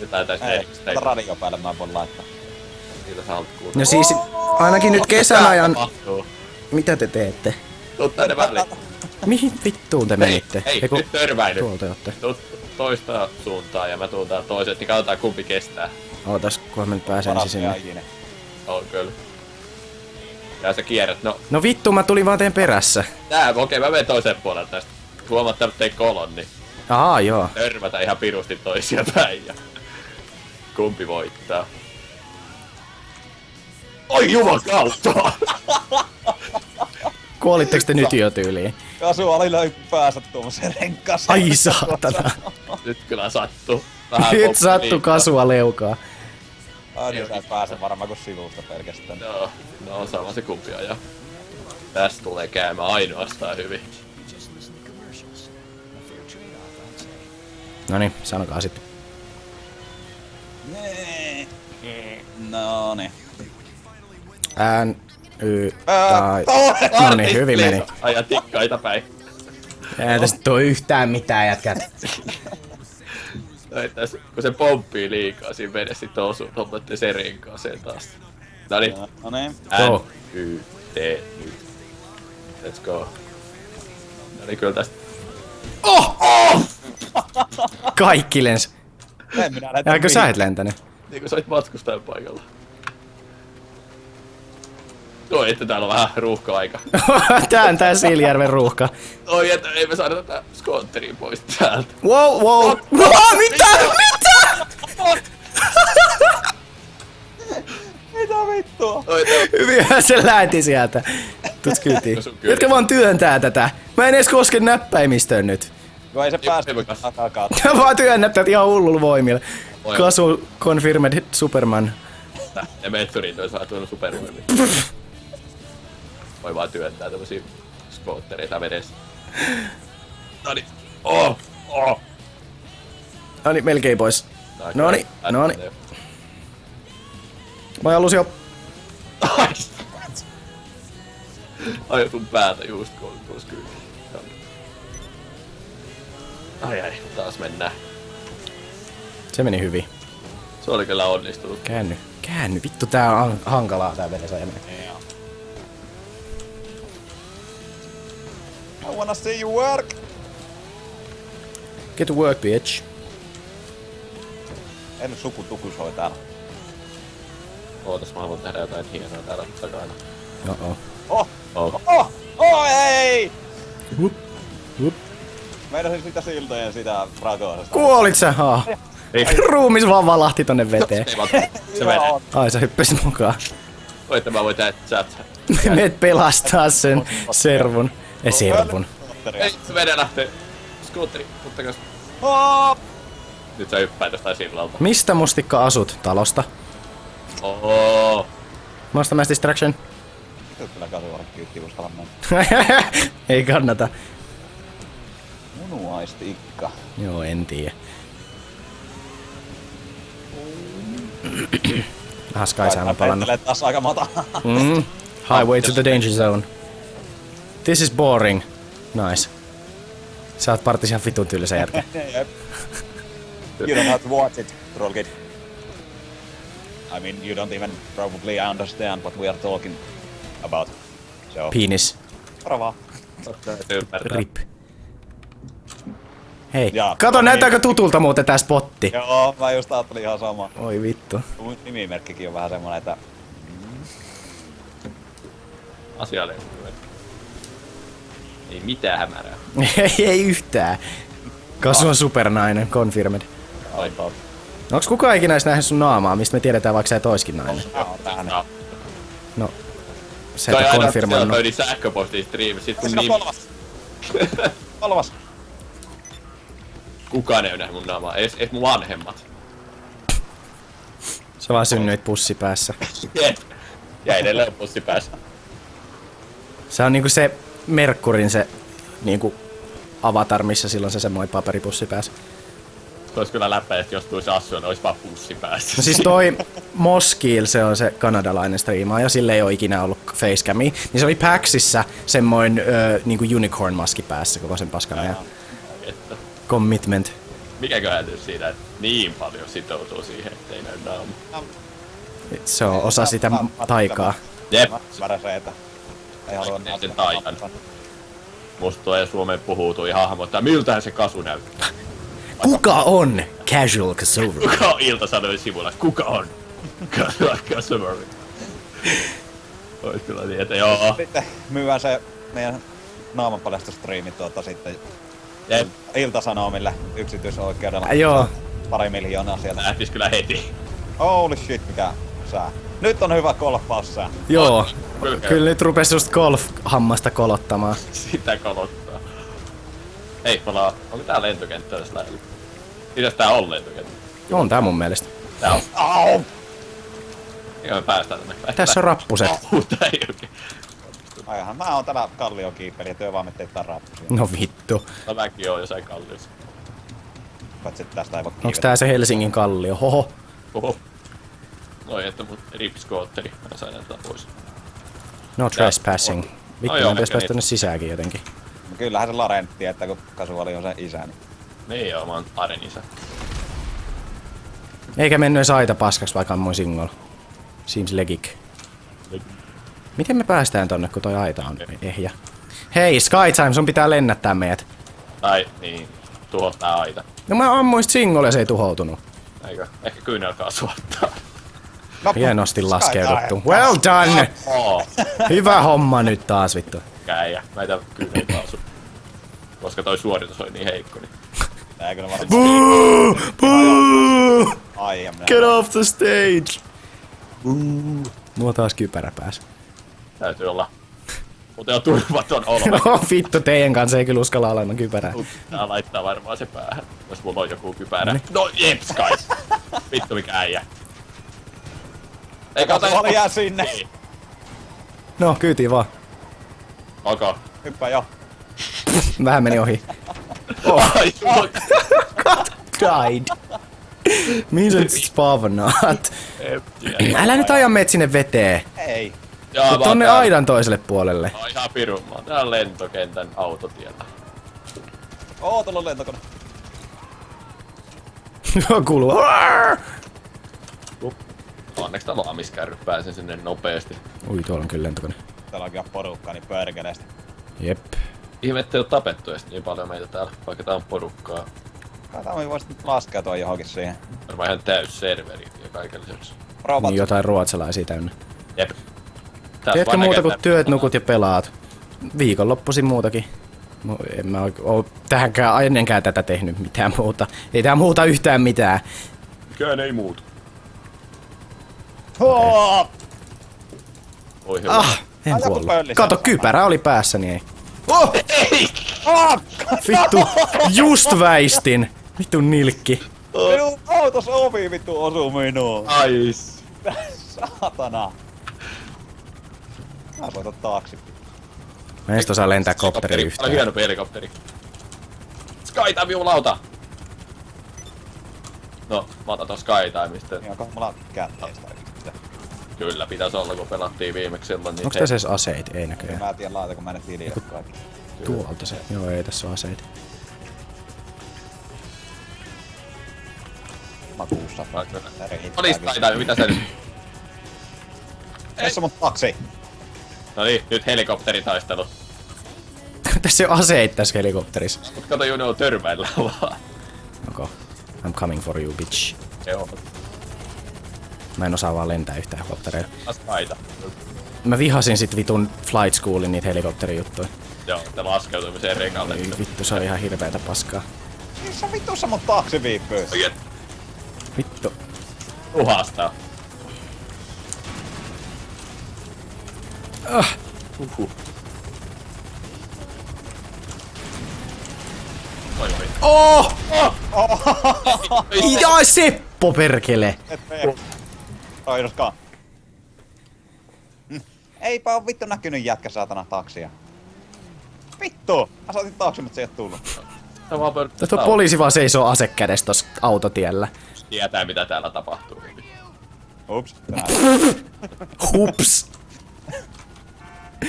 Nyt täytäis neljäksi teitä. Radio päälle mä voin laittaa. Niitä sä haluat kuulla. No siis, ainakin nyt kesän ajan... Tapahtuu. Mitä te teette? Tuu tänne väliin. Mihin vittuun te menitte? Ei, Eiku, nyt törmäily. tuolta jotte. Tuu toista suuntaan ja mä tuun täällä toiset, niin katsotaan kumpi kestää. Ootas, kunhan mä nyt pääsen ensin sinne. On kyllä. Ja sä kierrät, no No vittu, mä tulin vaan teen perässä. okei, mä menen toiseen puolelle tästä. Huomaat tämmönen kolon, niin Ahaa, joo. törmätä ihan pirusti toisia päin ja kumpi voittaa. Oi jumakauta! Kuolitteko te nyt jo tyyliin? Kasuaali löi päässä tuommoiseen renkaaseen. Ai saatana. Nyt kyllä sattuu. Vähän Nyt poppi sattu liikaa. kasua leukaa. Aina sä et pääse varmaan kuin sivusta pelkästään. Joo, no sama se kumpi ajaa. Tästä tulee käymään ainoastaan hyvin. Noniin, sanokaa sitten. Noniin. N, Y, tai... Noniin, hyvin meni. Aja tikkaita päin. Ei tästä tuu yhtään mitään jätkät. No, kun se pomppii liikaa siinä vedessä, sit osuu tommoitten se renkaaseen taas. Noniin. Noniin. Go. N, Y, T, nyt. Let's go. Noniin, kyllä tästä. Kaikki lens. En minä lähden Eikö sä et lentänyt? Niin kun sä olit matkustajan paikalla. Oi, että täällä on vähän ruuhka-aika. Tää on tää Siilijärven ruuhka. Oi, että ei me saada tätä skootteria pois täältä. Wow, wow. Mitä? Mitä? Mitä vittua? Oi, Hyvinhän se lähti sieltä. Tuts kyytiin. No sun kyllä. Jotka vaan työntää tätä. Mä en edes koske näppäimistöön nyt. Kun ei se päästä ei voi kas- takakaan. Mä vaan työnnät tätä ihan hullulla voimilla. Oi. Kasu confirmed Superman. ja metsurit olisi vähän tuonut supervoimia. Voi vaan työntää tämmösiä skoottereita vedessä. Noniin. Oh! Noniin, melkein pois. Noniin. Mä halusin jo... Ai sun päätä just kun on tuossa kyllä. Ai, taas mennään. Se meni hyvin. Se oli kyllä onnistunut. Käänny. Vittu tää on hankalaa tää venesäämä. I wanna see you work! Get to work, bitch. En sukutuku soi täällä. Ootas, mä haluan tehdä jotain hienoa täällä takana. Ei! Hup. Meinasin sitä siltoja ja sitä rakoisesta. Kuolit sä? Ei. Ruumis vaan valahti tonne veteen. Se menee. Ai sä hyppäsit mukaan. Voi, että mä voin tehdä chat. Meet pelastaa sen servun. Servun. Ei, se menee lähtee. Skuutteri, ottakas. Nyt sä hyppäät jostain sillalta. Mistä mustikka asut? Talosta. Oho. Monster Mass Distraction. Nyt kyllä kasuarkkyytti uskalla mennä. Ei kannata. Munuaistikka. Joo, en tiedä. Skysign on palannut. Taas aika mata. Highway to the danger zone. This is boring. Nice. Sä oot partis ihan vitun tylsä jätkä. You don't have to watch it, troll kid. I mean, you don't even probably understand what we are talking about. So, Penis. Ravaa. Rip. Hei, Jaa, kato no näyttääkö niin. tutulta muuten tää spotti? Joo, mä just ajattelin ihan sama. Oi vittu. Mun nimimerkkikin on vähän semmonen, että Asiallinen. Ei mitään hämärää. Ei yhtään. Kasu on supernainen, confirmed. aitaa. Onks kukaan ikinä edes nähnyt sun naamaa, mistä me tiedetään vaikka sä et oiskin nainen? No. Se Kai et aina konfirmoinut. siellä sähköpostiin striimi, sit kun Siinä Kolmas. kukaan ei oo nähnyt mun naamaa, edes mun vanhemmat. Sä vaan synnyit pussi päässä. Ja edelleen pussi päässä. Se on niinku se Merkkurin se niinku avatar, missä silloin se semmoinen paperipussi päässä. Se ois kyllä läppä, että jos tuisi Assuun, ois vaan pussi päässä. No siis toi Moskiil, se on se kanadalainen striimaaja, sille ei oo ikinä ollut facecamia. Niin se oli PAXissa semmoinen niinku unicorn-maski päässä koko sen paskan ajan. Että Commitment. mikäköhän nyt siitä, että niin paljon sitoutuu siihen, ettei näy naama. Se on osa sitä taikaa. Jep, Väräseitä. Ei halua Näin sen taikan. Musta tuo Suomeen puhutui hahmo, että miltähän se kasu näyttää. Kuka on Casual Kasoveri? Kuka on Ilta-Sanojen sivulla? Kuka on? Kasoveri. Ois kyllä niin, että joo. Sitten myydään se meidän naamanpaljastusstriimi sitten Jep, Ilta-Sanomille yksityisoikeudella. Joo. 2 miljoonaa sieltä. lähtis kyllä heti. Holy shit, mikä sää. Nyt on hyvä golfpaus sää. Joo. Kyllä. Kyllä nyt rupes just golf-hammasta kolottamaan. Sitä kolottaa. Ei, onko tää lentokenttä tässä lähellä? Mitäs tää on lentokenttä? On tää mun mielestä. Tää on. Au! Eikä me päästään tänne. Tässä on rappuset. Tää ei oikein. Aihan, mä oon täällä kalliokiipeli ja työ vaan ettei tää rappusia. No vittu. No mäkin oon jossain kalliossa. Paitsi että tästä ei voi Onks kiivetä. tää se Helsingin kallio? Hoho. Oho. Noi, että mun ripskootteri. Mä sain näyttää pois. No trespassing. Vittu, joo, mä pitäis ehkä päästä tänne sisäänkin jotenkin. Kyllähän se Larentti, että kun Kasuali on sen isä, niin... Niin joo, mä oon Aren isä. Eikä mennyt edes aita paskaksi, vaikka on mun single. Seems legit. Miten me päästään tonne, kun toi aita on ehjä? Hei, Skytime, sun pitää lennättää meidät. Tai niin, tuhottaa aita. No mä ammuin single ja se ei tuhoutunut. Eikö? Ehkä kyynelkaa suottaa. No, Hienosti Sky laskeuduttu. Time. Well done! Oo, Hyvä homma nyt taas, vittu. käijä. Mä etän kyynelkaa sun. Koska toi suoritus oli niin heikko, niin... Tää kyllä varmaan... Boo! Boo! Ai, ja minä... Get off the stage! Mulla on taas kypärä päässä. Täytyy olla... Mutta on turvaton olo. No vittu, teidän kanssa ei kyllä uskalla olla ilman kypärää. Tää laittaa varmaan se päähän, jos mulla on joku kypärä. No jep, Sky! Vittu mikä äijä. Eikä Kasuali jää sinne. Niin. No, kyytiin vaan. Okay. Hyppää jo. Vähän meni ohi. Ai, Died. Mihin sä nyt spavnaat? en tiedä. Älä nyt aja meet sinne veteen. Ei. Jaa, mä Tonne oon täällä. aidan toiselle puolelle. Mä oon ihan pirun, mä oon täällä lentokentän autotiellä. Oo, tuolla on lentokone. Kuuluu. Onneksi täällä on amiskärry, pääsen sinne nopeesti. Ui, tuolla on kyllä lentokone. Täällä onkin porukkaa niin pörkeleesti. Jep. Ihme, ettei oo tapettu edes niin paljon meitä täällä, vaikka tää on porukkaa. Kai voisit nyt laskeutua johonkin siihen. Varmaan ihan täys serveri ja kaiken lisäksi. Robot. Niin jotain ruotsalaisia täynnä. Jep. Tiedätkö muuta kuin työt, nukut ja pelaat? Viikonloppuisin muutakin. En mä oo tähänkään ennenkään tätä tehnyt mitään muuta. Ei tää muuta yhtään mitään. Mikään ei muutu. Oi hyvä. En Ai, joku kuollut. pölli Kato, sen kypärä oli päässäni, ei. Oh! Vittu, just väistin. Vittu nilkki. Minun autos ovi vittu osuu minuun. Ais. Saatana. Mä voitan taakse. Mä en sit osaa lentää kopteri Oli yhtään. hieno helikopteri. Skytime jumalauta! No, mä otan ton Skytimesta. Niin onko mulla kätteistä yhtään? Kyllä, pitäis olla kun pelattiin viimeksi silloin. Niin Onks tässä edes aseita? Ei näköjään. Mä en tiedä laita kun mä en tilille kaikki. Tuolta se. Joo, ei tässä oo aseita. Makuussa. Oli Skytime, mitä sä nyt? Tässä mun taksi. No niin, nyt helikopteritaistelu. Tässä ei oo aseita tässä helikopterissa. Mut kato Juno törmäillä vaan. Okay. I'm coming for you, bitch. Se on. Mä en osaa vaan lentää yhtään helikoptereilla. Askaita. Mä vihasin sit vitun Flight Schoolin niitä helikopterijuttuja. Joo, te laskeutumiseen rekalle. Ei vittu, se on ihan hirveetä paskaa. Missä vitussa mun taksi viipyy? Oikeet Vittu. uhastaa. Uhuh. Oi oi. Oh! Oi, Jaa, Seppo perkele! Et mene. Roiduskaan. Eipä oo vittu näkynyt jätkä saatana taksia. Vittu! Mä saatin taakse, mutta se ei oo tullut. Tää vaan pörkkää. Tuo poliisi vaan seisoo ase kädessä tossa autotiellä. Tietää mitä täällä tapahtuu. Ups. Hups!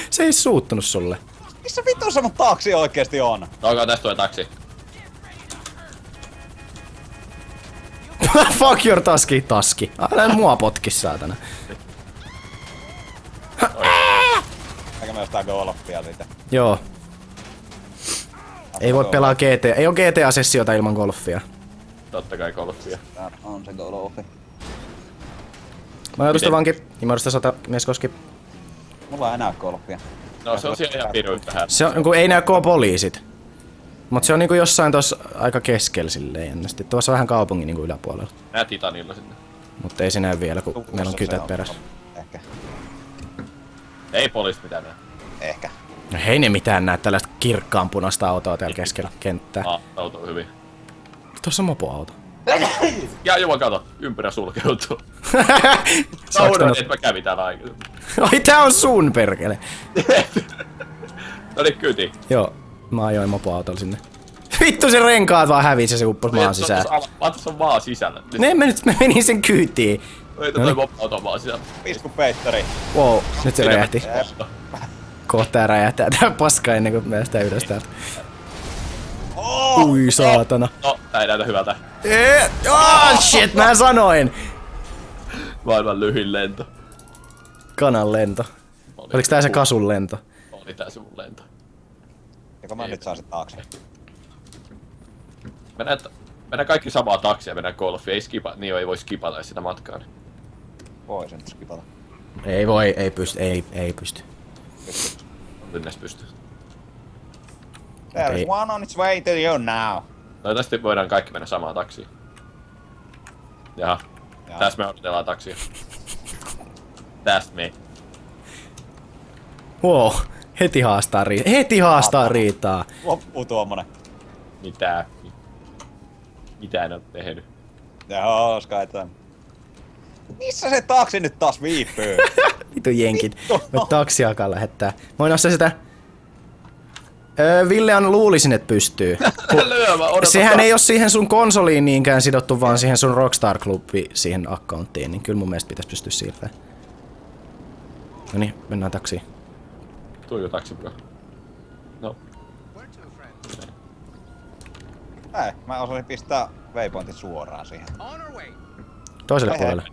Se ei suuttunut sulle. Missä vitussa mun taksi oikeesti on? Onko tästä tuo taksi? Fuck your taski. Älä mua potki, saatana. Eikä mä jostain golfia siitä. Joo. Ei voi pelaa GT. Ei oo GTA-sessiota ilman golfia. Totta kai golfia. Tää on se golfi. Majoitusta vanki. Imadusta 100 mieskoski. Mulla ei enää golfia. No se on siellä ihan pirun vähän. Se on, kun ei näy poliisit. Mut se on niinku jossain tossa aika keskellä silleen jännästi. Tuossa vähän kaupungin niinku yläpuolella. Nää Titanilla sinne. Mutta ei se näy vielä, kun meillä on kytät perässä. Ehkä. Ei poliisit mitään näe. Ehkä. No ei ne mitään näe tällaista kirkkaan punaista autoa täällä keskellä kenttää. Auto on hyvin. Tuossa on mopoauto. Ja juman kato, ympyrä sulkeutuu. Saaks Saudan, tän- että mä kävin täällä aikaisemmin. Ai tää on sun perkele. No niin, kyti. Joo, mä ajoin mopoautolla sinne. Vittu se renkaat vaan hävisi ja se uppos maan sisään. Tuossa on maa sisällä. Ne mä menin sen kyytiin. Ei toi auto maa sisällä. Pisku Peitteri. Wow, nyt se räjähti. Jep. Kohta tää räjähtää tää paska ennen kuin päästään ylös täältä. Ui saatana. No, tää ei näytä hyvältä. Shit, mä sanoin! Maailman lyhin lento. Kanan lento. Oliks tää se kasun lento? Oli tää se mun lento. Joko mä nyt saan sen taakse? Mennään kaikki samaa taksia, mennään golfiin. Ei skipa, niin ei voi skipata sitä matkaa. Niin. Voi sen skipata. Ei voi, ei pysty, ei pysty. Ynnes pystyy. There Okei. is one on its way to you now. No tästä voidaan kaikki mennä samaan taksiin. Jaha. Tässä me odotellaan taksia. Tästä me. Wow, heti haastaa riitaa. Loppuu tuommoinen. Mitä? Mitä en oo tehnyt? Joo, Skytime. Missä se taksi nyt taas viipyy? Vitu jenkit. Mä taksi alkaa lähettää. Voin ostaa sitä. Ville on luulisin, että pystyy. Sehän ei oo siihen sun konsoliin niinkään sidottu, vaan siihen sun Rockstar-klubi siihen accounttiin, niin kyllä mun mielestä pitäis pystyä siirtämään. Noniin, mennään taksiin. Tuijo taksi mukaan. No. Ei, mä osasin pistää waypointit suoraan siihen. Toiselle Hei, puolelle.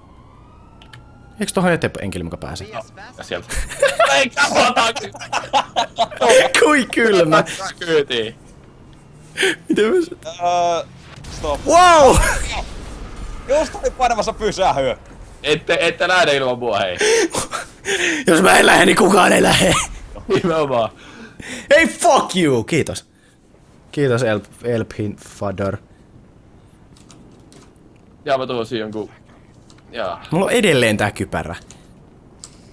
Eikö tohon eteenpäin enkeli muka pääse? Ja sieltä. Ei kapotakin! Kui kylmä! Kyytiin. Miten mä... Stop. Wow! Just oli painamassa pysähyä. Ette lähde ilman mua, hei. Jos mä en lähde, niin kukaan ei lähde. Nimenomaan. Hey, fuck you! Kiitos. Kiitos, Elphin Fador. Ja mä tuosin jonkun... Jaa. Mulla on edelleen tää kypärä.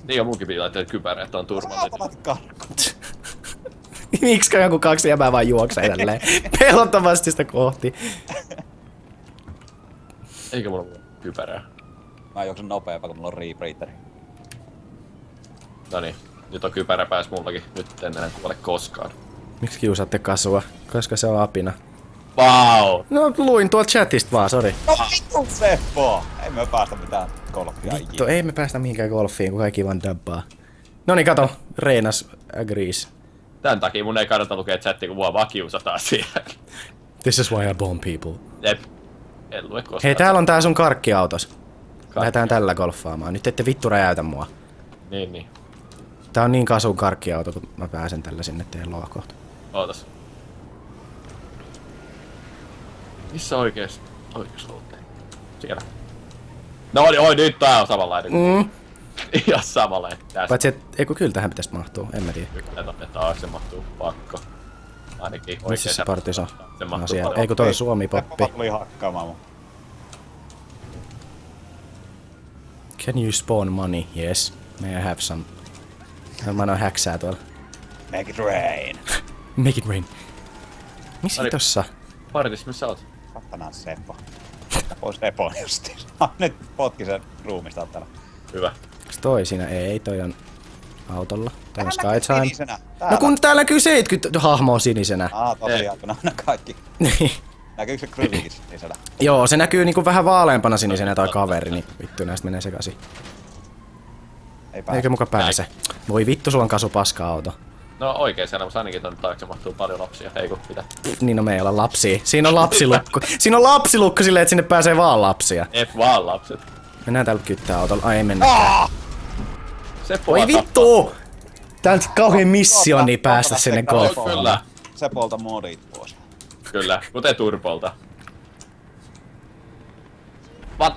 Niin ja munkin pitää laittaa kypärä, että on turvallinen. Saatavat karkku. Miksikä joku 2 jäbää vaan juoksee tälleen pelottavasti sitä kohti? Eikä mulla ole kypärää. Mä juoksen nopeampaa, kun mulla on rebreatheri. Noniin. Nyt on kypärä pääs mullakin. Nyt en enää kuole koskaan. Miksi kiusaatte Kasua? Koska se on apina. Vau! No luin tuolta chatista vaan, sori. No vittu Seppo! Ei me päästä mitään golfia Vittu, ikinä. ei me päästä mihinkään golfiin, kun kaikki vaan dubbaa. Noniin, kato. Reinas agrees. Tän takia mun ei kannata lukea chattia, kun mua vaan kiusataan siihen. This is why I bomb people. Jep. En lue koskaan. Hei, täällä on tää sun karkkiautos. Lähdetään tällä golfaamaan. Nyt ette vittu räjäytä mua. Niin. Tää on niin kasun karkkiauto, kun mä pääsen tällä sinne teidän loa kohta. Ootas. Missä oikees olette? Siellä. No niin, oi nyt tää on samanlainen. Ihan samanlainen. Paitsi et, eikö kyllä tähän pitäis mahtua, en mä tiedä. Kyllä tonne taakse mahtuu, pakko. Ainakin Missä oikein se partis on? Se No mahtuu siellä, paljon. eikö toi on Suomi-poppi? Seppo tuli hakkaamaan mun. Can you spawn money? Yes. May I have some? Mä annan häksää tuolla. Make it rain. Make it rain. Missä Ari- tossa? Partis, missä oot? Sattanaan Seppo. Pois Sepon justiin. Nyt potki sen ruumista täällä. Hyvä. Onks toi siinä? Ei, toi on autolla. Toi on Täällä näkyy Skytime. sinisenä. No Täällä. kun täällä näkyy 70 hahmoa sinisenä. Tosiaan, kun aina kaikki. Näkyykö se Kryllikin sinisellä? Joo, se näkyy niinku vähän vaaleampana sinisenä toi kaveri, niin vittu näistä menee sekaisin. Ei pääse. Eikö muka pääse? Voi vittu, sulla on Kasu paska auto. No oikein siellä, mutta ainakin tonne taakse mahtuu paljon lapsia. Ei kun mitä? Niin no me ei olla lapsia. Siinä on lapsilukko. Siinä on lapsilukko silleen, että sinne pääsee vaan lapsia. Et vaan lapset. Mennään täällä kyttää autolla. Ai ei mennä. Se Oi vittu! Tää on kauhean missioni päästä sinne golfiin. Kyllä. Sepolta modit pois. Kyllä, kuten Turpolta.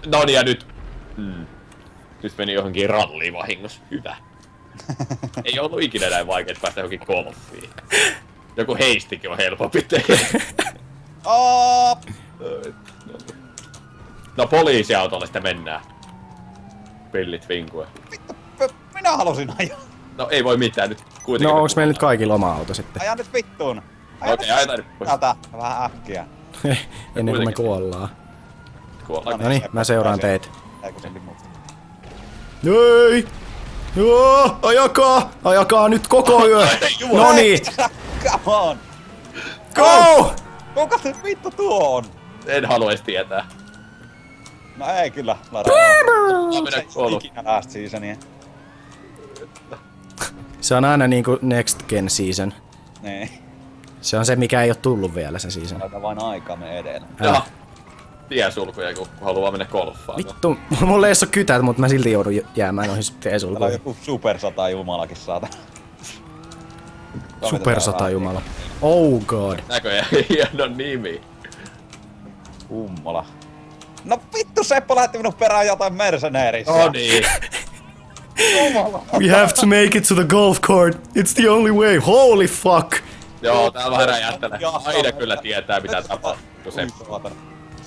No niin ja nyt. Nyt meni johonkin ralliin vahingossa. Hyvä. Ei ollut ikinä näin vaikea päästä johonkin golfiin. Joku heistikin on helpompi tehdä. No poliisiautolle sitten mennään. Pillit vinkue. Minä halusin ajaa. No ei voi mitään nyt kuitenkin. No onks meillä nyt kaikilla oma auto sitten? Aja nyt vittuun. Aja Okei, nyt ajetaan nyt pois. täältä vähän äkkiä. Ennen kuin me kuollaan. Kuollaan. No niin, mä seuraan teitä. Eikö sen limu? Ei! Joo, ajakaa! Ajakaa nyt koko yö! Jumala. Noniin! Come on! Go! Kuka se vittu tuo on? En halua edes tietää. No ei kyllä, Lara. Mä menen kouluun. Ikinä last seasonia. Se on aina niinku next gen season. Niin. Se on se, mikä ei oo tullut vielä se season. Laita vain aikamme edellä. Jaha. Tiesulkuja, kun haluaa mennä golfaan. Vittu, mulla ei oo kytät, mutta mä silti joudun jäämään noihin Täällä on teesulkuihin. joku Super 100 jumalakin saata. Super 100 jumala. Oh god. Näköjään hieno nimi. Kummola. No vittu, Seppo lähetti minun perään jotain mercenaarissa. No niin. We have to make it to the golf court. It's the only way. Holy fuck. Joo, tää vähän räjähtelee. Aina kyllä tietää mitä tapahtuu se.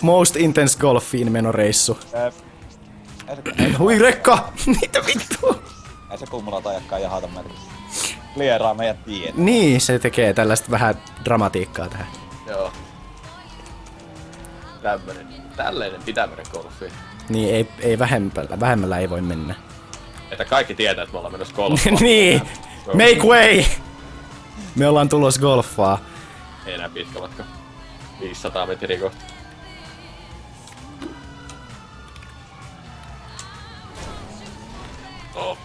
Most intense golfiin menoreissu. Hui rekka! Mitä vittu? Ei se Kummola tajakkaan jahata meitä. Klieraa meidät tiet. Niin, se tekee tällaista vähän dramatiikkaa tähän. Joo. Tällainen pitää mennä golfiin. Niin, ei vähemmällä ei voi mennä. Että kaikki tietää, että me ollaan menossa golfaan. Niin! Make way! Me ollaan tulos golfaa. Ei enää pitkä matka. 500 metriä kohti. Oh.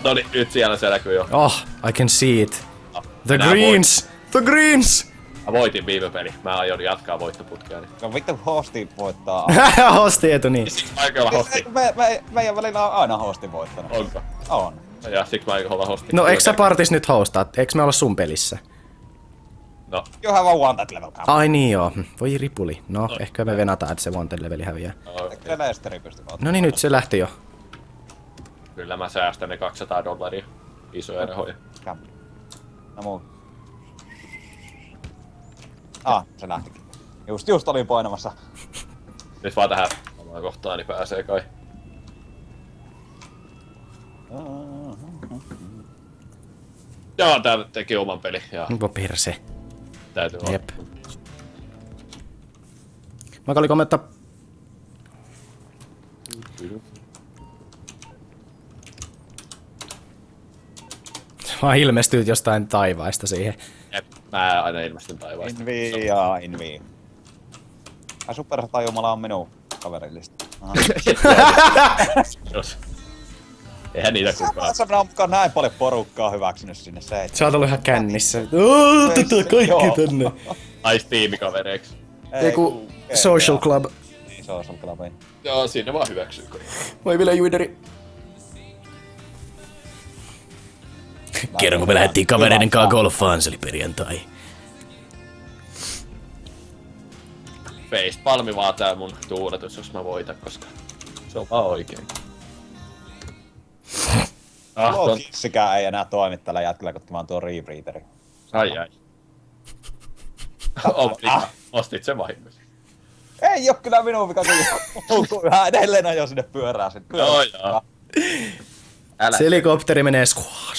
Noniin, nyt siellä se näkyy jo. Oh, I can see it. The Enää greens! The greens! Mä voitin viime peli. Mä aion jatkaa voittoputkea. Niin. No vittu hosti voittaa. Hosti etu, niin. Siksi mä aion olla hosti. Meidän välillä on aina hosti voittanut. Onko? On. Ja siksi mä aion olla hosti. No eikö sä partis nyt hostaa? Eikö me olla sun pelissä? No, You have a wanted level cap. Ai niin joo. Voi ripuli. No, ehkä me venataan, että se wanted leveli häviää. Eikö Lesteri pysty voittamaan? No niin, nyt se lähti jo. kyllä mä säästän ne $200. Isoja rahoja. Käm. No muu. Se lähtikin. Just olin painamassa. Nyt vaan tähän omaan kohtaan, niin pääsee kai. Joo, tää teki oman peli. Ja Voi perse. täytyy olla. Jep. Mä oli kommentta. Mä ilmestynyt jostain taivaista siihen. Jep, mä aina ilmestyn taivaasta. Invi. Ai supersatajumala on minun kaverillista. Jos. Eihän niitä kukaan. Sä on mukaan näin paljon porukkaa hyväksynyt sinne se. Sä oot ollut ihan kännissä. Kaikki Joo. tänne. Ais tiimikavereiksi. Joku social club. Niin, social club. Joo, sinne vaan hyväksyy. Voi vielä juideri. Kerran kun me lähdettiin kavereiden kanssa golfaan, se oli perjantai. Facepalmi vaan tää mun tuuletus, jos mä voitan, koska se on vaan oikein. Logitsikään ei enää toimi tällä jätkellä, kun mä oon tuo rebreatheri. Ai. Ostit sen vahingossa. Ei oo kyllä minun vika, kun yhä edelleen ajoi sinne pyörään. Joo. Älä. Se helikopteri menee squash.